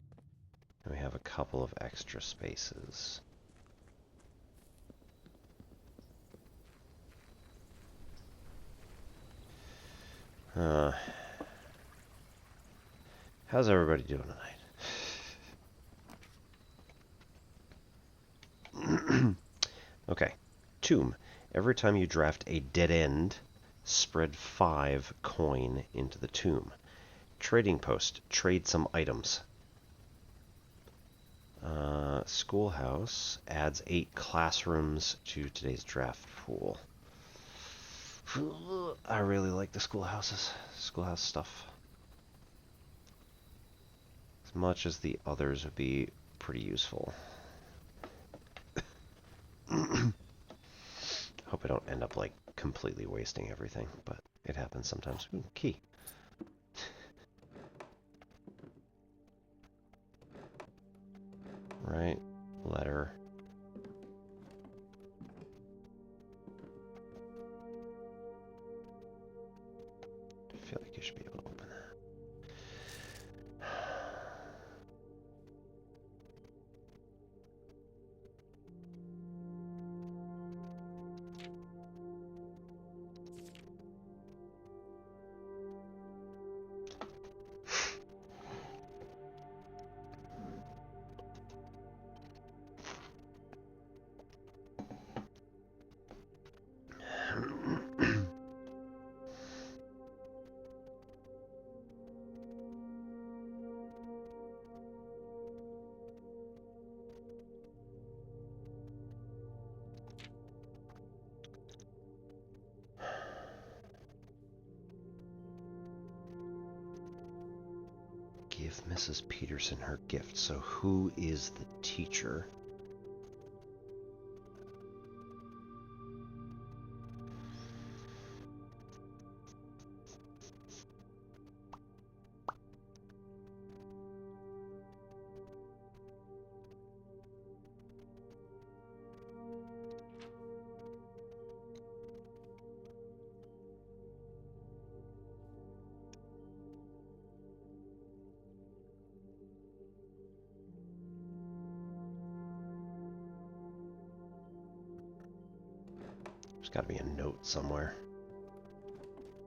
And we have a couple of extra spaces. How's everybody doing tonight? Okay. Tomb. Every time you draft a dead end, spread 5 coin into the tomb. Trading post. Trade some items. Schoolhouse adds 8 classrooms to today's draft pool. I really like the schoolhouse stuff. As much as the others would be pretty useful. Hope I don't end up like completely wasting everything, but it happens sometimes. Ooh, key. Right, letter. I feel like you should be able to open that. Give Mrs. Peterson her gift. So who is the teacher? There's got to be a note somewhere.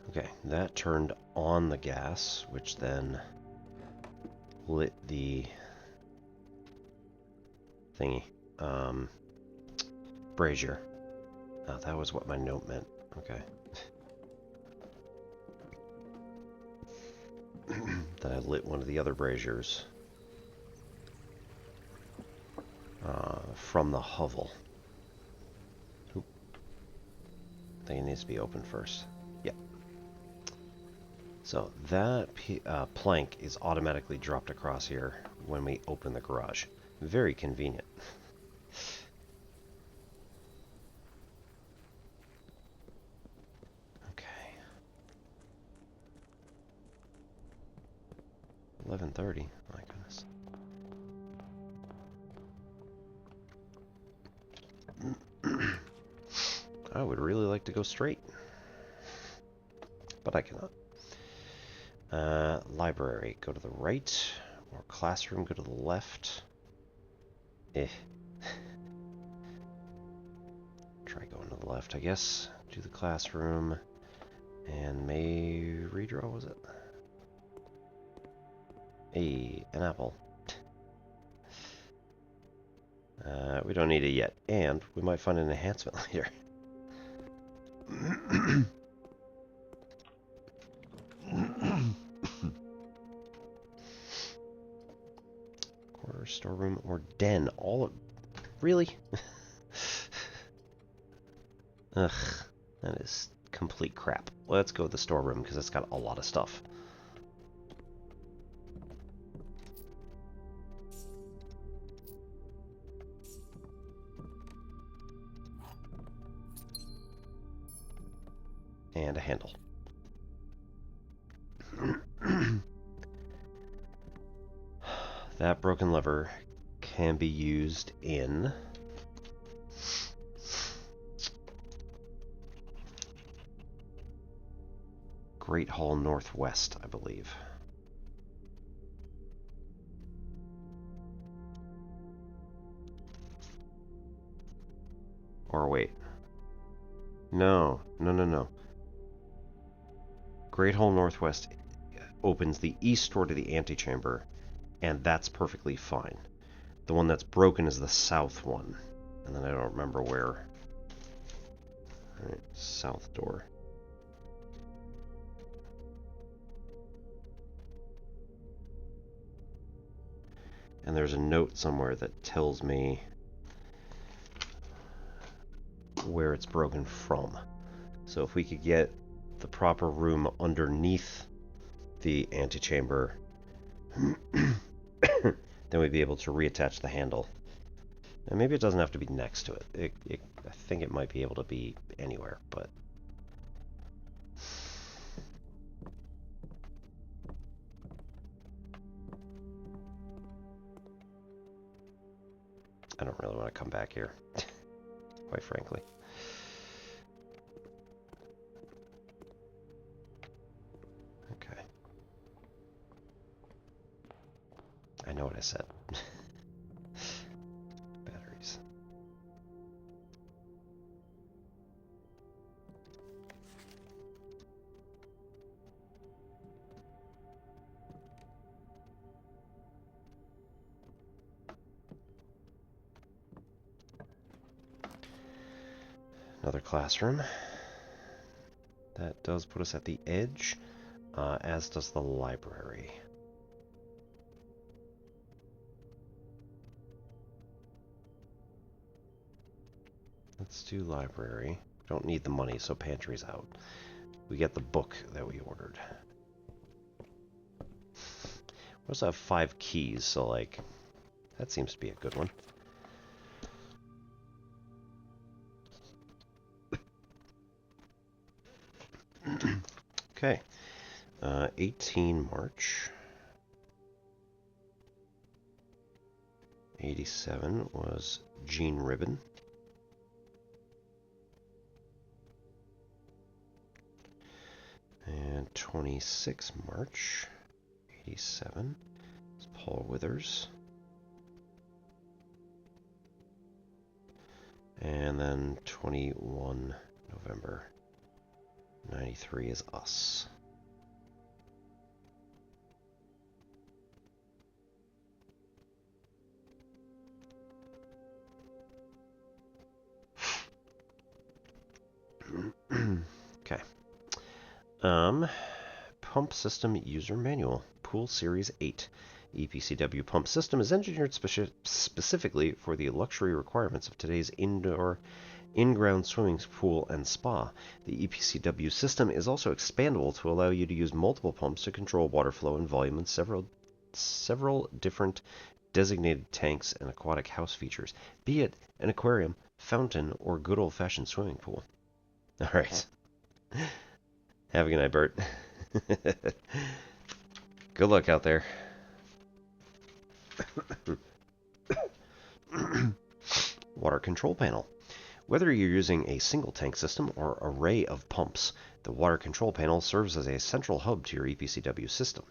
Okay, that turned on the gas, which then lit the thingy. Brazier. Oh, that was what my note meant. Okay. Then I lit one of the other braziers from the hovel. I think it needs to be open first. Yep. So that plank is automatically dropped across here when we open the garage. Very convenient. Okay. 11:30. My goodness. I would really like to go straight, but I cannot. Library, go to the right, or classroom, go to the left. Try going to the left, I guess. Do the classroom, and may redraw, was it? Hey, an apple. We don't need it yet, and we might find an enhancement later. Corner, storeroom, or den. All of... Really? Ugh, that is complete crap. Let's go to the storeroom, because it's got a lot of stuff. And a handle. That broken lever can be used in Great Hall Northwest, I believe. Or wait. No. Great Hall Northwest opens the east door to the antechamber, and that's perfectly fine. The one that's broken is the south one, and then I don't remember where. Alright, south door. And there's a note somewhere that tells me where it's broken from. So if we could get the proper room underneath the antechamber, then we'd be able to reattach the handle. And maybe it doesn't have to be next to it. I think it might be able to be anywhere, but... I don't really want to come back here, quite frankly. Okay. I know what I said. Batteries. Another classroom. That does put us at the edge, as does the library. Let's do library. Don't need the money, so pantry's out. We get the book that we ordered. We also have 5 keys, so like, that seems to be a good one. Okay, 18 March. 87 was Jean Ribbon. And 26 March, 87 is Paul Withers. And then 21 November, 93 is us. Okay. Pump System User Manual, Pool Series 8. EPCW pump system is engineered specifically for the luxury requirements of today's indoor in-ground swimming pool and spa. The EPCW system is also expandable to allow you to use multiple pumps to control water flow and volume in several different designated tanks and aquatic house features, be it an aquarium, fountain, or good old-fashioned swimming pool. All right. Have a good night, Bert. Good luck out there. Water control panel. Whether you're using a single tank system or array of pumps, the water control panel serves as a central hub to your EPCW system.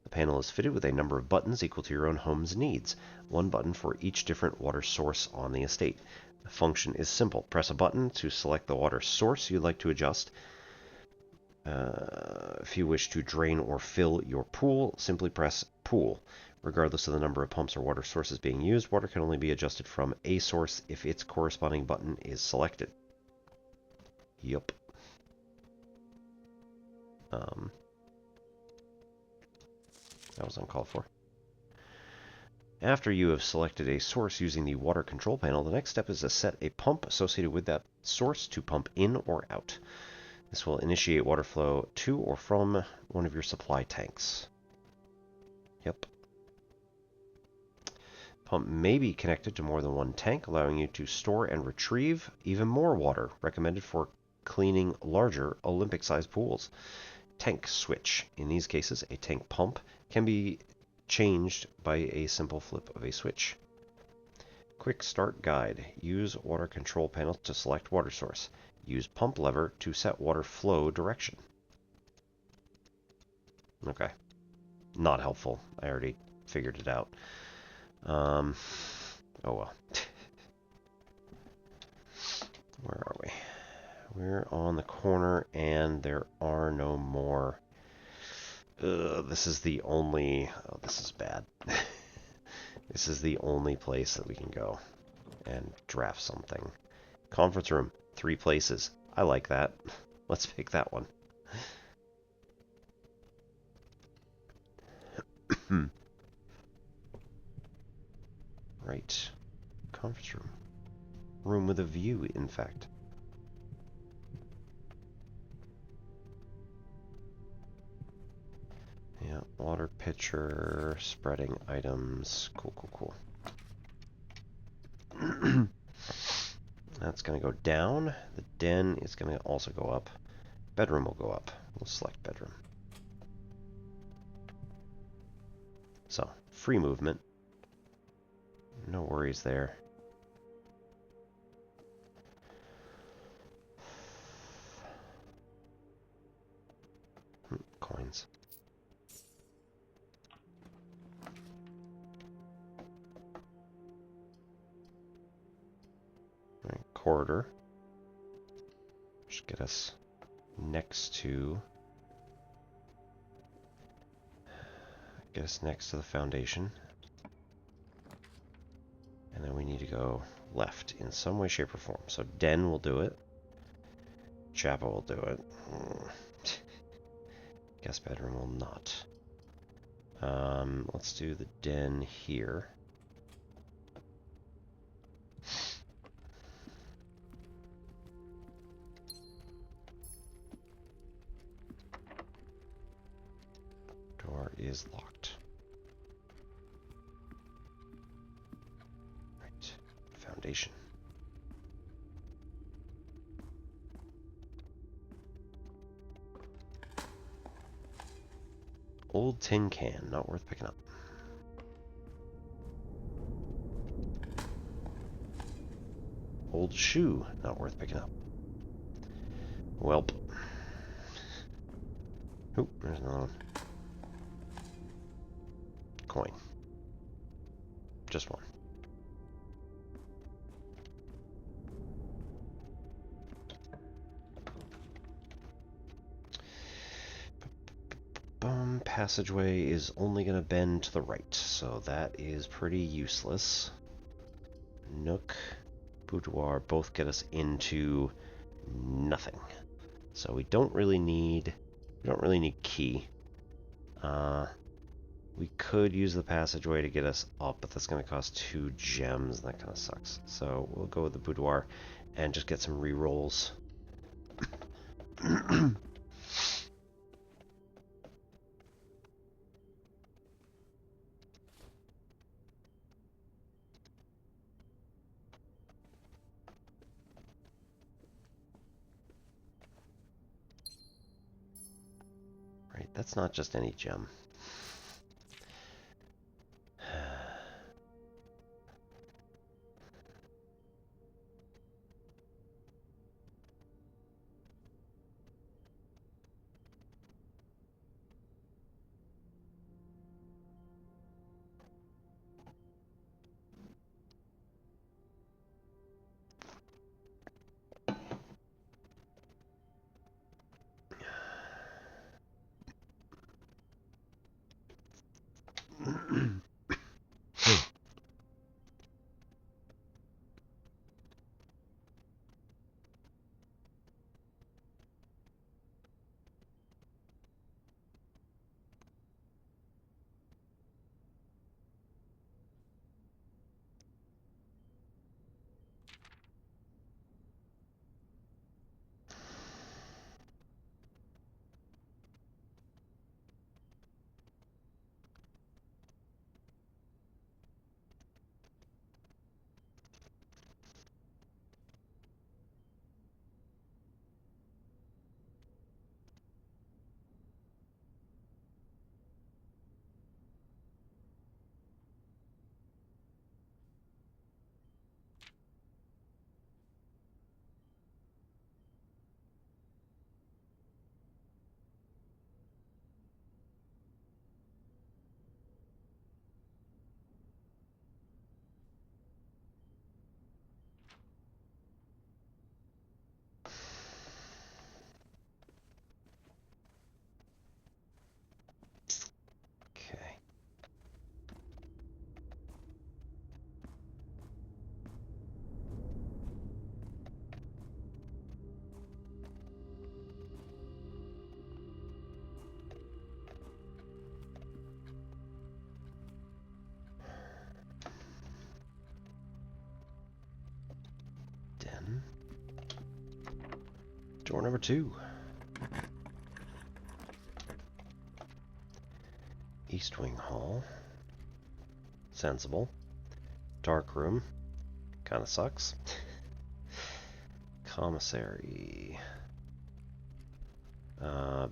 The panel is fitted with a number of buttons equal to your own home's needs, one button for each different water source on the estate. The function is simple. Press a button to select the water source you'd like to adjust. If you wish to drain or fill your pool, simply press Pool. Regardless of the number of pumps or water sources being used, water can only be adjusted from a source if its corresponding button is selected. Yup. That was uncalled for. After you have selected a source using the water control panel, the next step is to set a pump associated with that source to pump in or out. This will initiate water flow to or from one of your supply tanks. Yep. Pump may be connected to more than one tank, allowing you to store and retrieve even more water, recommended for cleaning larger Olympic-sized pools. Tank switch. In these cases, a tank pump can be changed by a simple flip of a switch. Quick start guide. Use water control panel to select water source. Use pump lever to set water flow direction. Okay. Not helpful. I already figured it out. Oh well. Where are we? We're on the corner and there are no more. This is the only... Oh, this is bad. This is the only place that we can go and draft something. Conference room. 3 places. I like that. Let's pick that one. Right. Conference room. Room with a view, in fact. Yeah, water pitcher, spreading items. Cool, cool, cool. That's going to go down. The den is going to also go up. Bedroom will go up. We'll select bedroom. So, free movement. No worries there. Coins. All right, corridor. Just get us next to... Get us next to the foundation. And then we need to go left in some way, shape, or form. So den will do it. Chapel will do it. Guest bedroom will not. Let's do the den here. Door is locked. Right. Foundation. Old tin can, not worth picking up. Old shoe, not worth picking up. Welp. Oop, there's another one. Coin. Just one. Passageway is only going to bend to the right, so that is pretty useless. Nook, boudoir both get us into nothing, so we don't really need key. We could use the passageway to get us up, but that's going to cost 2 gems, and that kind of sucks. So we'll go with the boudoir, and just get some re-rolls. Right, that's not just any gem. Okay. Den. Door number 2. East Wing Hall. Sensible. Dark room. Kinda sucks. Commissary.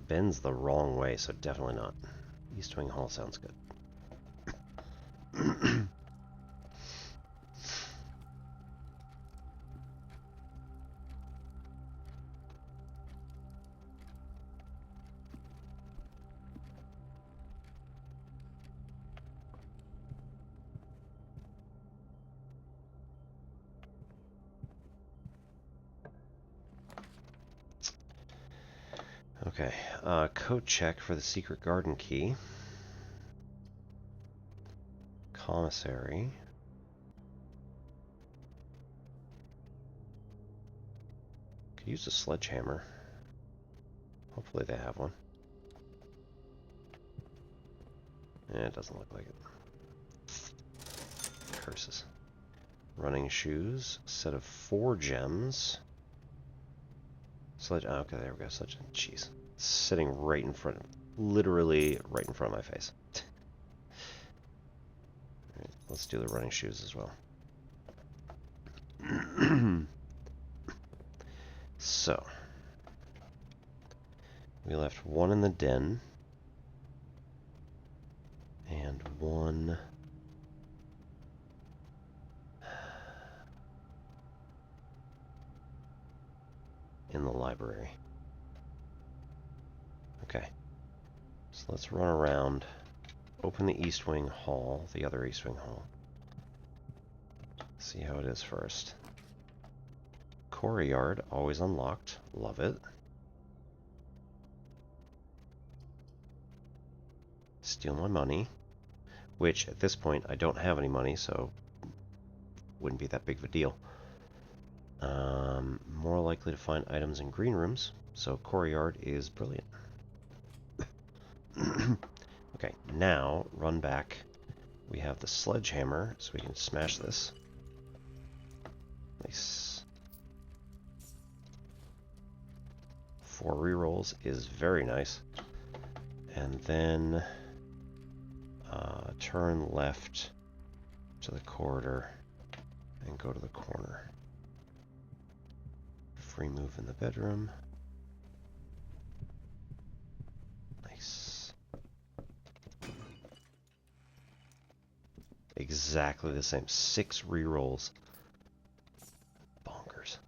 Bends the wrong way, so definitely not. East Wing Hall sounds good. Okay, code check for the secret garden key. Commissary. Could use a sledgehammer. Hopefully they have one. It doesn't look like it. Curses. Running shoes. Set of 4 gems. Sledge. Oh, okay, there we go. Sledge. Jeez. Sitting right in front. Literally right in front of my face. Alright, let's do the running shoes as well. So. We left 1 in the den. And 1... in the library. Okay. So let's run around. Open the East Wing Hall, the other East Wing Hall. See how it is first. Courtyard, always unlocked. Love it. Steal my money. Which, at this point, I don't have any money, so wouldn't be that big of a deal. More likely to find items in green rooms, so courtyard is brilliant. Okay, now run back. We have the sledgehammer, so we can smash this. Nice. 4 rerolls is very nice. And then turn left to the corridor and go to the corner. Free move in the bedroom. Nice. Exactly the same. 6 rerolls. Bonkers.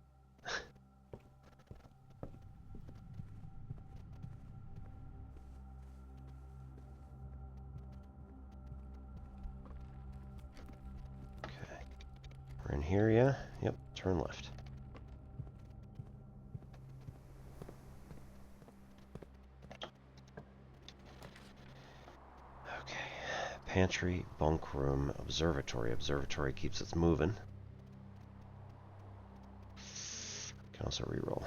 Okay. We're in here, yeah? Yep, turn left. Pantry, bunk room, observatory. Observatory keeps us moving. Can also reroll.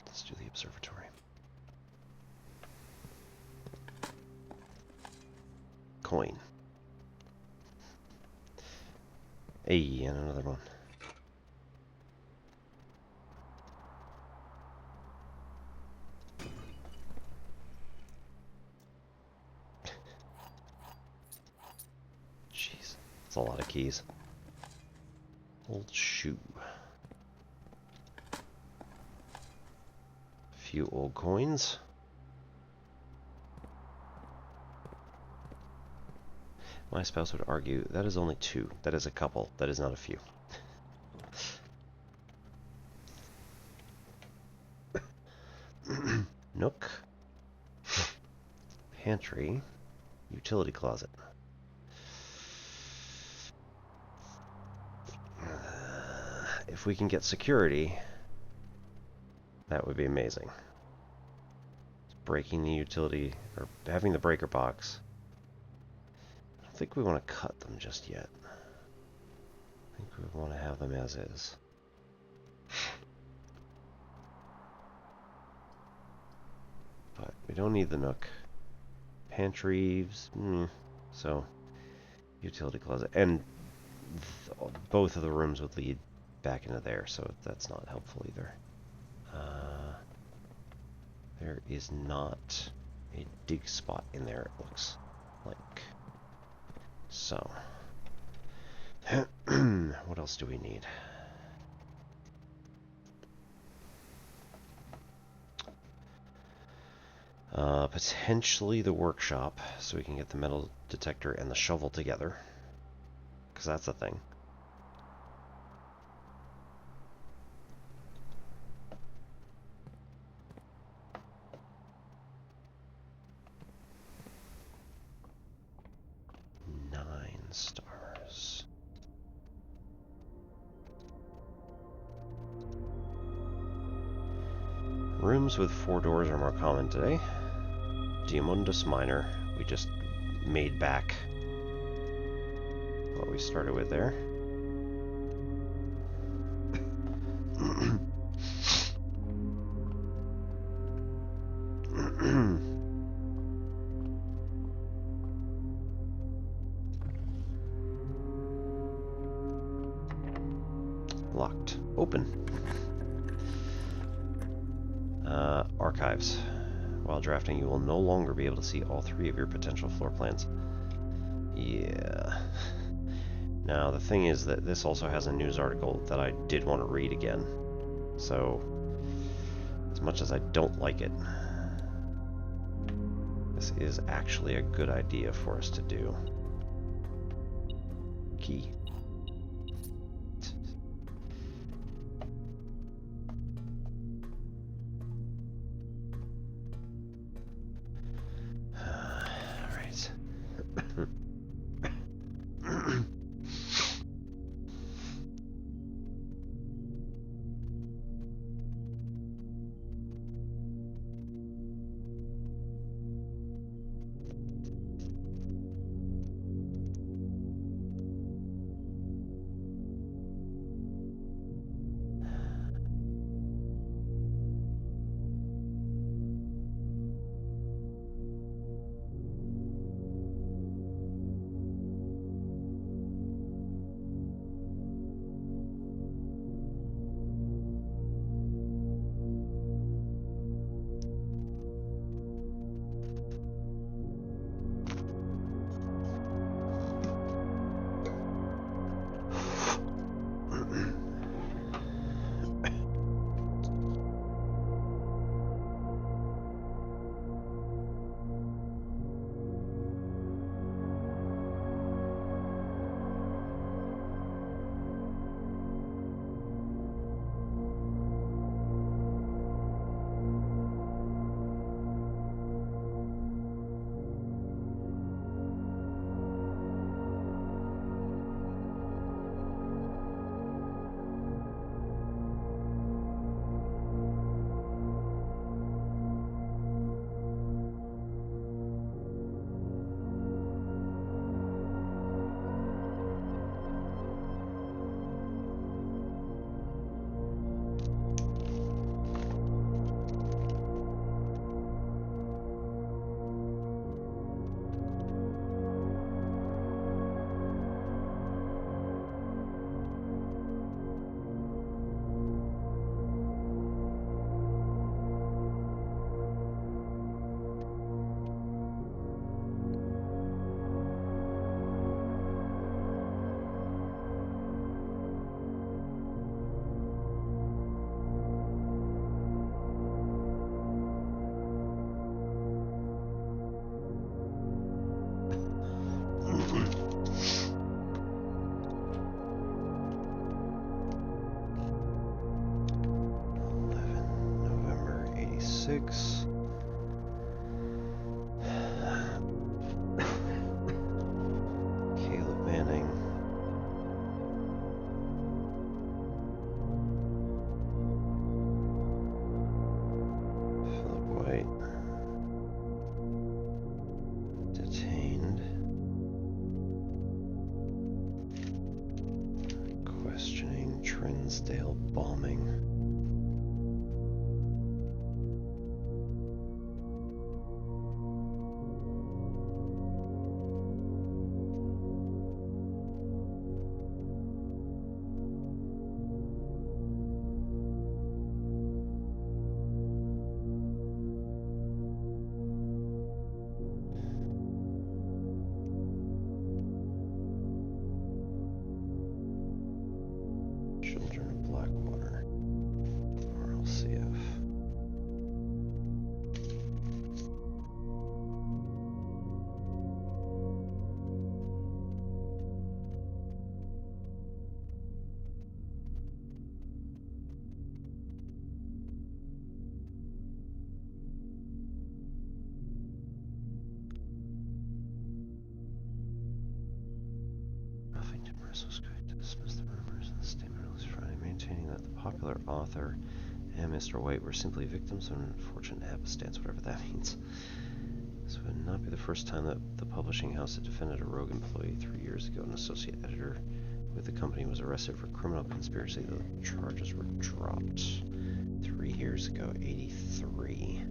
Let's do the observatory. Coin. Hey, and another one. Jeez, that's a lot of keys. Old shoe. A few old coins. My spouse would argue that is only 2. That is a couple. That is not a few. Nook. Pantry. Utility closet. If we can get security, that would be amazing. Breaking the utility, or having the breaker box. I don't think we want to cut them just yet. I think we want to have them as is. But we don't need the nook. Pantries, so utility closet. And both of the rooms would lead back into there, so that's not helpful either. There is not a dig spot in there, it looks like. So, what else do we need? Potentially the workshop, so we can get the metal detector and the shovel together, because that's a thing. Stars. Rooms with 4 doors are more common today. Diamondus Minor. We just made back what we started with there. Locked. Open. Archives. While drafting, you will no longer be able to see all 3 of your potential floor plans. Yeah. Now, the thing is that this also has a news article that I did want to read again. So, as much as I don't like it, this is actually a good idea for us to do. Key. 86. Caleb Manning. Philip White. Detained. Questioning. Trinsdale bombing. Children of Blackwater, RLCF. Huffington Press was quick to dismiss the rumors in the statement released Friday, maintaining that the popular author and Mr. White were simply victims of an unfortunate happenstance, whatever that means. This would not be the first time that the publishing house had defended a rogue employee. 3 years ago, an associate editor with the company was arrested for criminal conspiracy. The charges were dropped. 3 years ago, 83.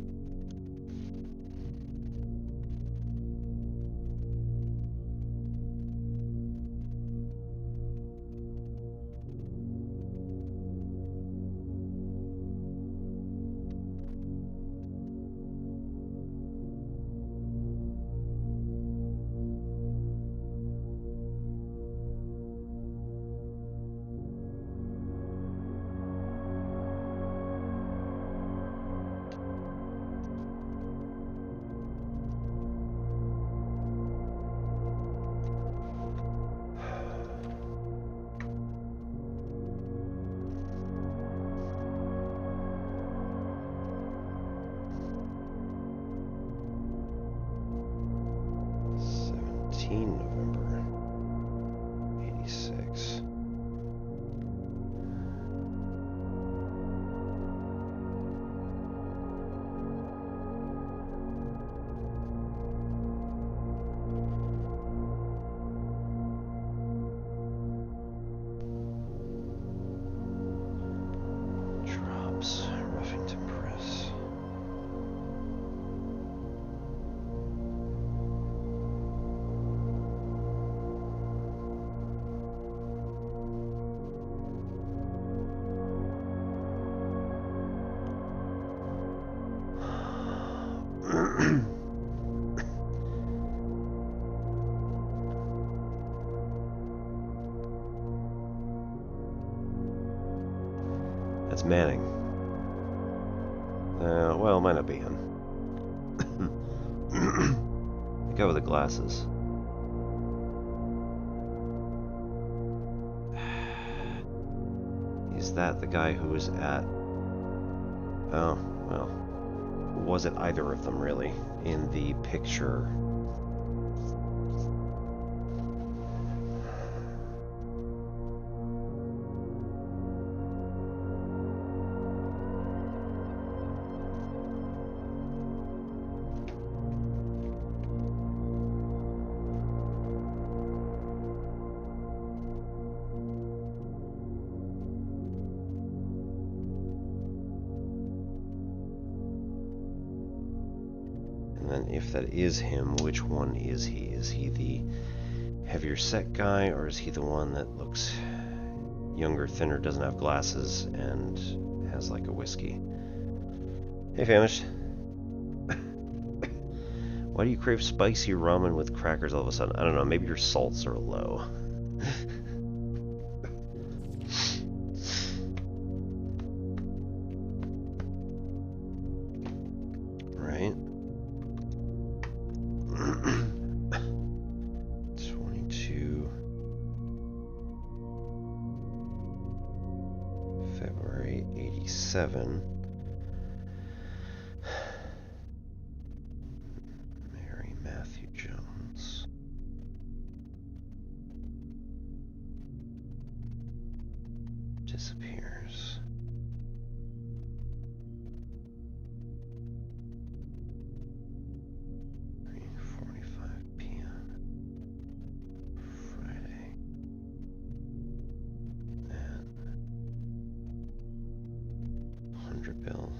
November 86. Drops, Huffington Press. That's Manning. Well, it might not be him. The guy with the glasses. Is that the guy who was at... Oh, well. Was it either of them, really, in the picture? And if that is him, which one is he? Is he the heavier set guy, or is he the one that looks younger, thinner, doesn't have glasses, and has like a whiskey? Hey, famished. Why do you crave spicy ramen with crackers all of a sudden? I don't know, maybe your salts are low. Right? 22 February 87. p.m. Friday. And 100 bill.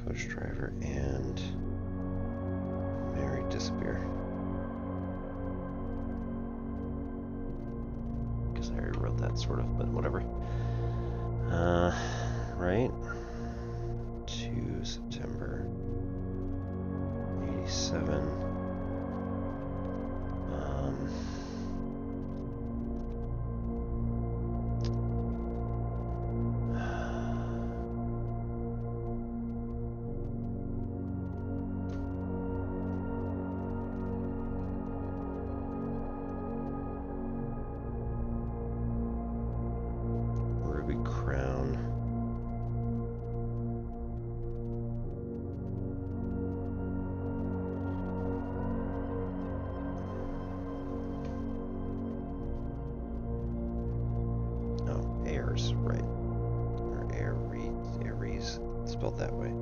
Coach driver and Mary disappear. Guess I already wrote that sort of, but whatever. Right? 2 September 87. Ruby Crown. Oh, Ayers, right. Or Aries, spelled that way.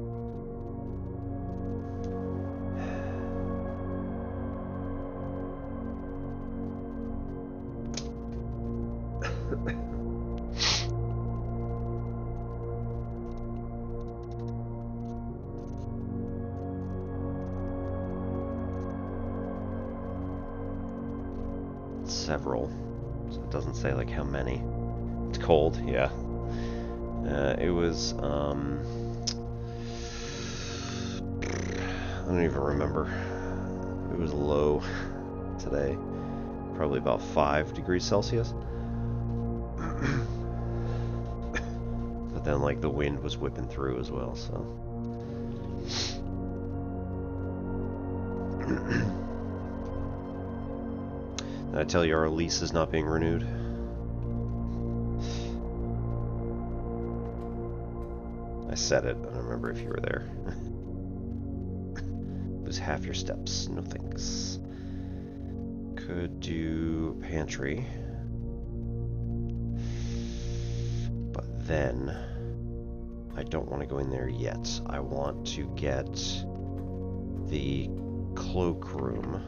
Several, so it doesn't say like how many. It's cold, yeah. It was I don't even remember. It was low today, probably about 5 degrees Celsius. But then like the wind was whipping through as well, so did I tell you our lease is not being renewed? I said it. I don't remember if you were there. Lose half your steps. No thanks. Could do pantry. But then I don't want to go in there yet. I want to get the cloakroom.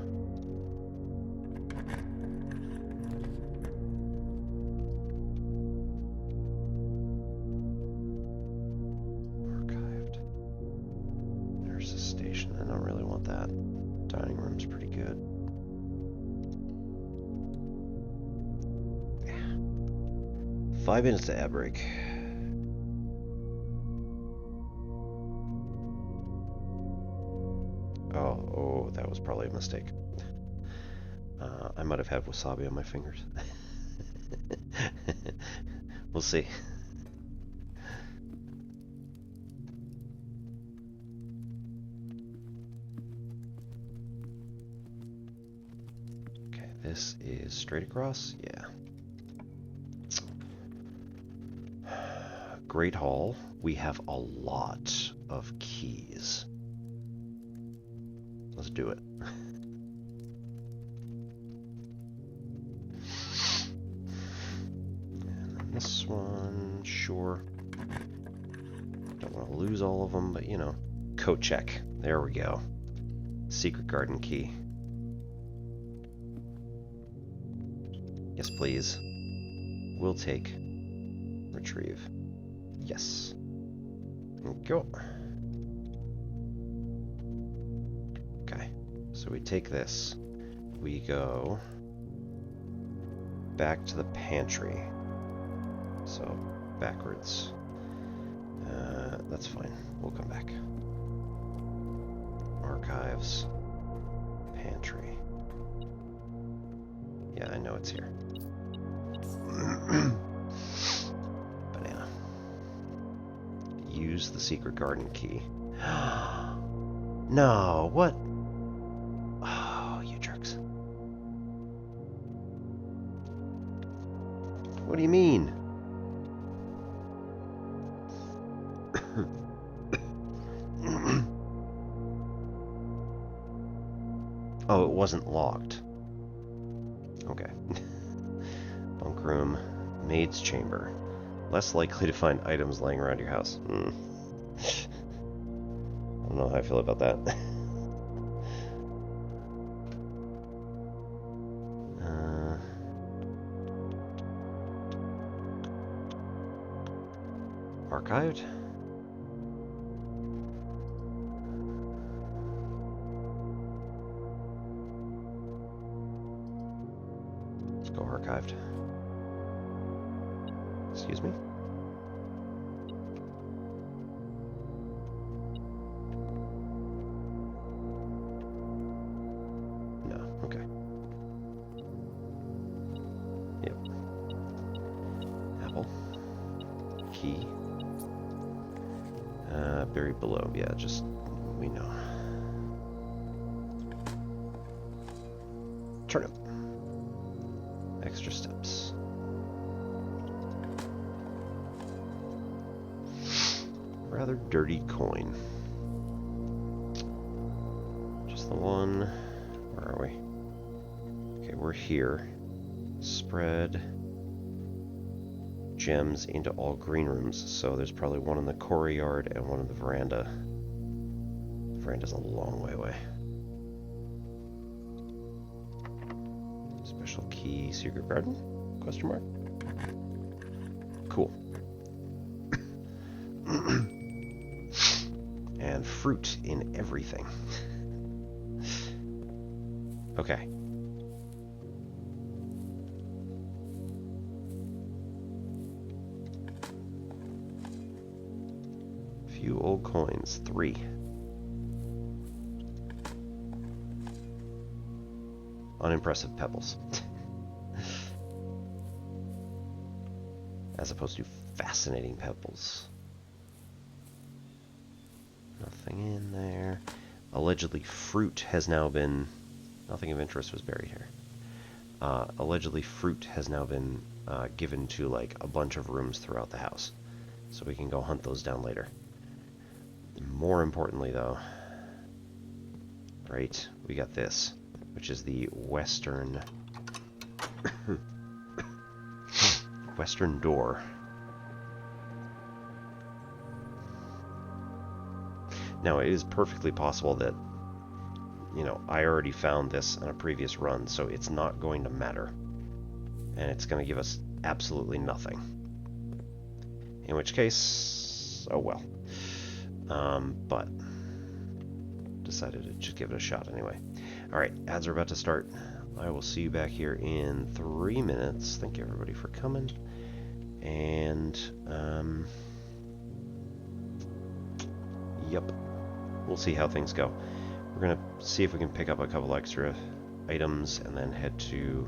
Dining room's pretty good. Yeah. 5 minutes to ad break. Oh, that was probably a mistake. I might have had wasabi on my fingers. We'll see. This is straight across? Yeah. Great Hall. We have a lot of keys. Let's do it. And then this one, sure. Don't want to lose all of them, but you know. Coat check. There we go. Secret garden key. Yes, please. We'll take. Retrieve. Yes. And go. Okay. So we take this. We go back to the pantry. So backwards. That's fine. We'll come back. Archives. Pantry. Yeah, I know it's here. use the secret garden key. No, what? Oh, you jerks. What do you mean? Oh, it wasn't locked. Okay. Bunk room. Maid's chamber. Less likely to find items laying around your house. I don't know how I feel about that. Archived? Let's go archived. Excuse me? No, okay. Yep. Apple. Key. Buried below. Yeah, just, we know. Turnip. Extra steps. Rather dirty coin. Just the one. Where are we? Okay, we're here. Spread gems into all green rooms, so there's probably one in the courtyard and one in the veranda. The veranda's a long way away. Special key, secret garden? Question mark? Cool. And fruit in everything. Okay. Few old coins. 3. Unimpressive pebbles. As opposed to fascinating pebbles. Nothing in there. Allegedly, fruit has now been... Nothing of interest was buried here. Allegedly, fruit has now been given to, like, a bunch of rooms throughout the house. So we can go hunt those down later. More importantly, though... Right, we got this. Which is the western... western door. Now, it is perfectly possible that, you know, I already found this on a previous run, so it's not going to matter. And it's going to give us absolutely nothing. In which case, oh well. But decided to just give it a shot anyway. Alright, ads are about to start. I will see you back here in 3 minutes. Thank you everybody for coming. And, yep. We'll see how things go. We're going to see if we can pick up a couple extra items and then head to,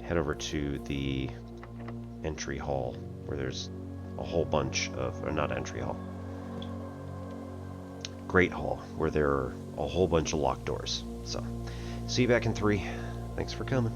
head over to the entry hall where there's a whole bunch of, or not entry hall, Great Hall, where there are a whole bunch of locked doors. So, see you back in 3. Thanks for coming.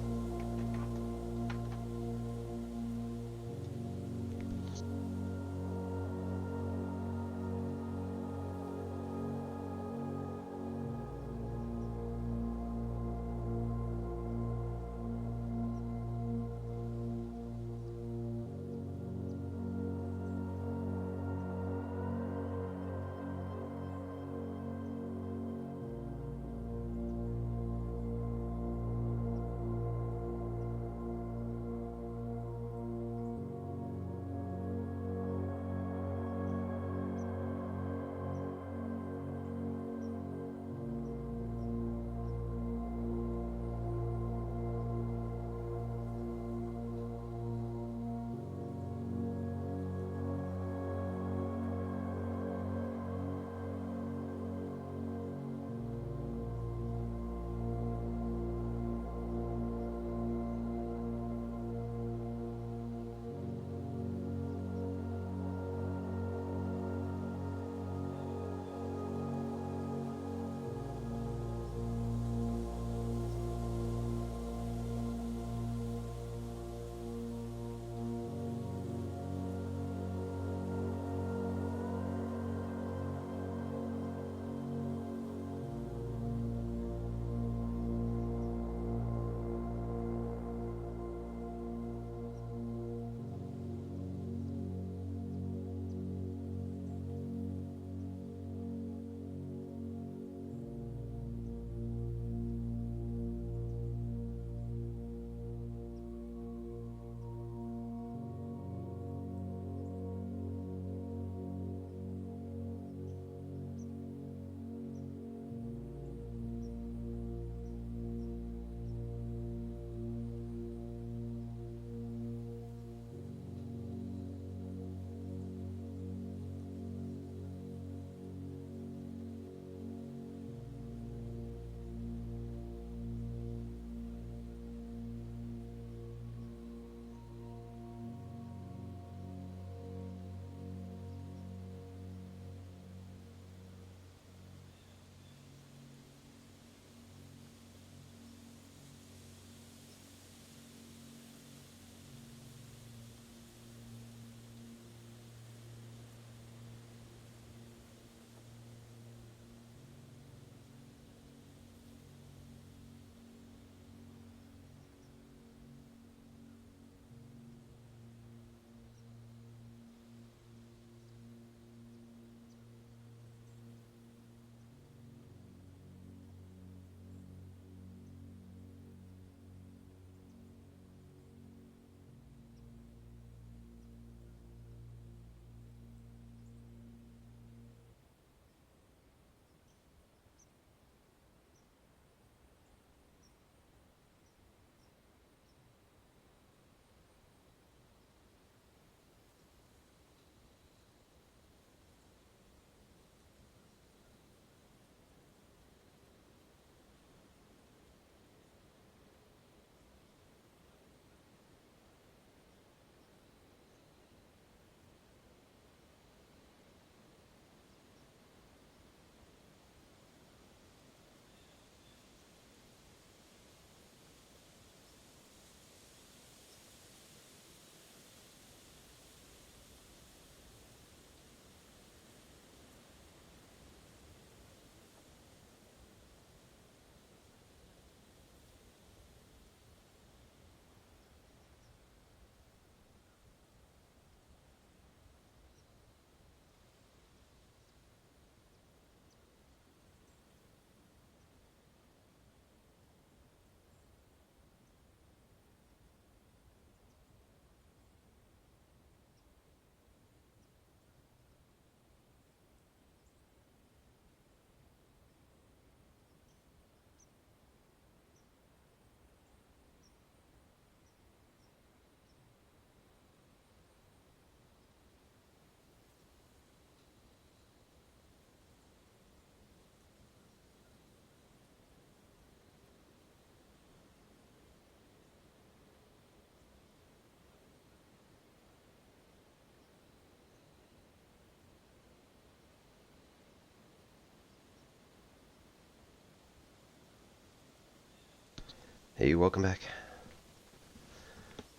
Hey, welcome back.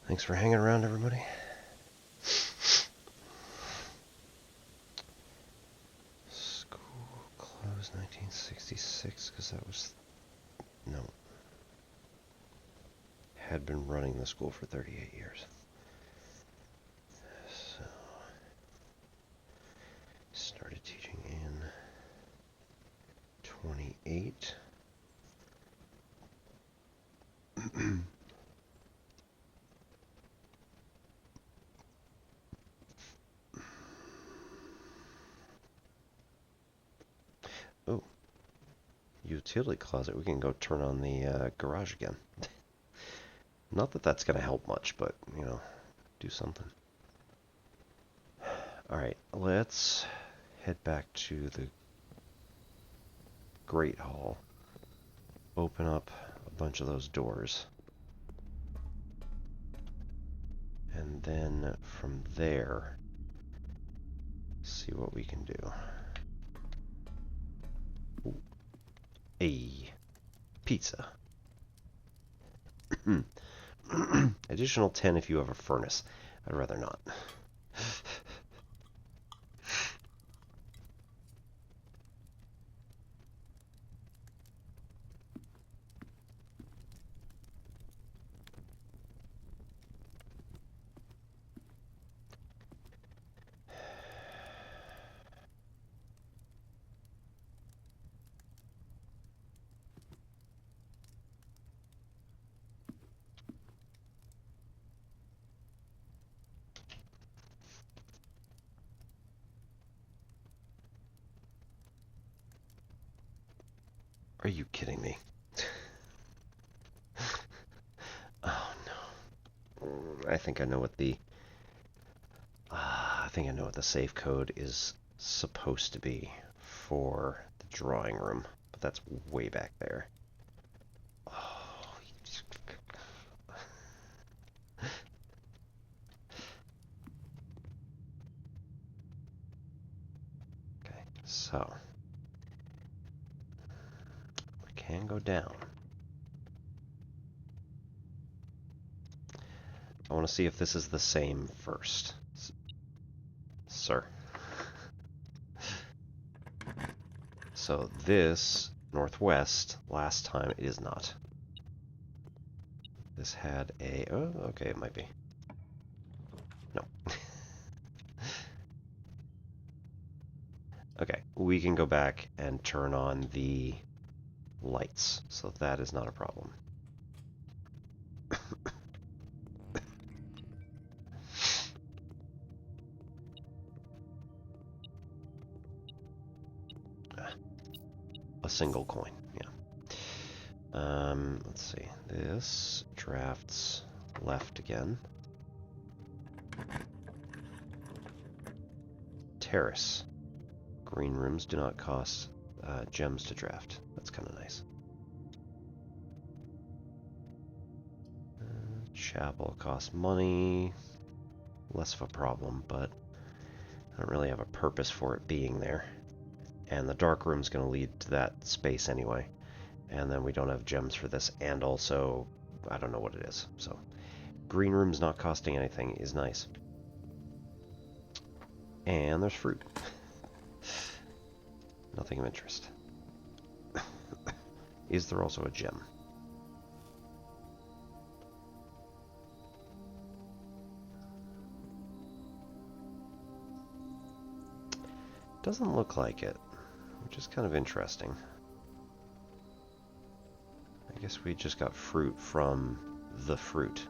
Thanks for hanging around, everybody. School closed 1966 because that was... No. Had been running the school for 38 years. So... Started teaching in 28. Oh, utility closet. We can go turn on the garage again. Not that that's going to help much, but, you know, do something. Alright, let's head back to the Great Hall. Open up a bunch of those doors. And then from there, see what we can do. Ooh. A pizza. Additional 10 if you have a furnace. I'd rather not. Are you kidding me? Oh no. I think I know what the safe code is supposed to be for the drawing room, but that's way back there. Oh, okay, so we can go down. I want to see if this is the same first. Sir. So this, northwest, last time it is not. This had a... Oh, okay, it might be. No. Okay, we can go back and turn on the lights, so that is not a problem. A single coin, yeah. Let's see. This drafts left again. Terrace. Green rooms do not cost gems to draft. That's kind of nice. Chapel costs money. Less of a problem, but I don't really have a purpose for it being there. And the dark room's going to lead to that space anyway. And then we don't have gems for this, and also, I don't know what it is. So, green room's not costing anything is nice. And there's fruit. Nothing of interest. Is there also a gem? Doesn't look like it, which is kind of interesting. I guess we just got fruit from the fruit.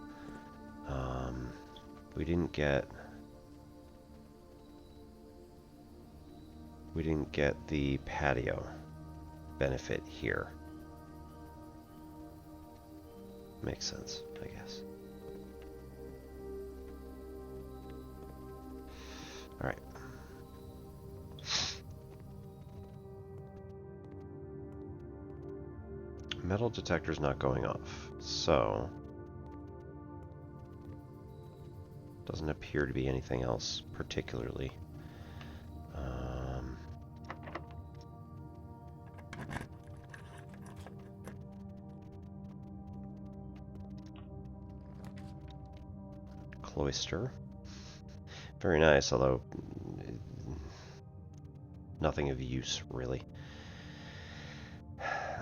We didn't get the patio benefit here. Makes sense, I guess. All right. Metal detector's not going off, so doesn't appear to be anything else particularly. cloister. Very nice, although nothing of use, really.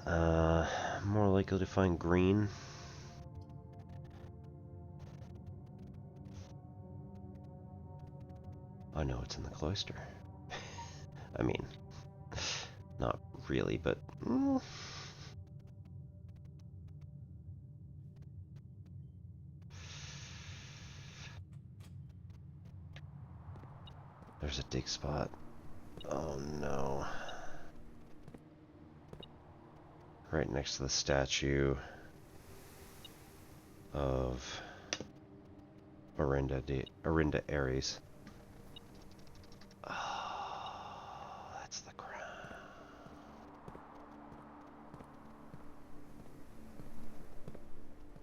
More likely to find green. Oh no, it's in the cloister. I mean, not really, but... There's a dig spot. Oh no. Right next to the statue of Arinda Ares. Oh, that's the crown.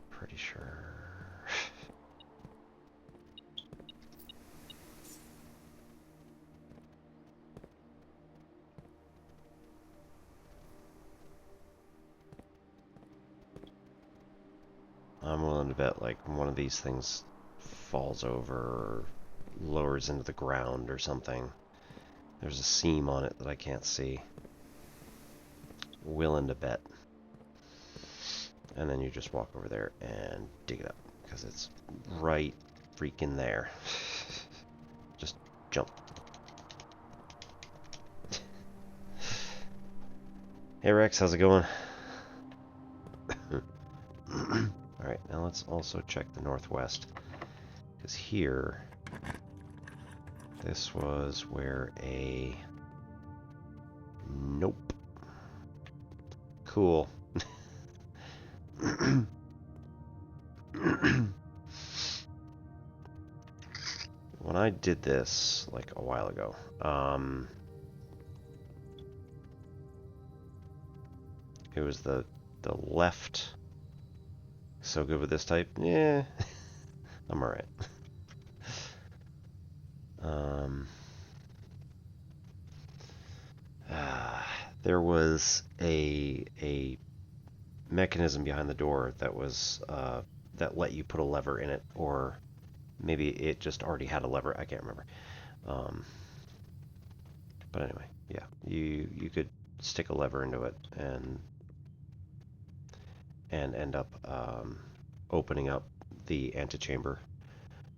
Pretty sure. I'm willing to bet like one of these things falls over or lowers into the ground or something. There's a seam on it that I can't see. Willing to bet. And then you just walk over there and dig it up because it's right freaking there. Just jump. Hey Rex, how's it going? Alright, now let's also check the northwest. Because here, this was where a... Nope. Cool. When I did this, like a while ago, it was the left. So good with this type? Yeah, I'm alright. There was a mechanism behind the door that was that let you put a lever in it, or maybe it just already had a lever. I can't remember. But anyway, yeah, you could stick a lever into it and end up opening up the antechamber.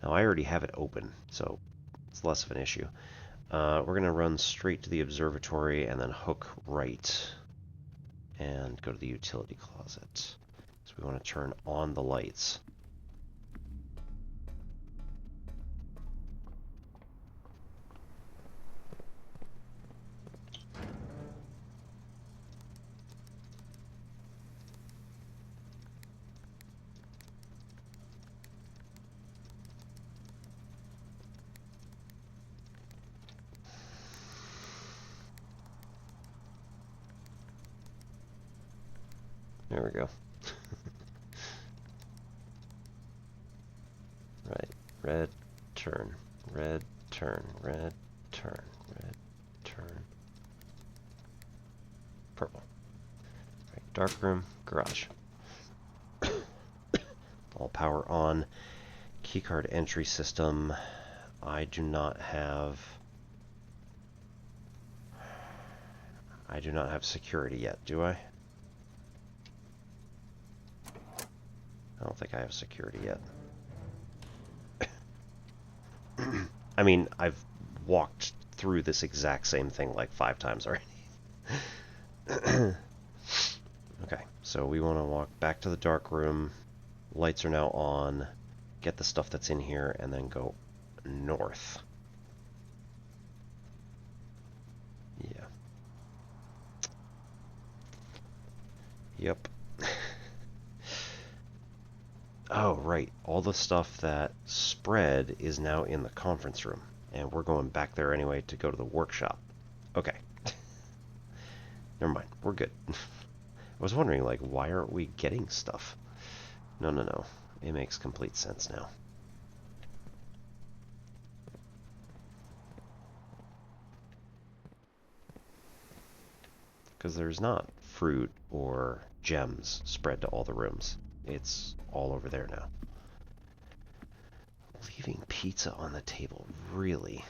Now I already have it open, so it's less of an issue. We're going to run straight to the observatory and then hook right and go to the utility closet. So we want to turn on the lights. There we go. Right. Red, turn. Red, turn. Red, turn. Red, turn. Purple. Right. Dark room, garage. All power on. Keycard entry system. I do not have security yet, do I? I don't think I have security yet. I mean, I've walked through this exact same thing like 5 times already. Okay, so we want to walk back to the dark room. Lights are now on. Get the stuff that's in here, and then go north. Yeah. Yep. Oh, right. All the stuff that spread is now in the conference room. And we're going back there anyway to go to the workshop. Okay. Never mind. We're good. I was wondering, like, why aren't we getting stuff? No. It makes complete sense now. Because there's not fruit or gems spread to all the rooms. It's all over there now. Leaving pizza on the table. Really?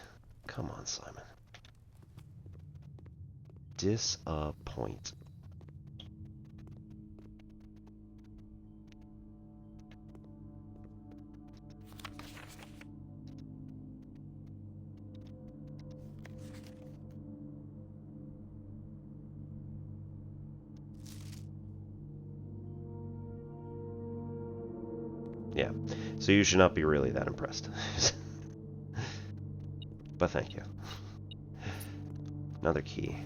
Come on, Simon. Disappoint. Yeah, so you should not be really that impressed. But thank you. Another key.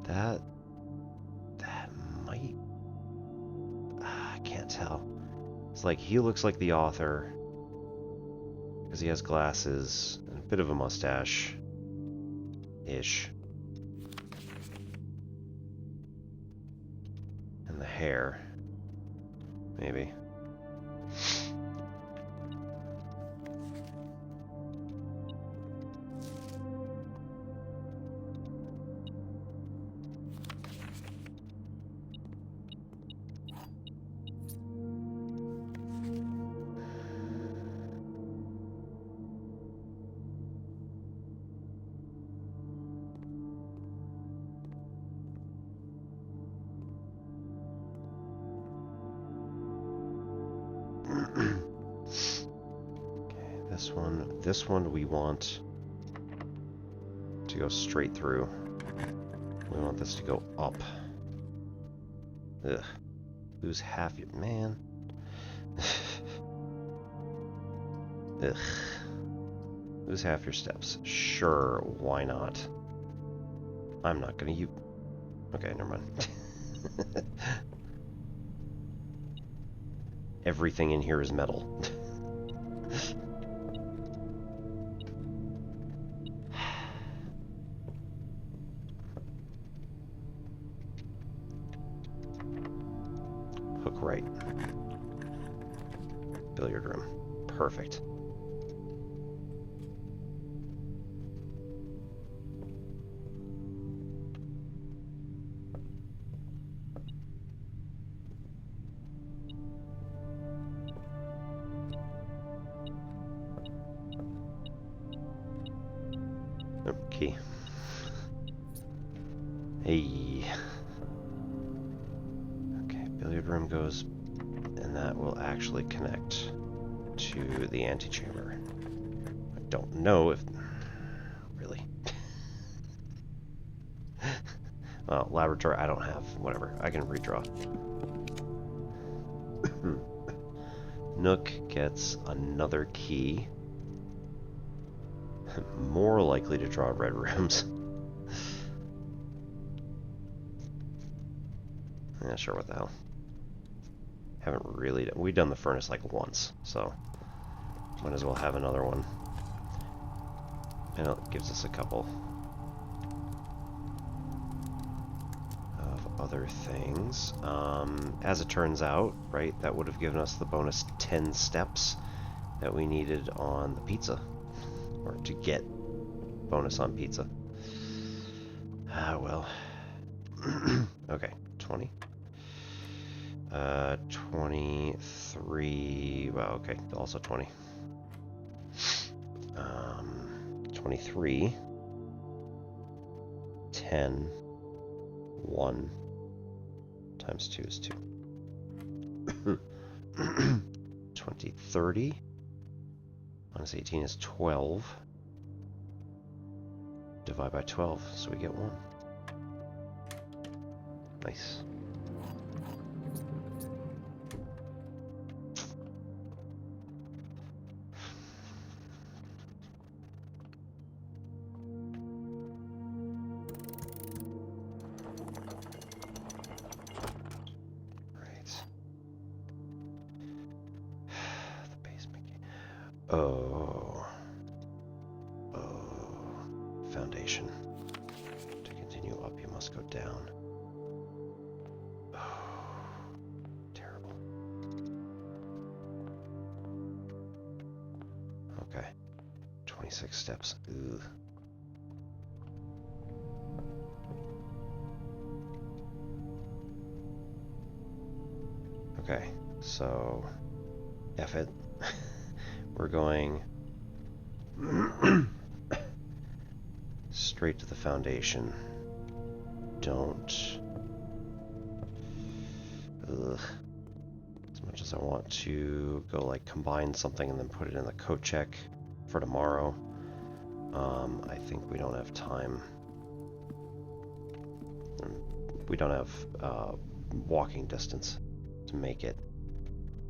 That might... I can't tell. It's like he looks like the author because he has glasses and a bit of a mustache-ish. And the hair. Maybe. This one we want to go straight through. We want this to go up. Ugh. Lose half your... Man. Ugh. Lose half your steps. Sure, why not? I'm not gonna use... Okay, never mind. Everything in here is metal. Hook right. Billiard room. Perfect. Oh, key. Hey. Okay, billiard room goes, and that will actually connect to the antechamber. I don't know if... Really? Well, laboratory I don't have. Whatever. I can redraw. Nook gets another key. More likely to draw red rooms. Yeah, sure, what the hell. Haven't really done... We've done the furnace like once, so might as well have another one. And it gives us a couple of other things. As it turns out, right, that would have given us the bonus 10 steps that we needed on the pizza. Or to get bonus on pizza. Ah, well. Okay, 20. 23, well, okay, also 20. 23, 10, 1, times 2 is 2. 20, 30, minus 18 is 12. Divide by 12, so we get 1. Nice. Oh. Foundation. To continue up, you must go down. Oh. Terrible. Okay. 26 steps. Ugh. Okay, so F it. We're going straight to the foundation. Don't. Ugh. As much as I want to go like combine something and then put it in the coat check for tomorrow, I think we don't have time. We don't have walking distance to make it.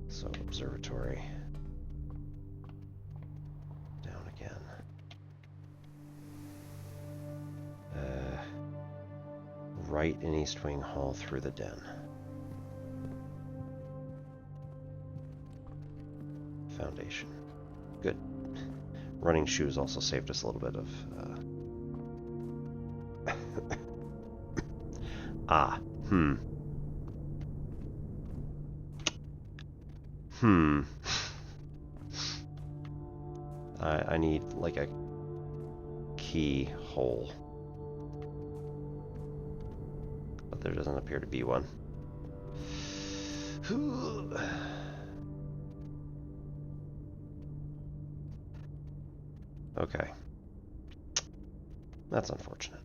So observatory. Down again. Right in East Wing Hall through the den. Foundation. Good. Running shoes also saved us a little bit of... I need, like, a keyhole. But there doesn't appear to be one. Okay. That's unfortunate.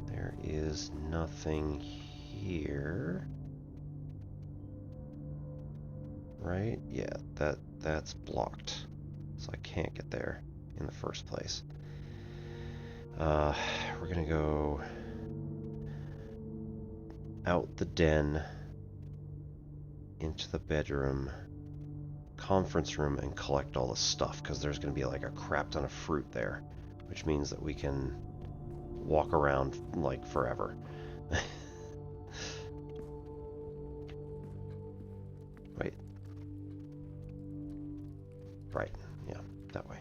There is nothing here. Right? Yeah, that's blocked. So I can't get there in the first place. We're gonna go out the den into the bedroom, conference room, and collect all the stuff, because there's going to be like a crap ton of fruit there, which means that we can walk around like forever. Wait. Right, yeah, that way.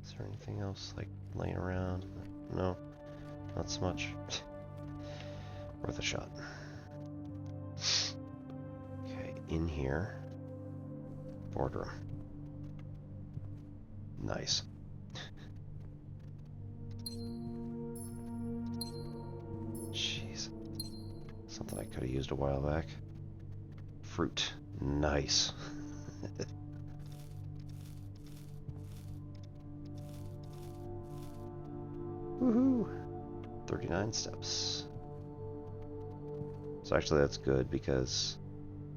Is there anything else like laying around? No, not so much. Worth a shot. Okay, in here. Boardroom. Nice. Jeez. Something I could have used a while back. Fruit. Nice. Woohoo! 39 steps. So actually that's good, because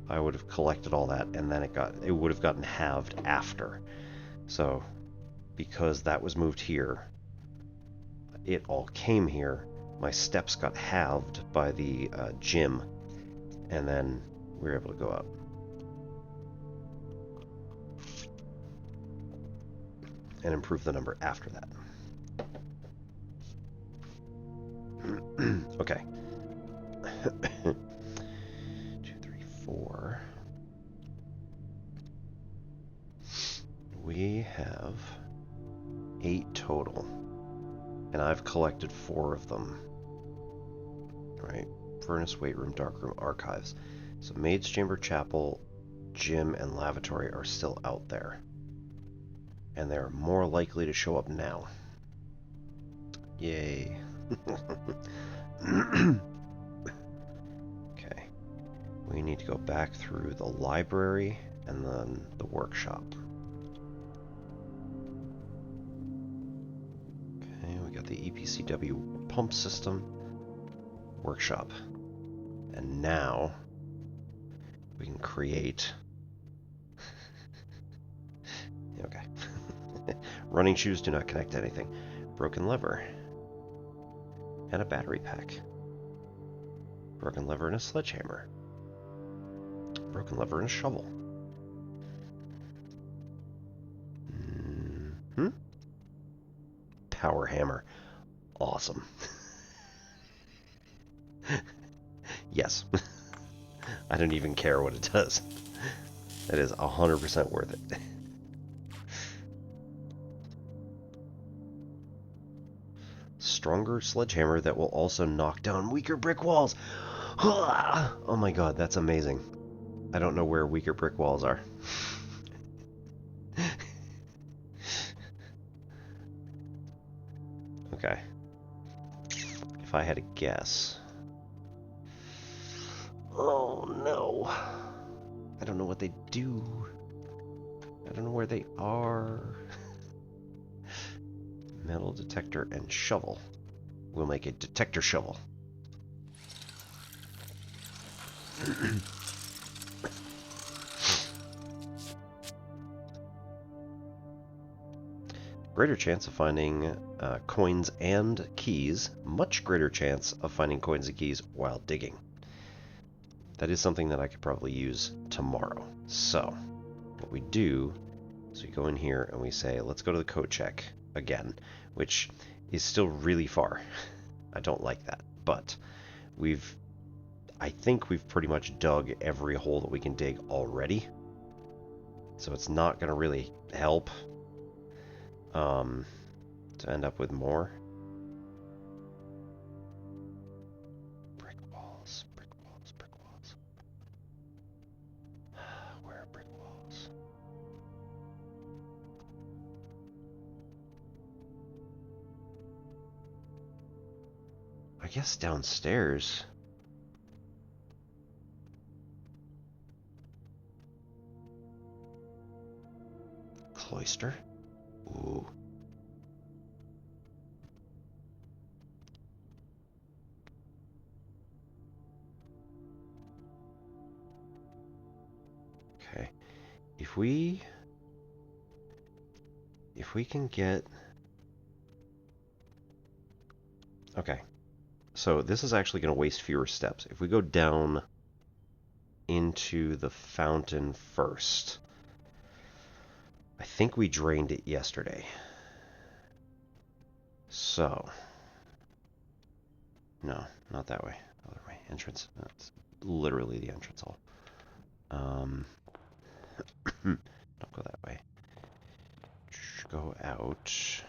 I would have collected all that and then it would have gotten halved after. So because that was moved here, it all came here, my steps got halved by the gym, and then we were able to go up. And improve the number after that. Okay. 2, 3, 4. We have 8 total, and I've collected 4 of them. Right? Furnace, weight room, dark room, archives. So Maid's Chamber, Chapel, Gym, and Lavatory are still out there. And they're more likely to show up now. Yay. Okay. We need to go back through the library and then the workshop. Okay, we got the EPCW pump system, workshop. And now we can create... Okay. Running shoes do not connect to anything. Broken lever. And a battery pack. Broken lever and a sledgehammer. Broken lever and a shovel. Power hammer. Awesome. Yes. I don't even care what it does. That is 100% worth it. Stronger sledgehammer that will also knock down weaker brick walls. Oh my god, that's amazing. I don't know where weaker brick walls are. Okay. If I had a guess, Oh no. I don't know what they do. I don't know where they are. Metal detector and shovel. We'll make a detector shovel. Greater chance of finding coins and keys. Much greater chance of finding coins and keys while digging. That is something that I could probably use tomorrow. So, what we do is we go in here and we say, let's go to the code check again, which is still really far. I don't like that, but I think we've pretty much dug every hole that we can dig already. So it's not going to really help to end up with more. Brick walls, brick walls, brick walls. Where are brick walls? I guess downstairs. Cloister? Ooh. Okay. If we can get... Okay. So this is actually going to waste fewer steps. If we go down into the fountain first. I think we drained it yesterday. So. No, not that way. Other way. Entrance. That's literally the entrance hall. Don't go that way. Go out.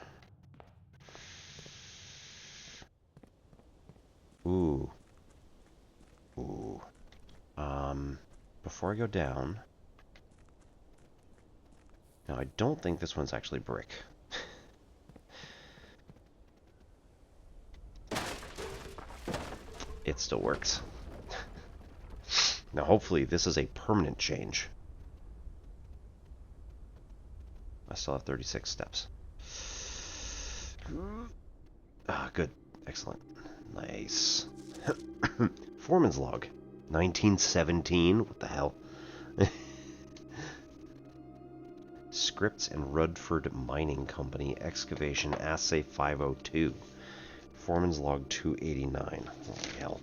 Ooh. Ooh. Before I go down... No, I don't think this one's actually brick. It still works. Now, hopefully, this is a permanent change. I still have 36 steps. Ah, good. Excellent. Nice. Foreman's log. 1917. What the hell? Scripts and Rudford Mining Company. Excavation Assay 502. Foreman's log 289. Holy hell.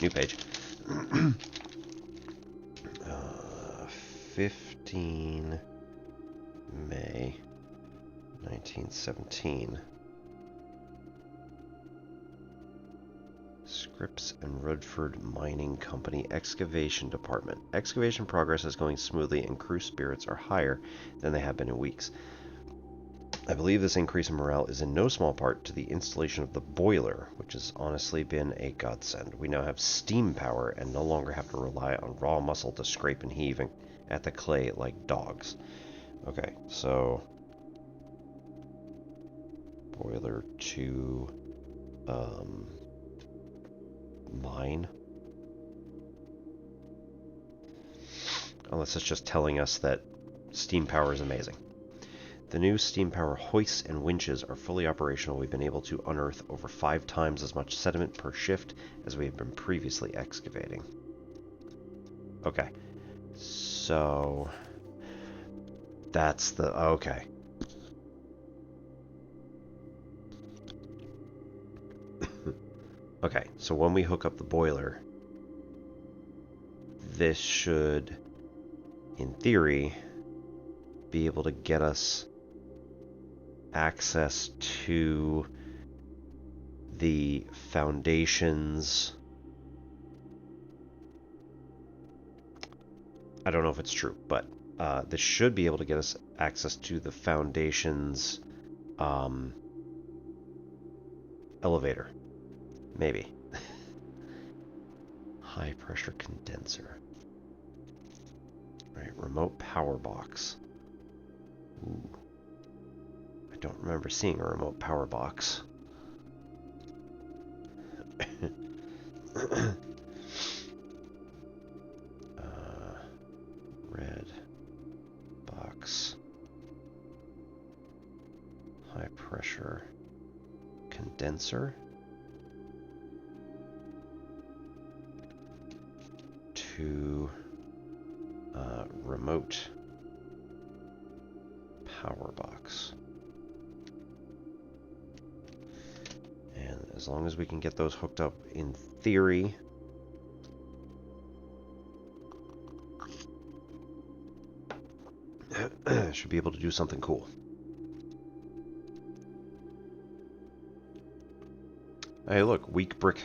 New page. 15 May 1917. Scripps and Rudford Mining Company Excavation Department. Excavation progress is going smoothly and crew spirits are higher than they have been in weeks. I believe this increase in morale is in no small part to the installation of the boiler, which has honestly been a godsend. We now have steam power and no longer have to rely on raw muscle to scrape and heave at the clay like dogs. Okay, so boiler to mine. Unless it's just telling us that steam power is amazing. The new steam power hoists and winches are fully operational. We've been able to unearth over 5 times as much sediment per shift as we have been previously excavating. Okay. So... that's the... okay. Okay, so when we hook up the boiler, this should, in theory, be able to get us access to the foundations. I don't know if it's true, but this should be able to get us access to the foundations elevator. Maybe. High pressure condenser. Right, remote power box. Ooh. I don't remember seeing a remote power box. condenser to remote power box. And as long as we can get those hooked up in theory, should be able to do something cool. Hey, look, weak brick.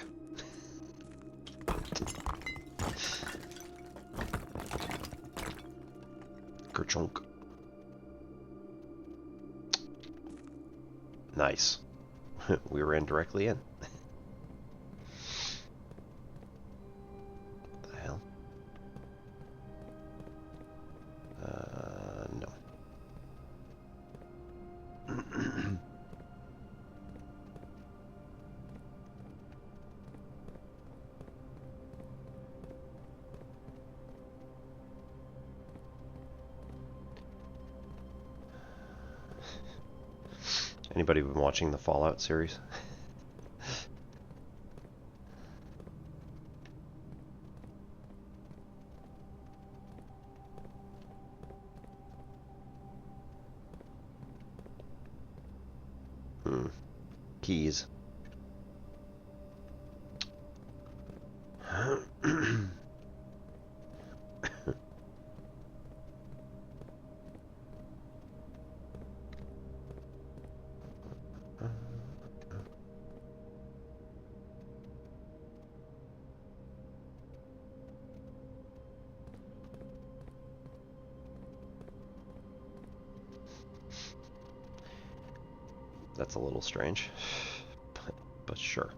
Kerchunk. Nice. We ran directly in. What the hell? No. Anybody been watching the Fallout series? Keys. That's a little strange, but sure.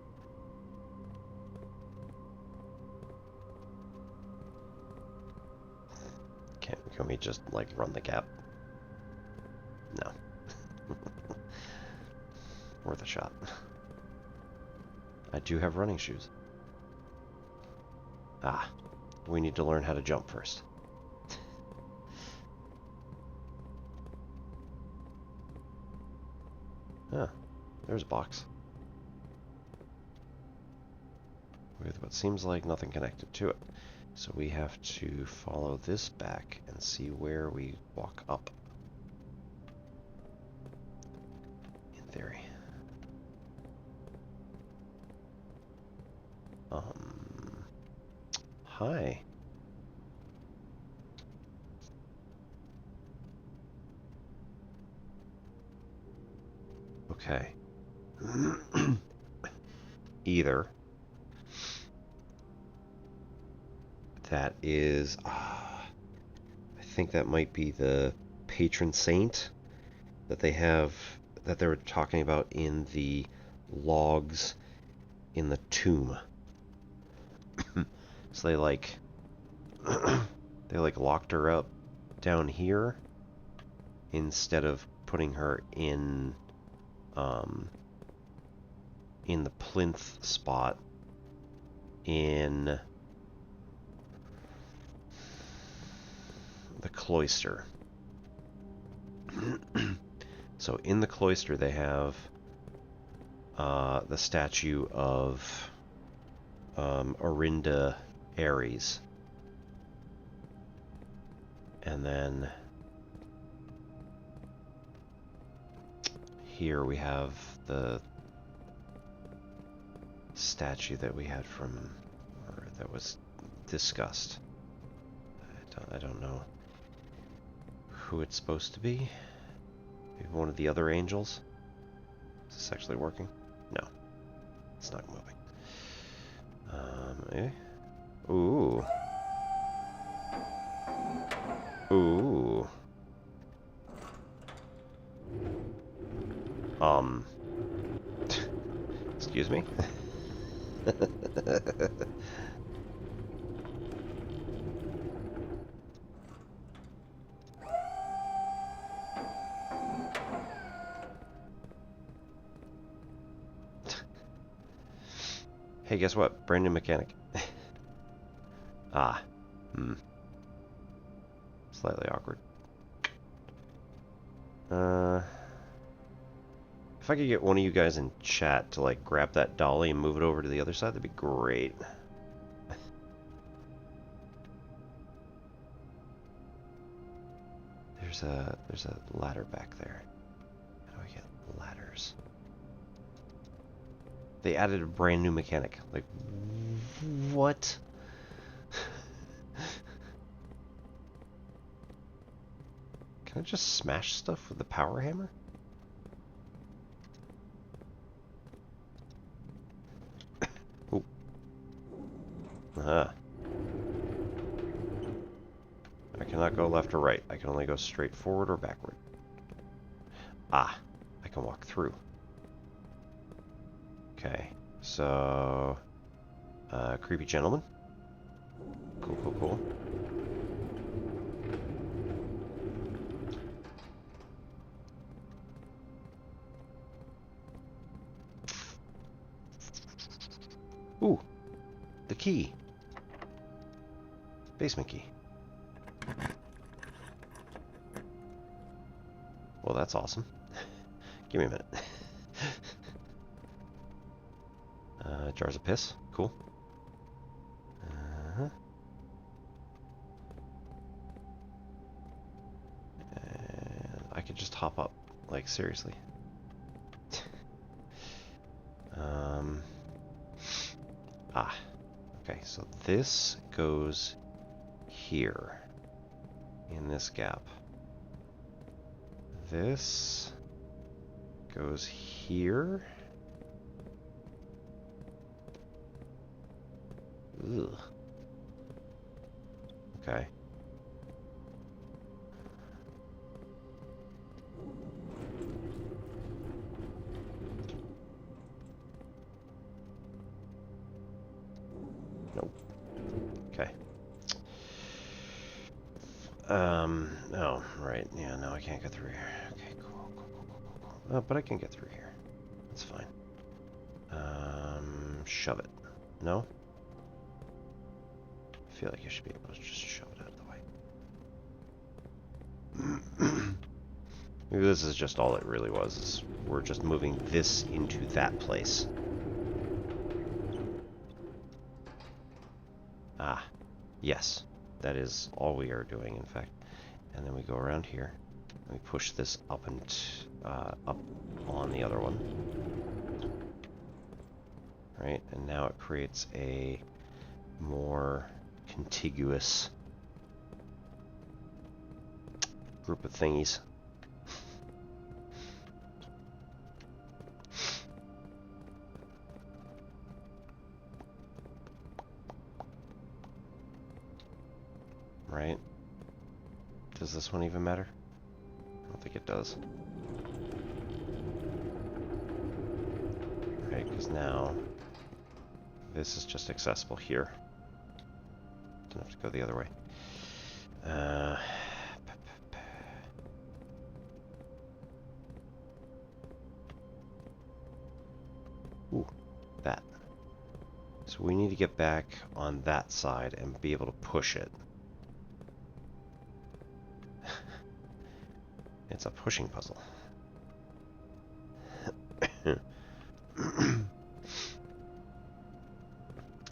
Can we just, like, run the gap? No. Worth a shot. I do have running shoes. Ah, we need to learn how to jump first. Huh, there's a box. With what seems like nothing connected to it. So we have to follow this back and see where we walk up. In theory. Hi. Okay. Either that is, I think that might be the patron saint that they have, that they were talking about in the logs in the tomb. So they like locked her up down here instead of putting her in the plinth spot in the cloister. So in the cloister they have the statue of Orinda Ares. And then here we have the statue that we had from, or that was discussed. I don't know who it's supposed to be. Maybe one of the other angels. Is this actually working? No, it's not moving. Ooh. Ooh. Excuse me? Hey, guess what? Brand new mechanic. Ah. Slightly awkward. If I could get one of you guys in chat to like grab that dolly and move it over to the other side, that'd be great. There's a ladder back there. How do I get ladders? They added a brand new mechanic. Like, what? Can I just smash stuff with the power hammer? Ooh. Ah. I cannot go left or right. I can only go straight forward or backward. Ah, I can walk through. Okay, so... creepy gentleman. Cool, cool, cool. Ooh, the key. Basement key. Well, that's awesome. Give me a minute. Jars of piss. Cool. And I could just hop up. Like, seriously. Okay, so this goes here. In this gap. This goes here. Ugh. Okay. Nope. Okay. Oh, right. Yeah, no, I can't get through here. Okay, cool, cool, cool, cool, cool, cool. But I can get through here. That's fine. Shove it. No? I feel like I should be able to just shove it out of the way. Maybe this is just all it really was. Is we're just moving this into that place. Ah, yes. That is all we are doing, in fact. And then we go around here. And we push this up and up on the other one. Right, and now it creates a more contiguous group of thingies. Right? Does this one even matter? I don't think it does. Right, because now this is just accessible here. Don't have to go the other way. Ooh, that. So we need to get back on that side and be able to push it. It's a pushing puzzle.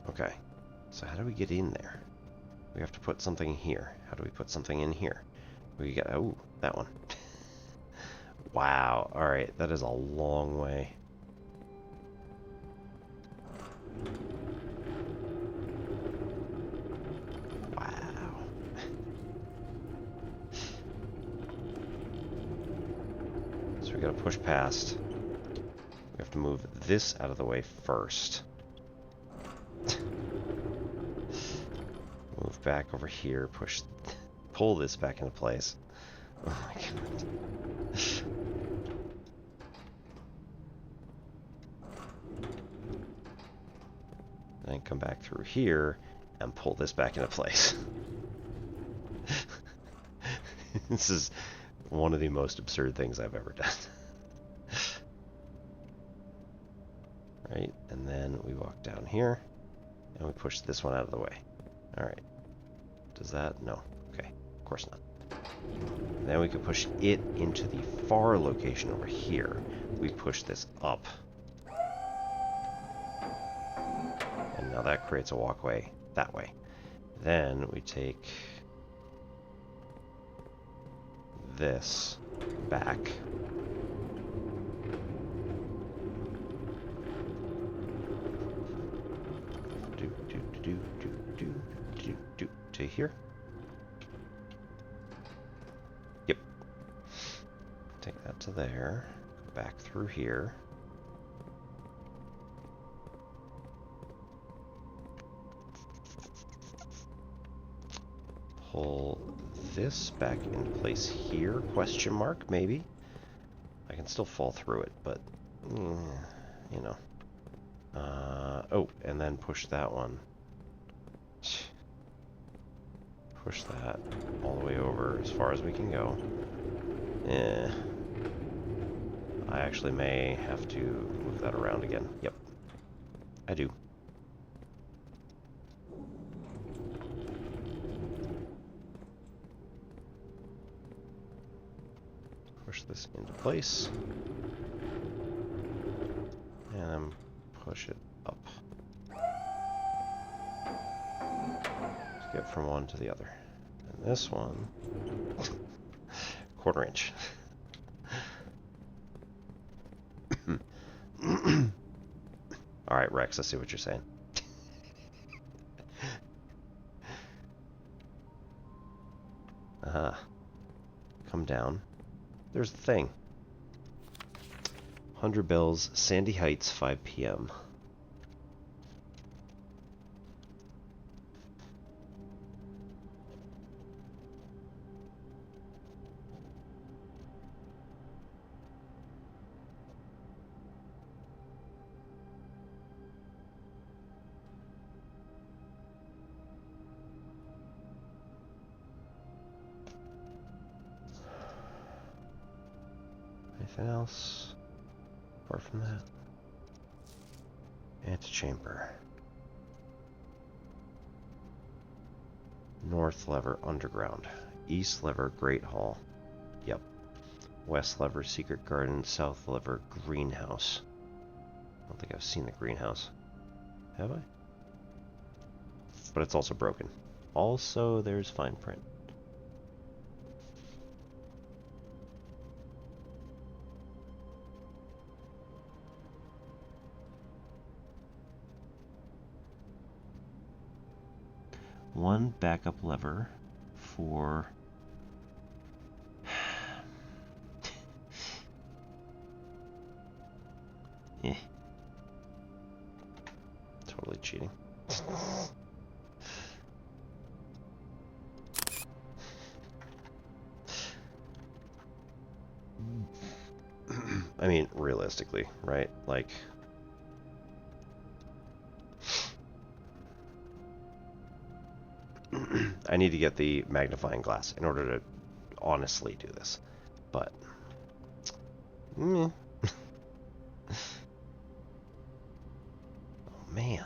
Okay, so how do we get in there? We have to put something here. How do we put something in here? We got, oh, that one. Wow, alright, that is a long way. Wow. So we gotta push past. We have to move this out of the way first. Move back over here, pull this back into place. Oh my god. Then come back through here and pull this back into place. This is one of the most absurd things I've ever done. Right, and then we walk down here and we push this one out of the way. Alright. Does that? No. Okay. Of course not. And then we can push it into the far location over here. we push this up. And now that creates a walkway that way. Then we take this back. To here. Yep. Take that to there. Back through here. Pull this back in place here, question mark, maybe. I can still fall through it, but, you know. Oh, and then push that one. Push that all the way over as far as we can go. I actually may have to move that around again. Yep, I do. Push this into place. And then push it up. To get from one to the other. And this one, quarter inch. Alright, Rex, I see what you're saying. Come down. There's the thing. 100 Bells, Sandy Heights, 5 p.m. Anything else apart from that? Antechamber. North lever, underground. East lever, Great Hall. Yep. West lever, Secret Garden. South lever, Greenhouse. I don't think I've seen the greenhouse. Have I? But it's also broken. Also, there's fine print. One backup lever for totally cheating. I mean, realistically, right? Like, I need to get the magnifying glass in order to honestly do this, but oh man,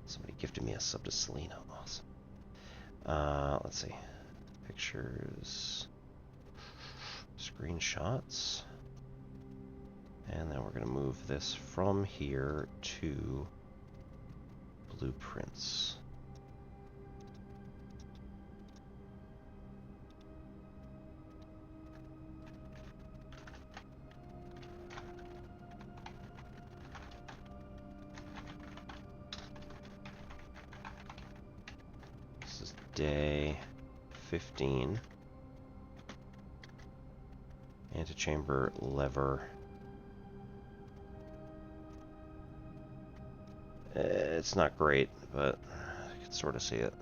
somebody gifted me a sub to Selena. Awesome. Let's see, pictures, screenshots, and then we're gonna move this from here to blueprints. Day 15. Antechamber lever. It's not great, but I can sort of see it.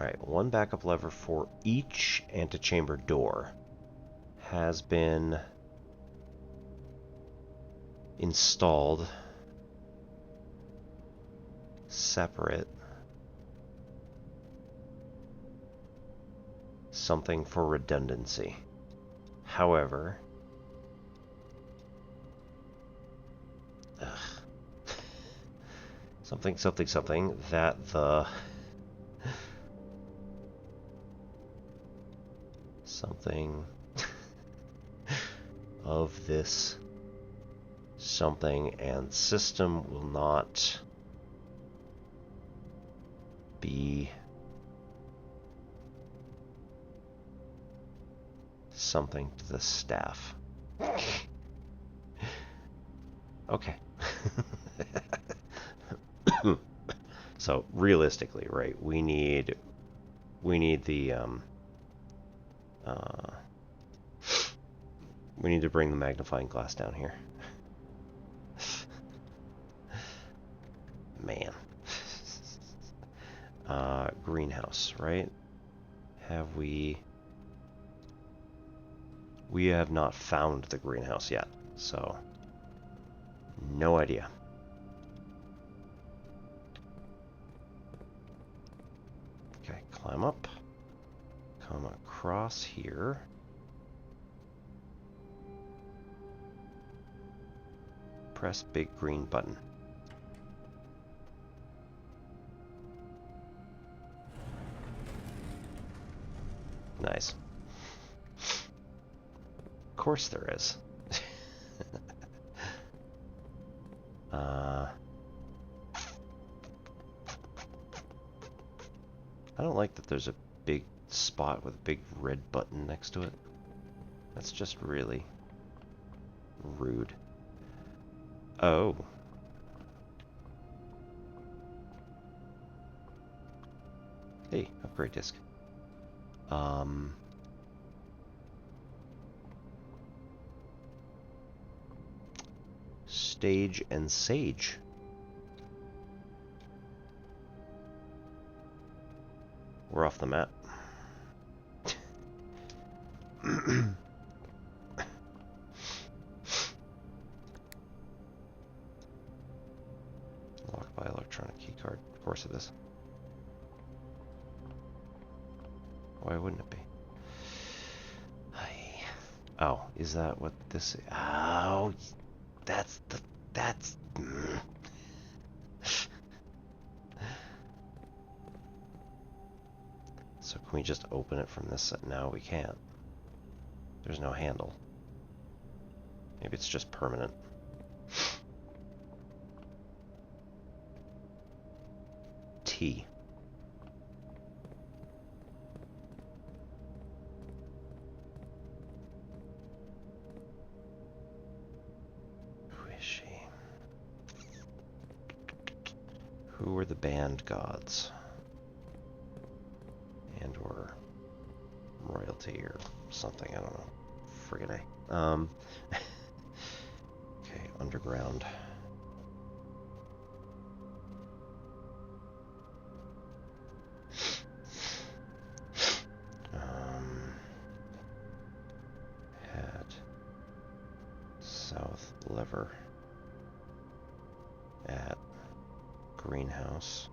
Alright, one backup lever for each antechamber door has been installed separate something for redundancy. However, something that the something of this something and system will not be something to the staff. Okay. So realistically, right, we need the we need to bring the magnifying glass down here. Man. Greenhouse, right? Have we have not found the greenhouse yet, so no idea. Okay, climb up, come across here. Press big green button. Nice. Of course there is. I don't like that there's a big spot with a big red button next to it. That's just really rude. Oh. Hey, upgrade disc. Stage and Sage. We're off the map. Locked by electronic keycard. Of course it is. Why wouldn't it be? Oh, is that what this is? Oh, that's the... that's... So can we just open it from this side? No, we can't. There's no handle. Maybe it's just permanent. T. Who is she? Who were the band gods? And or royalty or something, I don't know. Friggin' A. Okay, underground. Head south lever at greenhouse.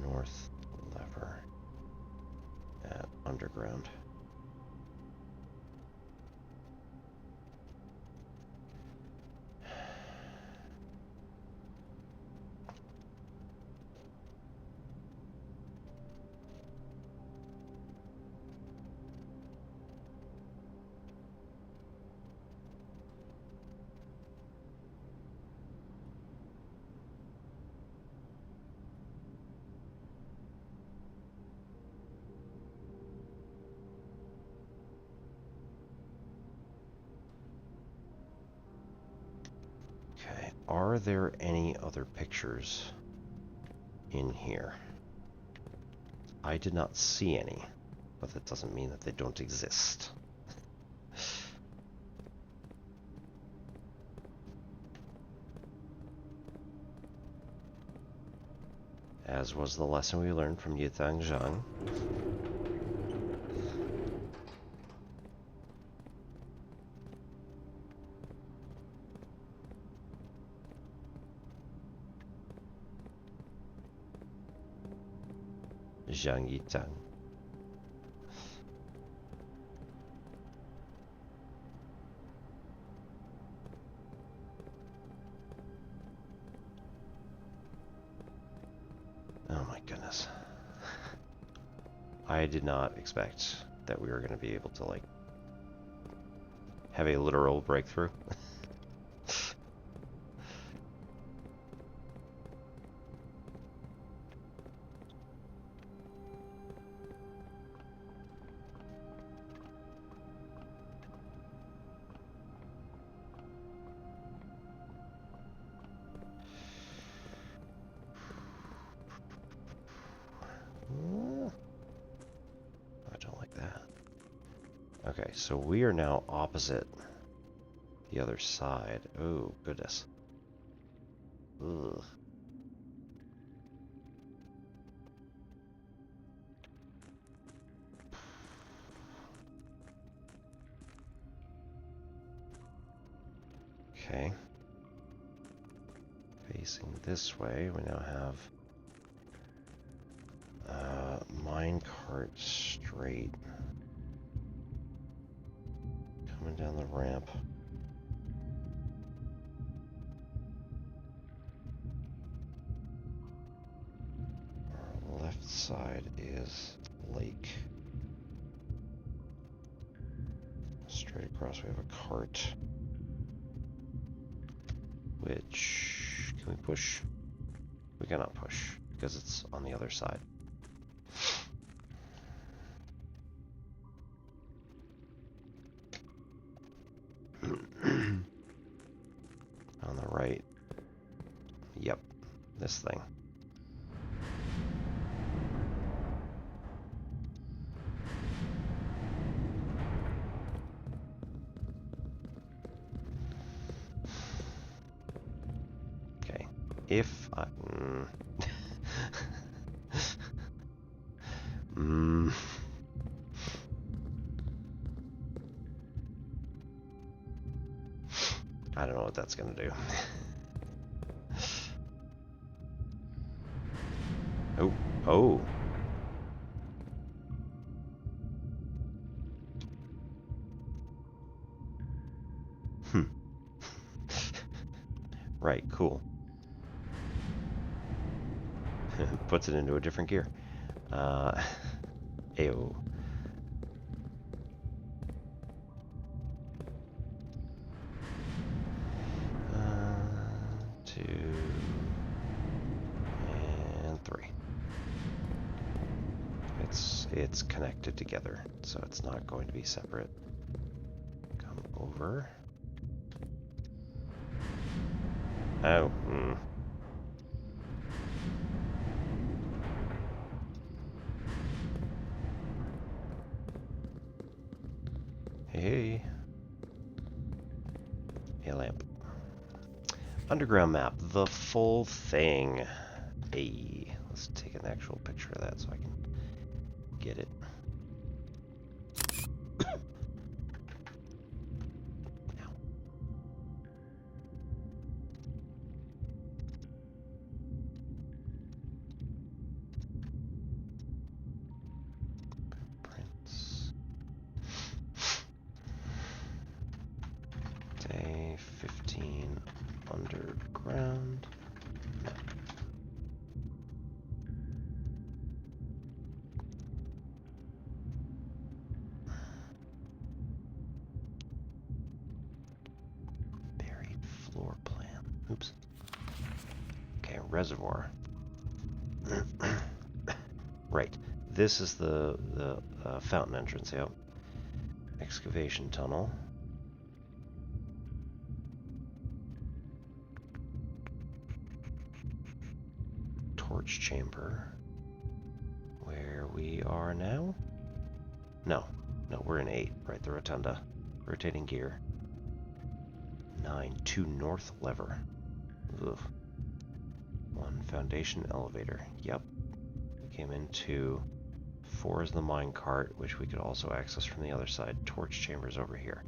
North lever at underground. Are there any other pictures in here? I did not see any, but that doesn't mean that they don't exist. As was the lesson we learned from Yitang Zhang. Zhang Yitang. Oh my goodness. I did not expect that we were going to be able to, like, have a literal breakthrough. I don't like that. Okay, so we are now opposite the other side. Oh, goodness. Ugh. Okay. Facing this way, we now have minecart straight. Coming down the ramp. Our left side is lake. Straight across we have a cart. Which, can we push? We cannot push because it's on the other side. On the right. Yep, this thing. Okay, if I... I don't know what that's gonna do. Oh, oh. Right, cool. Puts it into a different gear. Ayo. 2 and 3. It's connected together, so it's not going to be separate. Come over. Oh. Hey. A lamp. Underground map, the full thing. Hey, let's take an actual picture of that so I can get it. Prints. Day 15 underground. Buried floor plan. Oops. Okay, reservoir. Right. This is the fountain entrance, yep. Excavation tunnel. Torch chamber. Where we are now? No, we're in 8, right? The rotunda. Rotating gear. 9, 2 north lever. Ugh. 1 foundation elevator. Yep. We came into 4 is the mine cart, which we could also access from the other side. Torch chambers over here.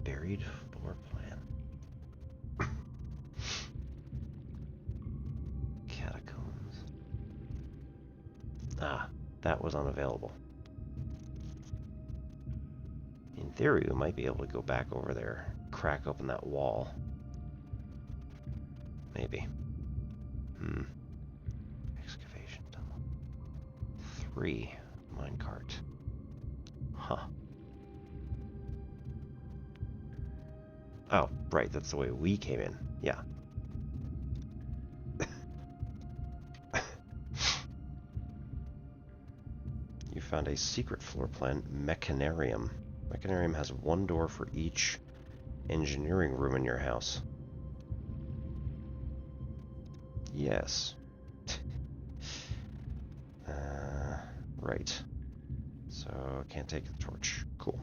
Buried floor plan. Catacombs. Ah, that was unavailable. In theory, we might be able to go back over there, crack open that wall. Maybe. Excavation tunnel. 3 minecart. Huh. Oh, right, that's the way we came in. Yeah. You found a secret floor plan, Mechanarium. Mechanarium has 1 door for each engineering room in your house. Yes. Right. So, can't take the torch. Cool.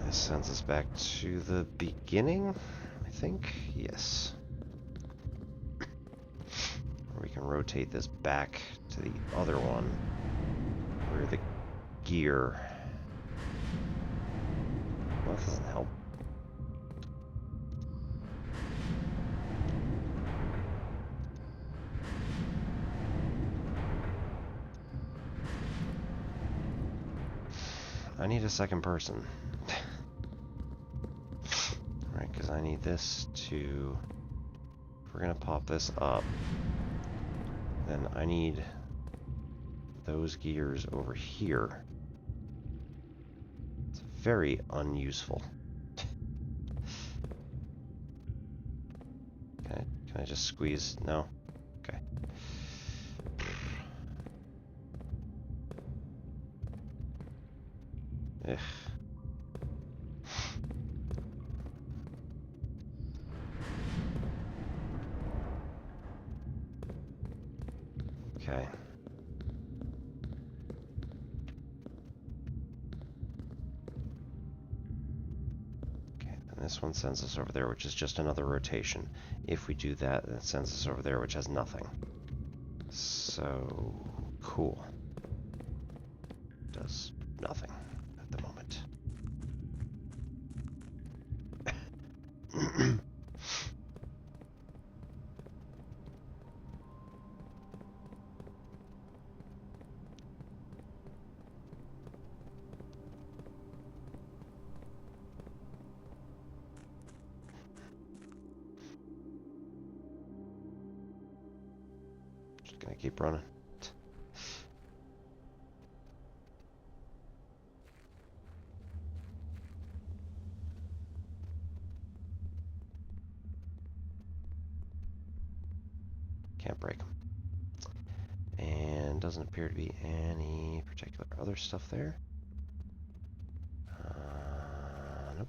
This sends us back to the beginning, I think. Yes. We can rotate this back to the other one, where the gear... Well, that doesn't help. I need a second person. Right, because I need this to... If we're going to pop this up, then I need those gears over here. It's very unuseful. Can I just squeeze? No? Okay. Ugh. Okay. Okay, and this one sends us over there, which is just another rotation. If we do that, it sends us over there, which has nothing. So, cool. Does nothing at the moment. Just gonna keep running. Can't break them. And doesn't appear to be any particular other stuff there. Nope.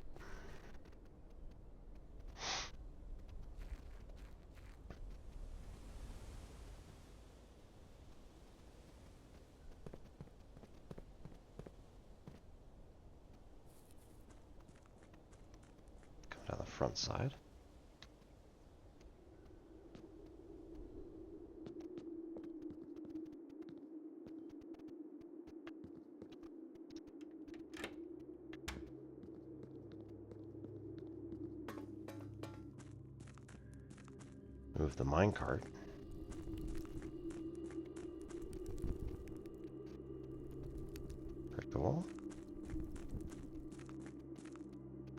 Come down the front side. Move the minecart. Break the wall.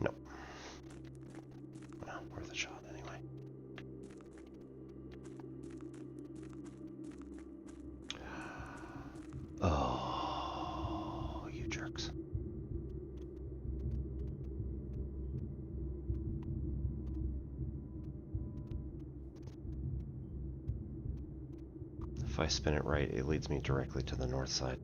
Nope. Well, worth a shot anyway. Oh, you jerks. If I spin it right, it leads me directly to the north side.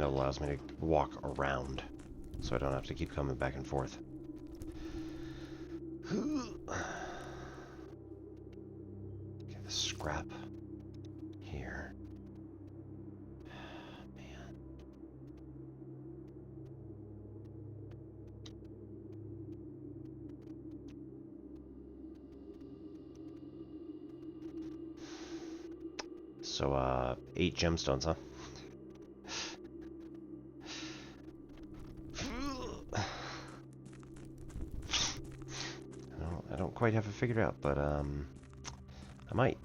And it allows me to walk around, so I don't have to keep coming back and forth. Get the scrap here. Man. So, 8 gemstones, huh? I don't quite have it figured out, but, I might.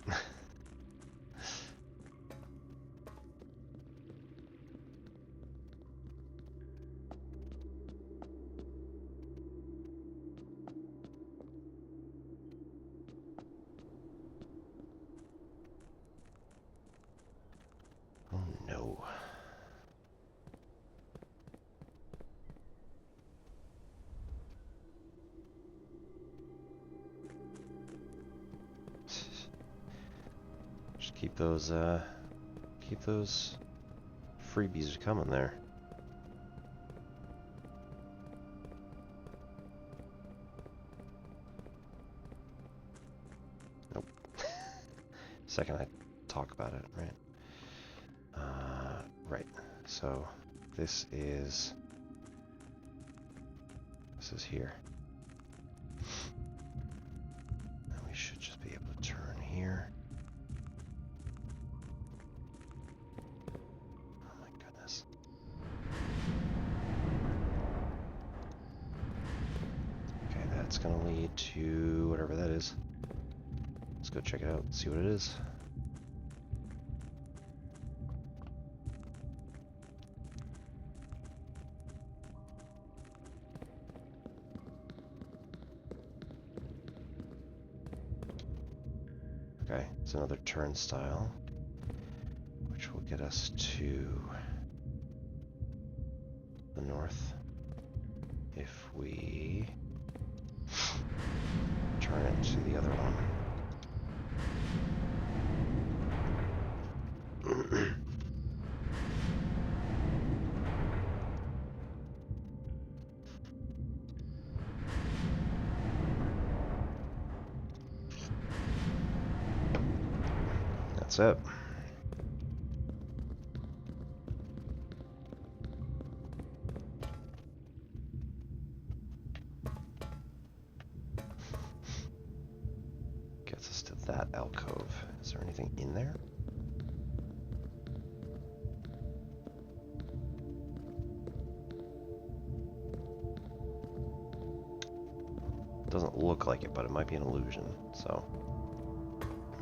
Oh no. Just keep those freebies coming there. Nope. Second I talk about it, right? Right. So this is here. And we should just be able to turn here. Oh my goodness. Okay, that's gonna lead to whatever that is. Let's go check it out, see what it is. Okay, it's another turnstile, which will get us to the north if we turn it to the other one. That's it. Gets us to that alcove. Is there anything in there? Doesn't look like it, but it might be an illusion, so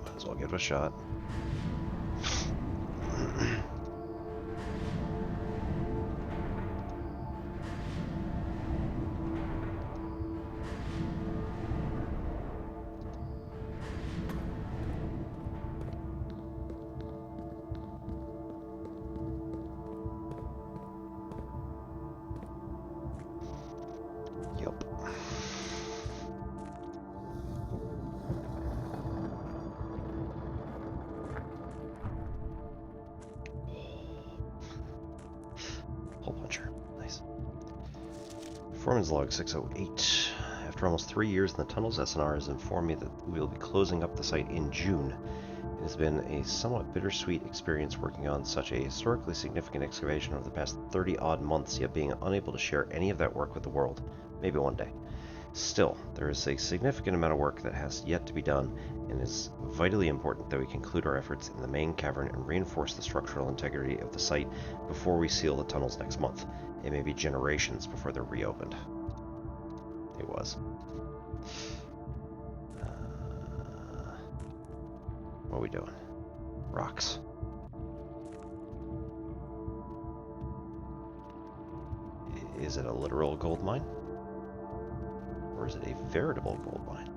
might as well give it a shot. Yup. Hole puncher. Nice. Foreman's log 608. After almost 3 years in the tunnels, SNR has informed me that we will be closing up the site in June. It has been a somewhat bittersweet experience working on such a historically significant excavation over the past 30-odd months, yet being unable to share any of that work with the world. Maybe one day. Still, there is a significant amount of work that has yet to be done, and it is vitally important that we conclude our efforts in the main cavern and reinforce the structural integrity of the site before we seal the tunnels next month. It may be generations before they're reopened. It was. What are we doing? Rocks. Is it a literal gold mine? Or is it a veritable gold mine?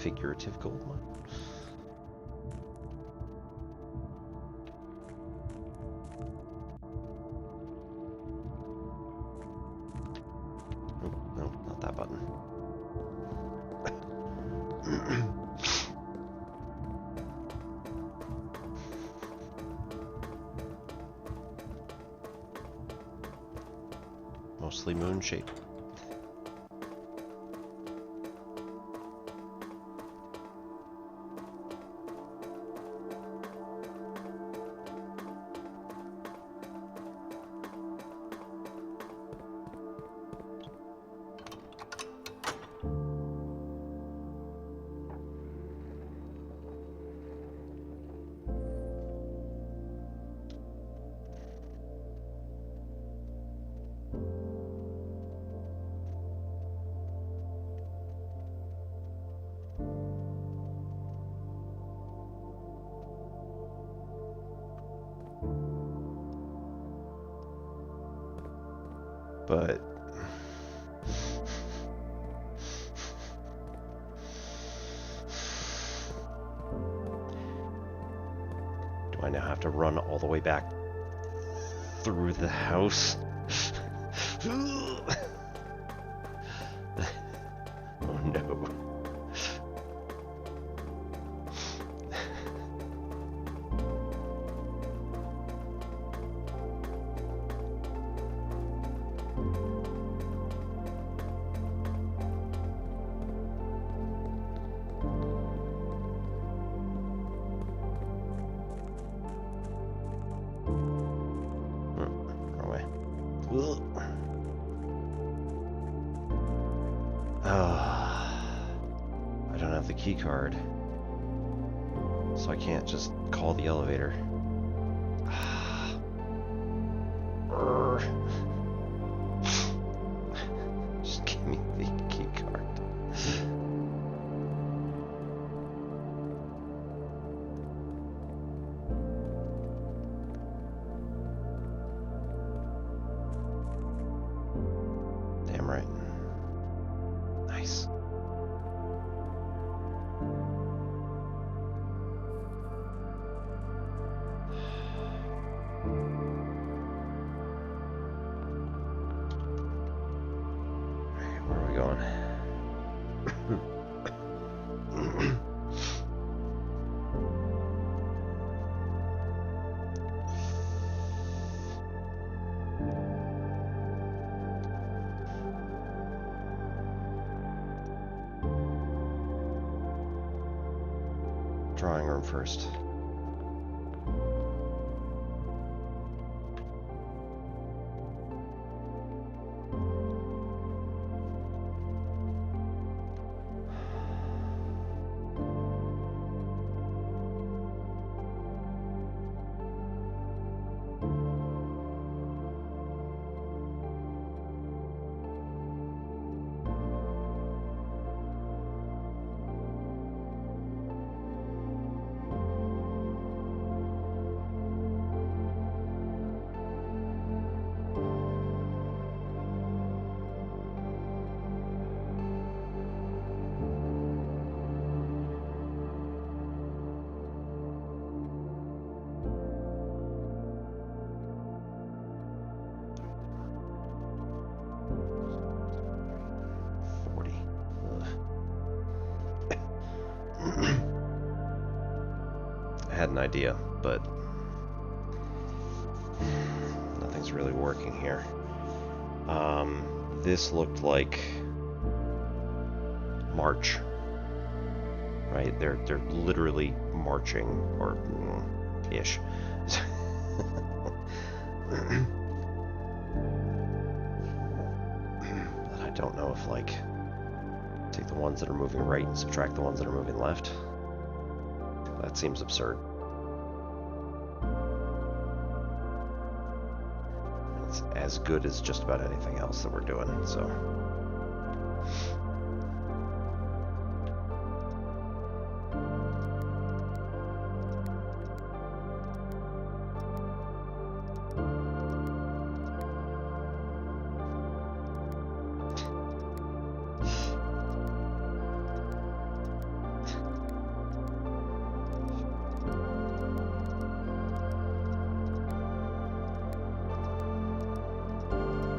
Figurative gold mine? No, not that button. Mostly moon shape. But do I now have to run all the way back through the house? Oh no. I don't have the key card, so I can't just call the elevator. Just give me the key card. Damn right. Nice. Where are we going? Drawing room first. I had an idea, but nothing's really working here. This looked like March, right? They're literally marching, or ish. But I don't know if, like, take the ones that are moving right and subtract the ones that are moving left. That seems absurd. It's as good as just about anything else that we're doing, so.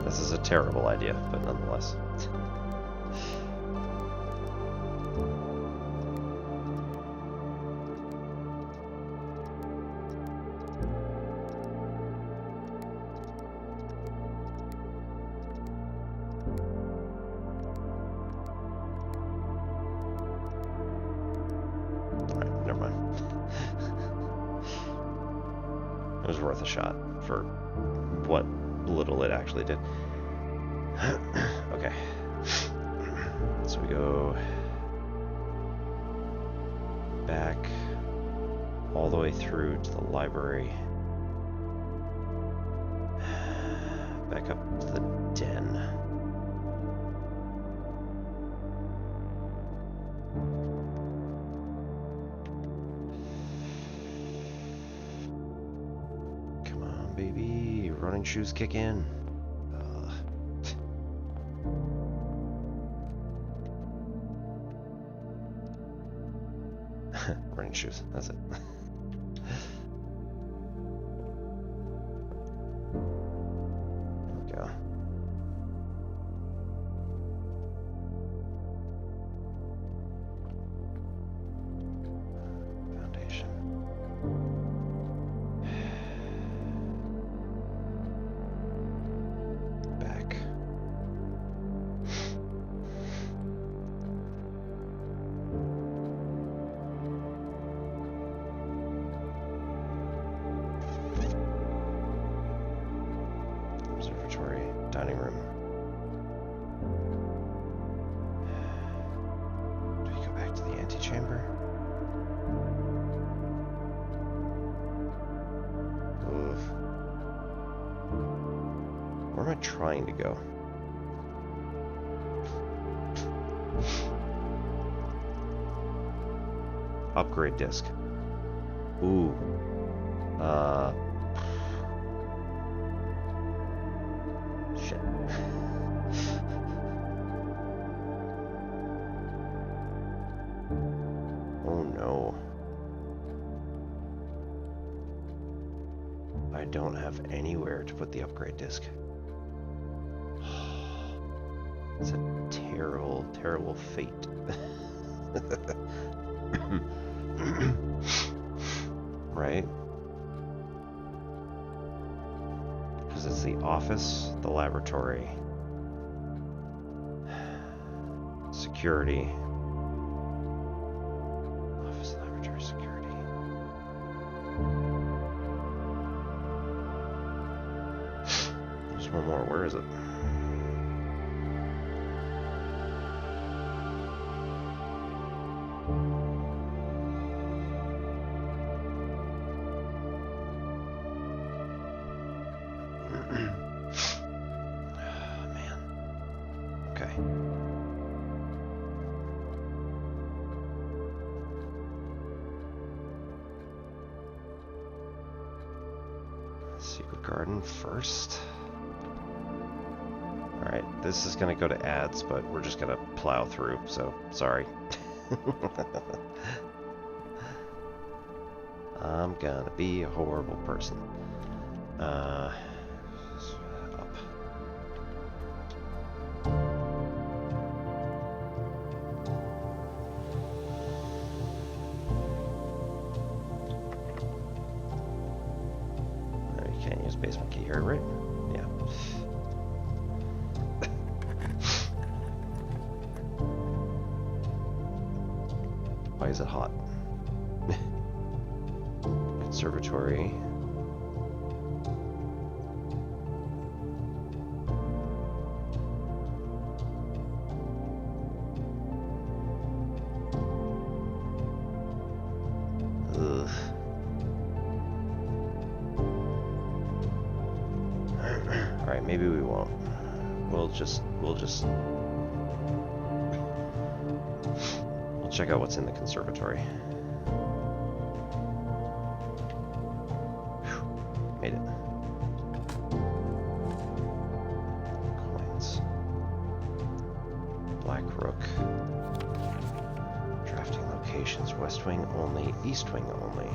This is a terrible idea, but nonetheless. It was worth a shot for what little it actually did. Okay. So we go back all the way through to the library. Back up to the den. Come on, baby. Running shoes kick in. Running shoes. That's it. Go. Foundation. Back. Observatory, dining room. Do we go back to the antechamber? Oof. Where am I trying to go? Upgrade disc. Ooh. Shit. Oh no. I don't have anywhere to put the upgrade disc. It's a terrible, terrible fate. Right? Because it's the office, the laboratory, security. Office, laboratory, security. There's one more. Where is it? Secret garden first. Alright, this is gonna go to ads, but we're just gonna plow through, so sorry. I'm gonna be a horrible person. Up. Can't use basement key here, right? Yeah. Why is it hot? Conservatory. Ugh. Alright, maybe we won't. We'll check out what's in the conservatory. Whew, made it. Coins. Black Rook. Drafting locations. West Wing only, East Wing only.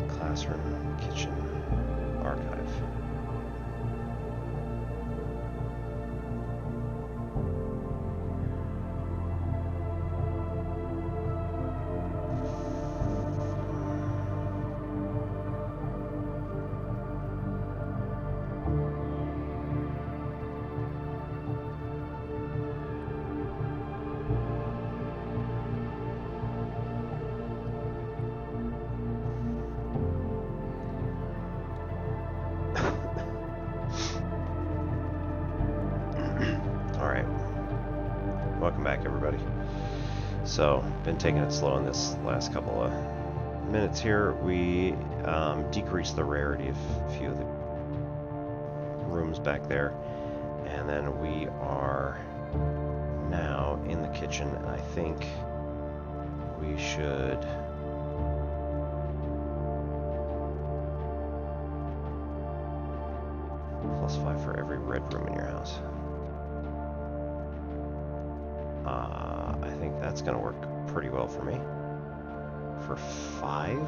Classroom, kitchen, archive. Welcome back, everybody. So, been taking it slow in this last couple of minutes here. We decreased the rarity of a few of the rooms back there, and then we are now in the kitchen. I think we should +5 for every red room in your house. I think that's going to work pretty well for me. For 5?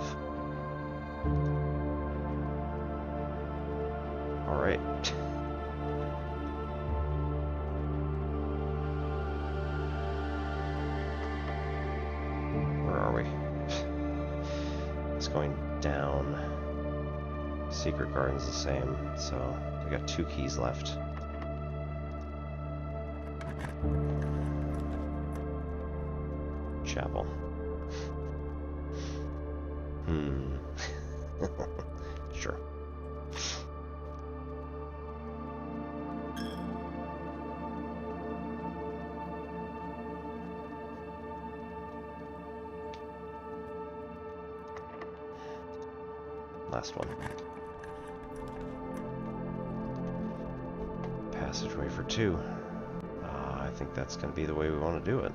Alright. Where are we? It's going down. Secret Garden's the same, so we got 2 keys left. Chapel. Sure. Last one. Passageway for 2. I think that's going to be the way we want to do it.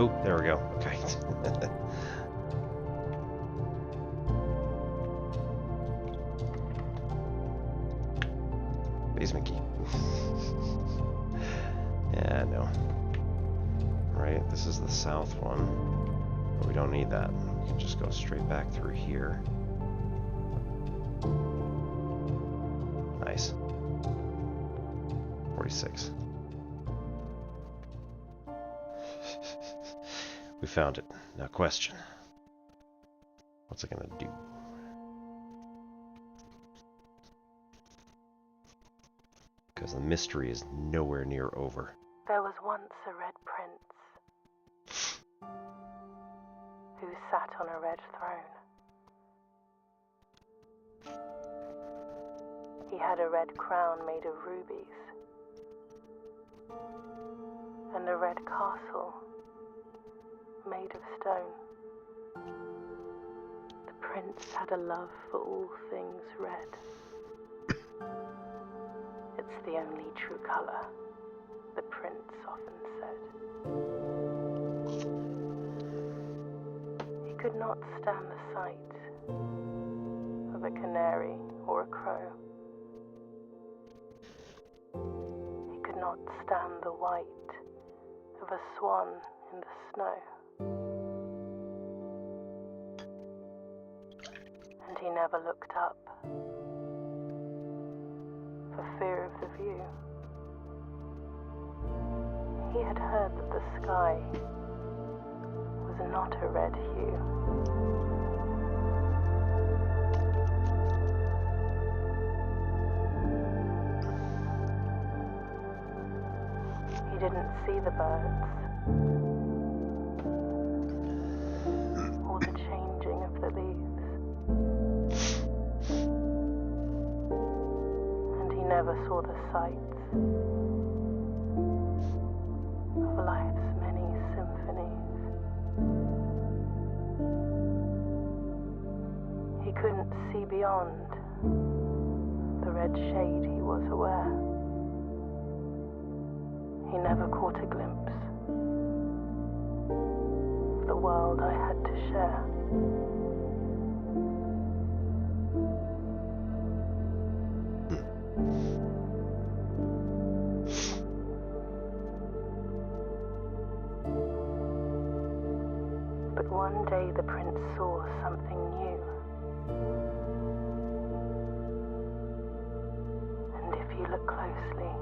Oh, there we go. Okay. Basement key. Yeah, no. Right, this is the south one. But we don't need that. We can just go straight back through here. Nice. 46. We found it. Now question. What's it gonna do? Because the mystery is nowhere near over. There was once a red prince who sat on a red throne. He had a red crown made of rubies and a red castle made of stone. The prince had a love for all things red. It's the only true color, the prince often said. He could not stand the sight of a canary or a crow. He could not stand the white of a swan in the snow. And he never looked up for fear of the view. He had heard that the sky was not a red hue. He didn't see the birds or the changing of the leaves. And he never saw the sights of life's many symphonies. he couldn't see beyond the red shade he was aware. He never caught a glimpse of the world I had to share. But one day the prince saw something new. And if you look closely,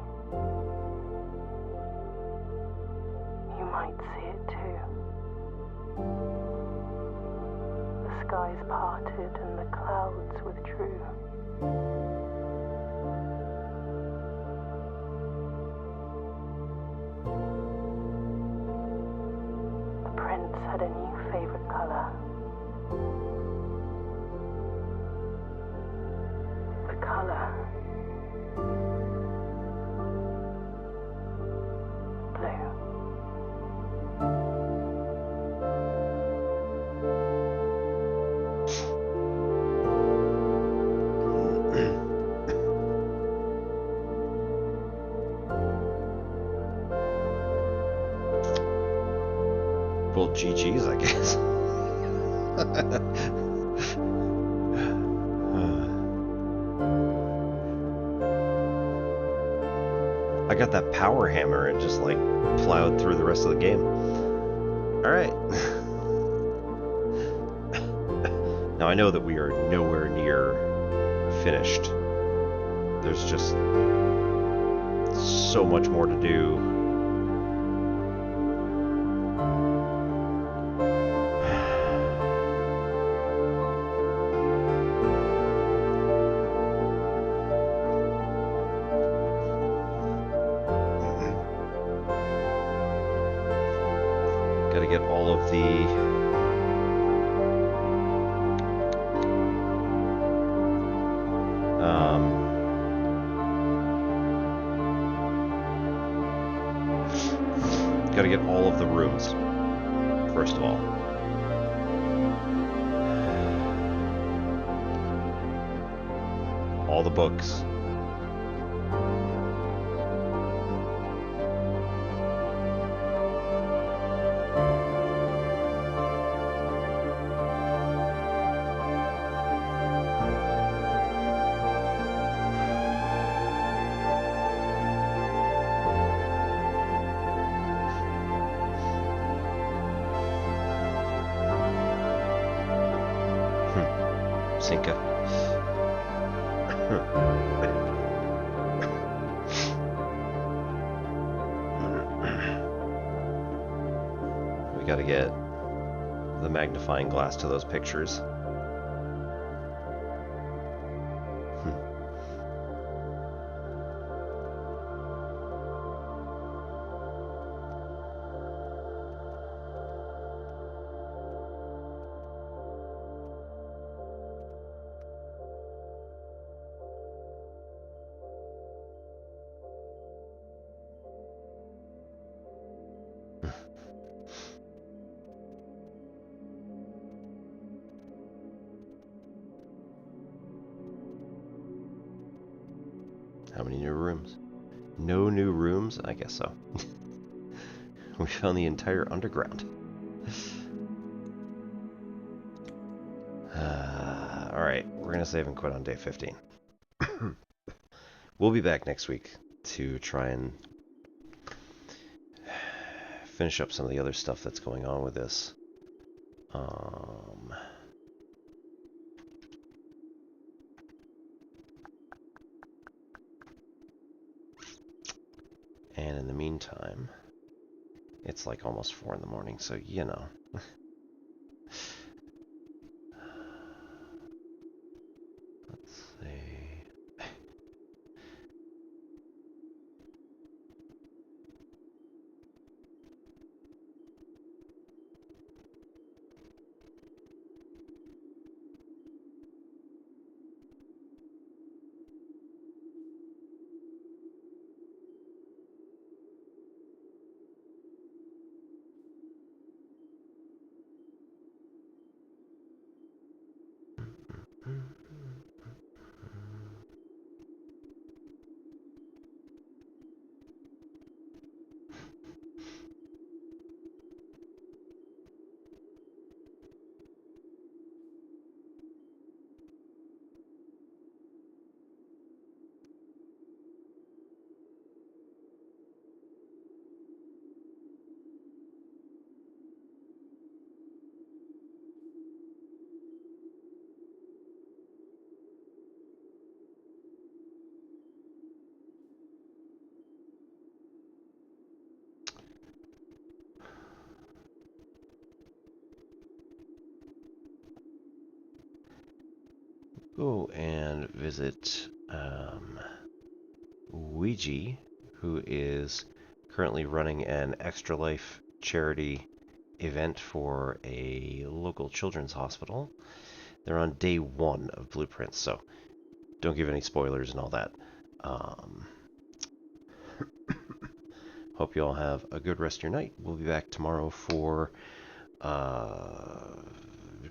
you might see it too. The skies parted and the clouds withdrew. The prince had a new favorite color. The color blue. Well, GG's, I guess. I got that power hammer and just like plowed through the rest of the game. Alright. Now I know that we are nowhere near finished. There's just so much more to do. Got to get all of the got to get all of the rooms first of all. All the books. Sinka. We gotta get the magnifying glass to those pictures. How many new rooms? No new rooms? I guess so. We found the entire underground. Alright, we're going to save and quit on day 15. We'll be back next week to try and finish up some of the other stuff that's going on with this. And in the meantime, it's like almost 4 in the morning, so you know. Let's see. go and visit Ouija, who is currently running an Extra Life charity event for a local children's hospital. They're on day 1 of Blueprints, so don't give any spoilers and all that. Hope you all have a good rest of your night. We'll be back tomorrow for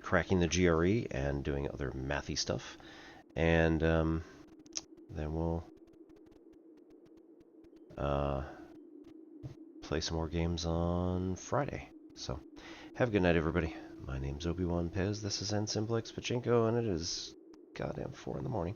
cracking the GRE and doing other mathy stuff. And then we'll play some more games on Friday. So, have a good night, everybody. My name's Obi-Wan Pez. This is Ensign Blix Pachinko, and it is goddamn 4 in the morning.